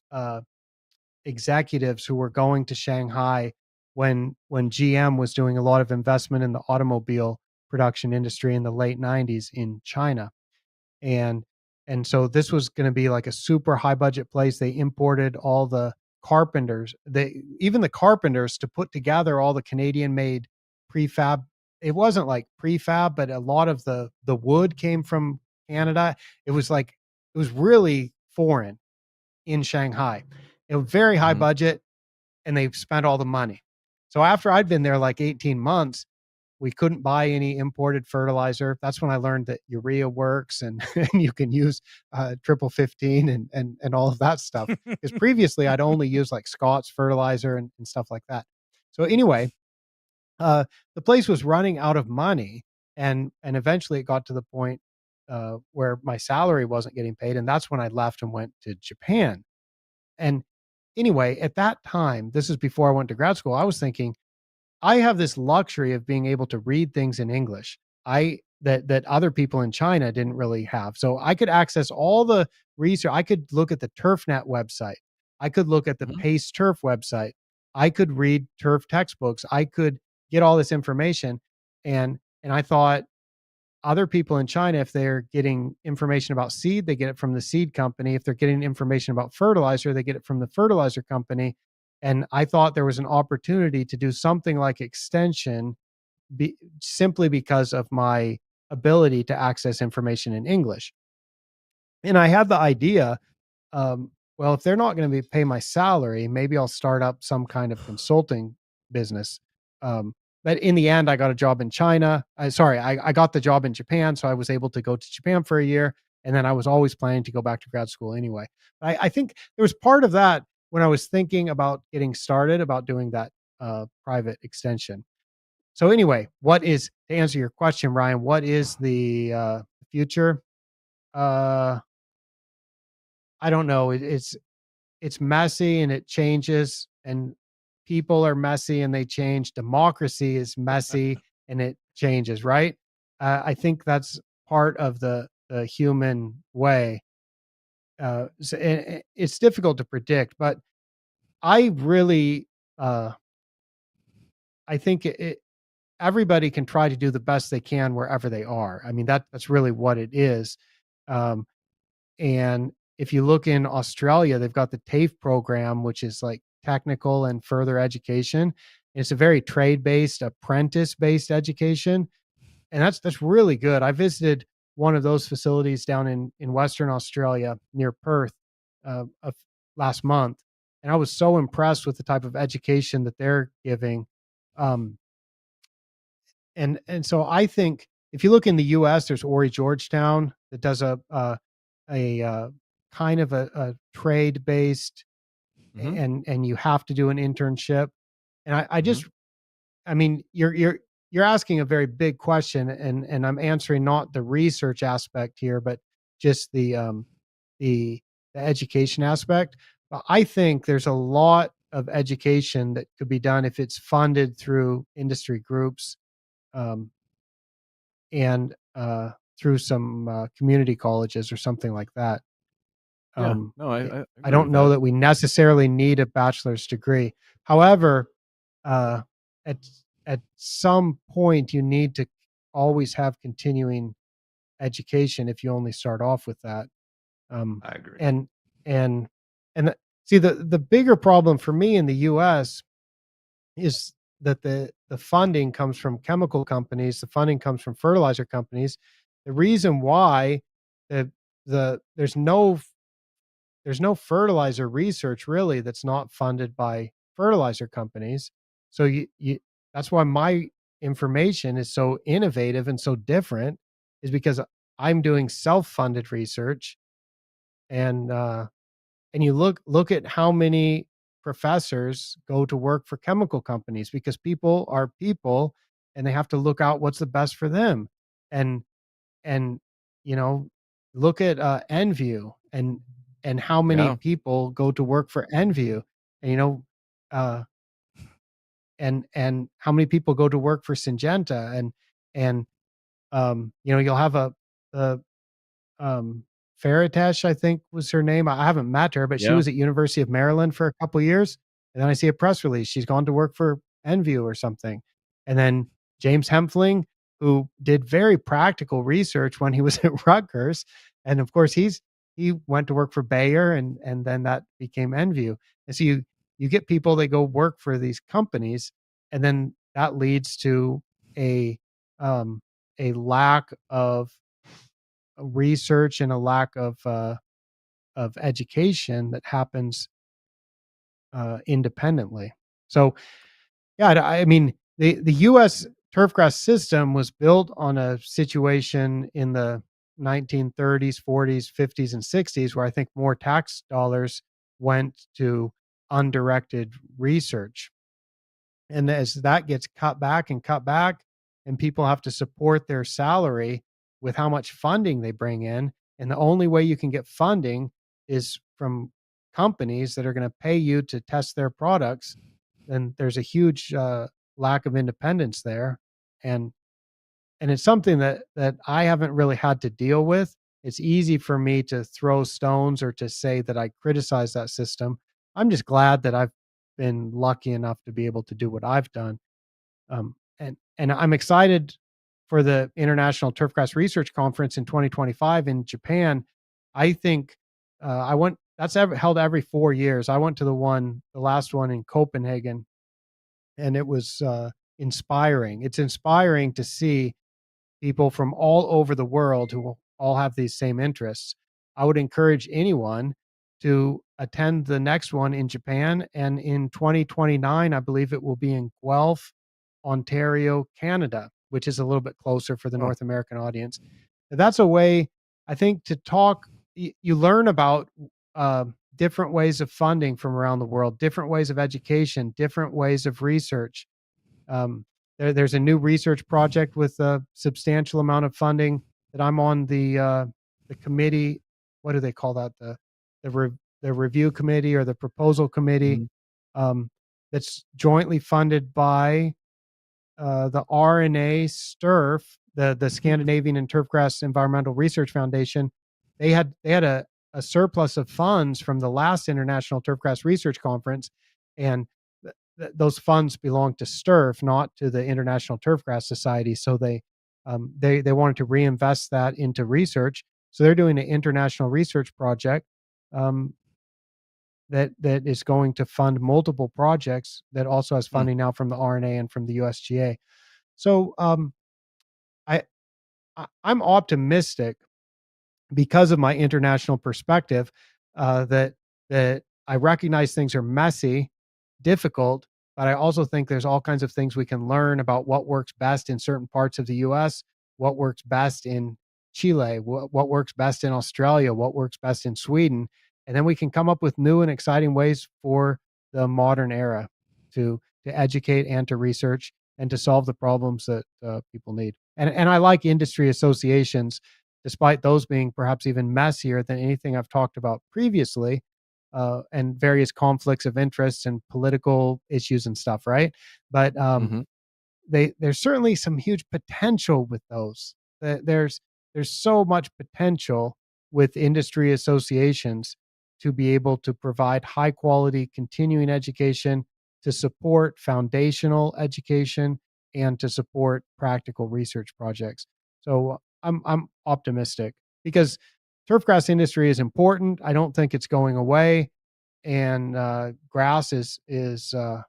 executives who were going to Shanghai when GM was doing a lot of investment in the automobile production industry in the late 90s in China. And so this was going to be like a super high budget place. They imported all the carpenters, even the carpenters, to put together all the Canadian made prefab. It wasn't like prefab, but a lot of the wood came from Canada. It was really foreign in Shanghai. It was very high budget, and they spent all the money. So after I'd been there like 18 months, we couldn't buy any imported fertilizer. That's when I learned that urea works, and, and you can use triple 15 and all of that stuff. Because previously I'd only used like Scott's fertilizer and stuff like that. So anyway, the place was running out of money, and eventually it got to the point where my salary wasn't getting paid, and that's when I left and went to Japan. And anyway, at that time, this is before I went to grad school, I was thinking, I have this luxury of being able to read things in English. That other people in China didn't really have. So I could access all the research. I could look at the TurfNet website. I could look at the Pace Turf website. I could read turf textbooks. I could get all this information. And I thought, other people in China, if they're getting information about seed, they get it from the seed company. If they're getting information about fertilizer, they get it from the fertilizer company. And I thought there was an opportunity to do something like extension simply because of my ability to access information in English. And I had the idea, well, if they're not going to pay my salary, maybe I'll start up some kind of consulting business. But in the end, I got a job in China. I got the job in Japan, so I was able to go to Japan for a year. And then I was always planning to go back to grad school anyway. I think there was part of that when I was thinking about getting started, about doing that private extension. So anyway, to answer your question, Ryan, what is the future? Uh, I don't know. It's messy and it changes, and people are messy and they change. Democracy is messy and it changes, right? I think that's part of the human way. It's difficult to predict, but I really, I think everybody can try to do the best they can wherever they are. I mean, that's really what it is. Um, And if you look in Australia, they've got the TAFE program, which is like technical and further education. It's a very trade-based, apprentice-based education, and that's really good. I visited one of those facilities down in Western Australia near Perth last month, and I was so impressed with the type of education that they're giving. Um, and so I think if you look in the U.S., there's Ori Georgetown that does a kind of a trade based, and you have to do an internship. And I just, I mean, you're asking a very big question, and I'm answering not the research aspect here, but just the education aspect. But I think there's a lot of education that could be done if it's funded through industry groups, um, and through some community colleges or something like that. Yeah, Um, no, I it- I agree don't with know that. that we necessarily need a bachelor's degree. However, uh, at at some point, you need to always have continuing education if you only start off with that. Um, I agree. and and see, the bigger problem for me in the U.S. is that the funding comes from chemical companies, the funding comes from fertilizer companies. The reason why the there's no fertilizer research really that's not funded by fertilizer companies. So you that's why my information is so innovative and so different, is because I'm doing self-funded research. And you look at how many professors go to work for chemical companies, because people are people and they have to look out what's the best for them. And and you know, look at Enview, and how many Yeah. people go to work for Enview. And uh and how many people go to work for Syngenta. And you'll have a um, Faritash, I think was her name. I haven't met her, but she Yeah. was at University of Maryland for a couple years. And then I see a press release. She's gone to work for Enview or something. And then James Hempfling, who did very practical research when he was at Rutgers. And of course, he went to work for Bayer, and then that became Enview. And so you get people that go work for these companies, and then that leads to a um, a lack of research and a lack of education that happens independently. So yeah, I mean, the U.S. turfgrass system was built on a situation in the 1930s, 40s, 50s, and 60s, where I think more tax dollars went to undirected research. And as that gets cut back and cut back, and people have to support their salary with how much funding they bring in, and the only way you can get funding is from companies that are going to pay you to test their products, then there's a huge lack of independence there. And and it's something that I haven't really had to deal with. It's easy for me to throw stones or to say that I criticize that system. I'm just glad that I've been lucky enough to be able to do what I've done. And I'm excited for the International Turfgrass Research Conference in 2025 in Japan. I think I went. That's held every 4 years. I went to the last one in Copenhagen, and it was inspiring. It's inspiring to see people from all over the world who all have these same interests. I would encourage anyone to attend the next one in Japan. And in 2029, I believe it will be in Guelph, Ontario, Canada, which is a little bit closer for the North American audience. That's a way, I think, to talk. You learn about different ways of funding from around the world, different ways of education, different ways of research. There's a new research project with a substantial amount of funding that I'm on the committee. What do they call that? The review committee or the proposal committee. That's jointly funded by the RNA STURF, the Scandinavian and Turfgrass Environmental Research Foundation. They had a surplus of funds from the last International Turfgrass Research Conference, and those funds belong to STURF, not to the International Turfgrass Society. So they wanted to reinvest that into research. So they're doing an international research project that is going to fund multiple projects that also has funding now from the RNA and from the USGA. So I'm optimistic because of my international perspective that I recognize things are messy, difficult, but I also think there's all kinds of things we can learn about what works best in certain parts of the US, what works best in Chile, what works best in Australia, what works best in Sweden. And then we can come up with new and exciting ways for the modern era to educate and to research and to solve the problems that people need. And I like industry associations, despite those being perhaps even messier than anything I've talked about previously, and various conflicts of interest and political issues and stuff, right? But there's certainly some huge potential with those. There's so much potential with industry associations to be able to provide high quality continuing education, to support foundational education, and to support practical research projects. So I'm optimistic because turfgrass industry is important. I don't think it's going away, and grass is a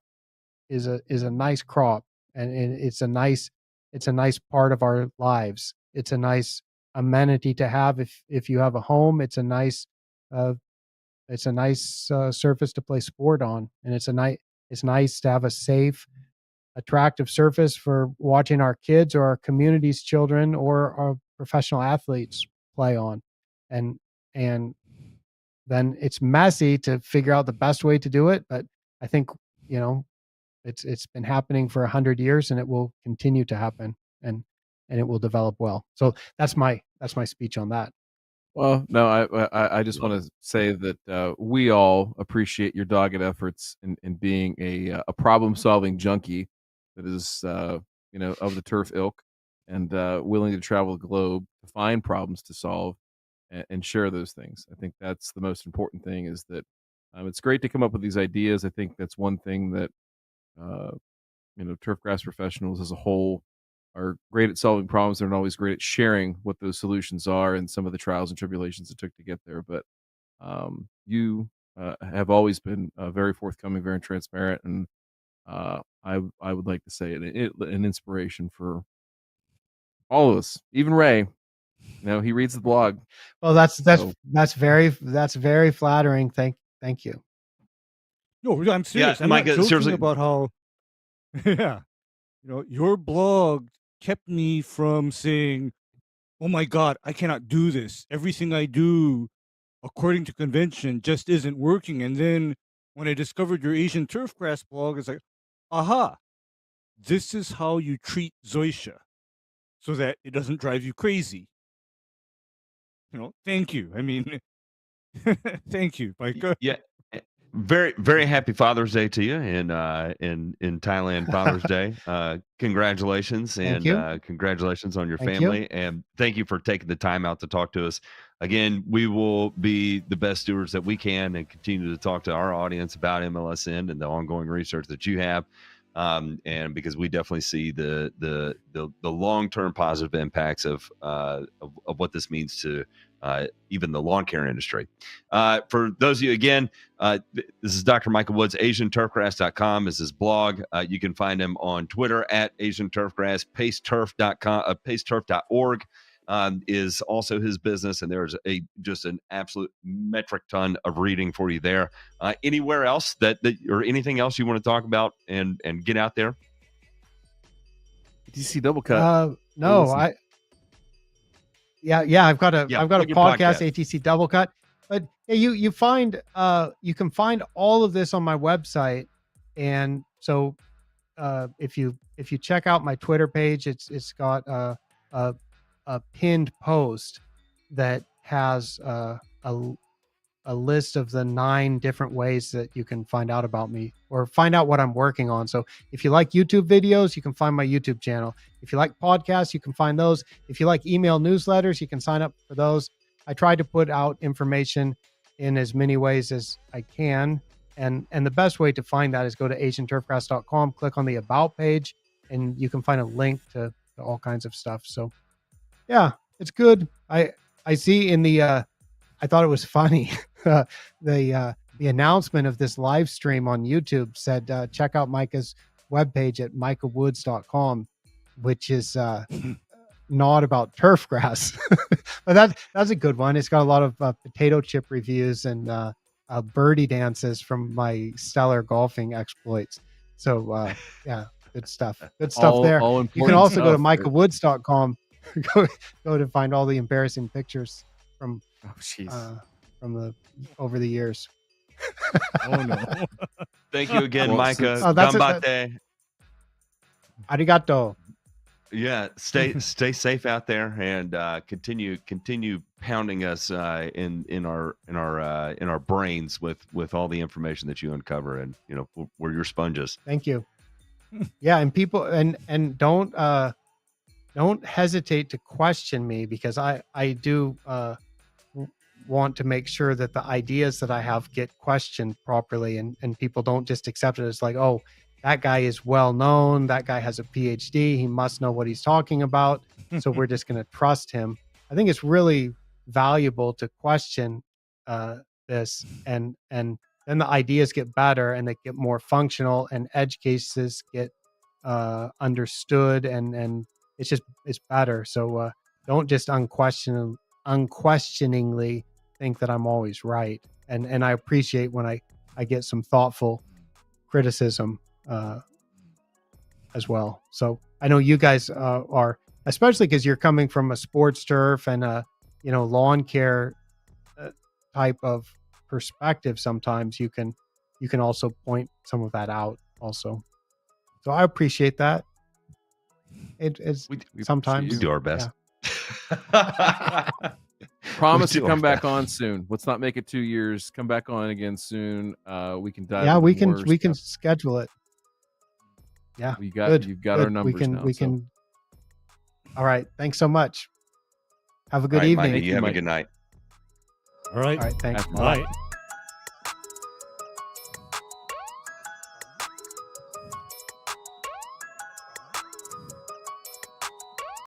nice crop, and it's a nice part of our lives. It's a nice amenity to have if you have a home. It's a nice surface to play sport on, and it's nice to have a safe, attractive surface for watching our kids or our community's children or our professional athletes play on. And then it's messy to figure out the best way to do it, but I think it's been happening for 100 years, and it will continue to happen, and it will develop well. So that's my speech on that. Well, no, I just want to say that we all appreciate your dogged efforts in being a problem-solving junkie that is, of the turf ilk, and willing to travel the globe to find problems to solve and share those things. I think that's the most important thing. Is that it's great to come up with these ideas. I think that's one thing that turfgrass professionals as a whole are great at solving problems. They're not always great at sharing what those solutions are and some of the trials and tribulations it took to get there. But you have always been very forthcoming, very transparent, and I would like to say an inspiration for all of us, even Ray. He reads the blog. Well, that's very flattering. Thank you. No, I'm serious. Yeah, I'm Micah, not joking seriously. about how, your blog kept me from saying, "Oh my God, I cannot do this. Everything I do, according to convention, just isn't working." And then when I discovered your Asian turfgrass blog, it's like, aha, this is how you treat zoysia, so that it doesn't drive you crazy. Thank you. I mean, thank you, Micah. Yeah. Very, very happy Father's Day to you in Thailand, Father's Day. Congratulations, Thank and you. congratulations on your Thank family. And thank you for taking the time out to talk to us. Again, we will be the best stewards that we can and continue to talk to our audience about MLSN and the ongoing research that you have. And because we definitely see the long-term positive impacts of what this means to even the lawn care industry. For those of you, again, this is Dr. Micah Woods. AsianTurfgrass.com is his blog. You can find him on Twitter at AsianTurfgrass. PaceTurf.com, PaceTurf.org is also his business, and there's just an absolute metric ton of reading for you there. Anywhere else that or anything else you want to talk about and get out there? ATC Double Cut. No, Yeah, I've got a podcast, ATC Double Cut. But you can find all of this on my website, and so if you check out my Twitter page, it's got a pinned post that has a list of the 9 different ways that you can find out about me or find out what I'm working on. So if you like YouTube videos, you can find my YouTube channel. If you like podcasts, you can find those. If you like email newsletters, you can sign up for those. I try to put out information in as many ways as I can. And the best way to find that is go to asianturfgrass.com, click on the About page, and you can find a link to all kinds of stuff. So yeah, it's good. I see in the I thought it was funny. The announcement of this live stream on YouTube said, check out Micah's webpage at micahwoods.com, which is not about turfgrass. But that's a good one. It's got a lot of potato chip reviews and birdie dances from my stellar golfing exploits. So yeah, good stuff. Good stuff there. You can also go to micahwoods.com, go to find all the embarrassing pictures from from the over the years. Oh no! Thank you again, Micah. Gambate. Arigato. Yeah, stay safe out there and continue pounding us in our brains with all the information that you uncover, and we're your sponges. Thank you. Yeah, and people and don't hesitate to question me, because I do want to make sure that the ideas that I have get questioned properly, and people don't just accept it as like, oh, that guy is well known, that guy has a PhD, he must know what he's talking about, so we're just going to trust him. I think it's really valuable to question this, and then the ideas get better and they get more functional, and edge cases get understood, and it's better. So don't just unquestioningly think that I'm always right. And I appreciate when I get some thoughtful criticism as well. So I know you guys are, especially because you're coming from a sports turf and a lawn care type of perspective. Sometimes you can also point some of that out also. So I appreciate that. It's sometimes we do our best. Yeah. Promise to come back on soon. Let's not make it 2 years. Come back on again soon. We can dive. Yeah, we can schedule it. Yeah, you've got our numbers now. We can. All right. Thanks so much. Have a good evening. Mike, you have a good night. All right. Thanks. Bye.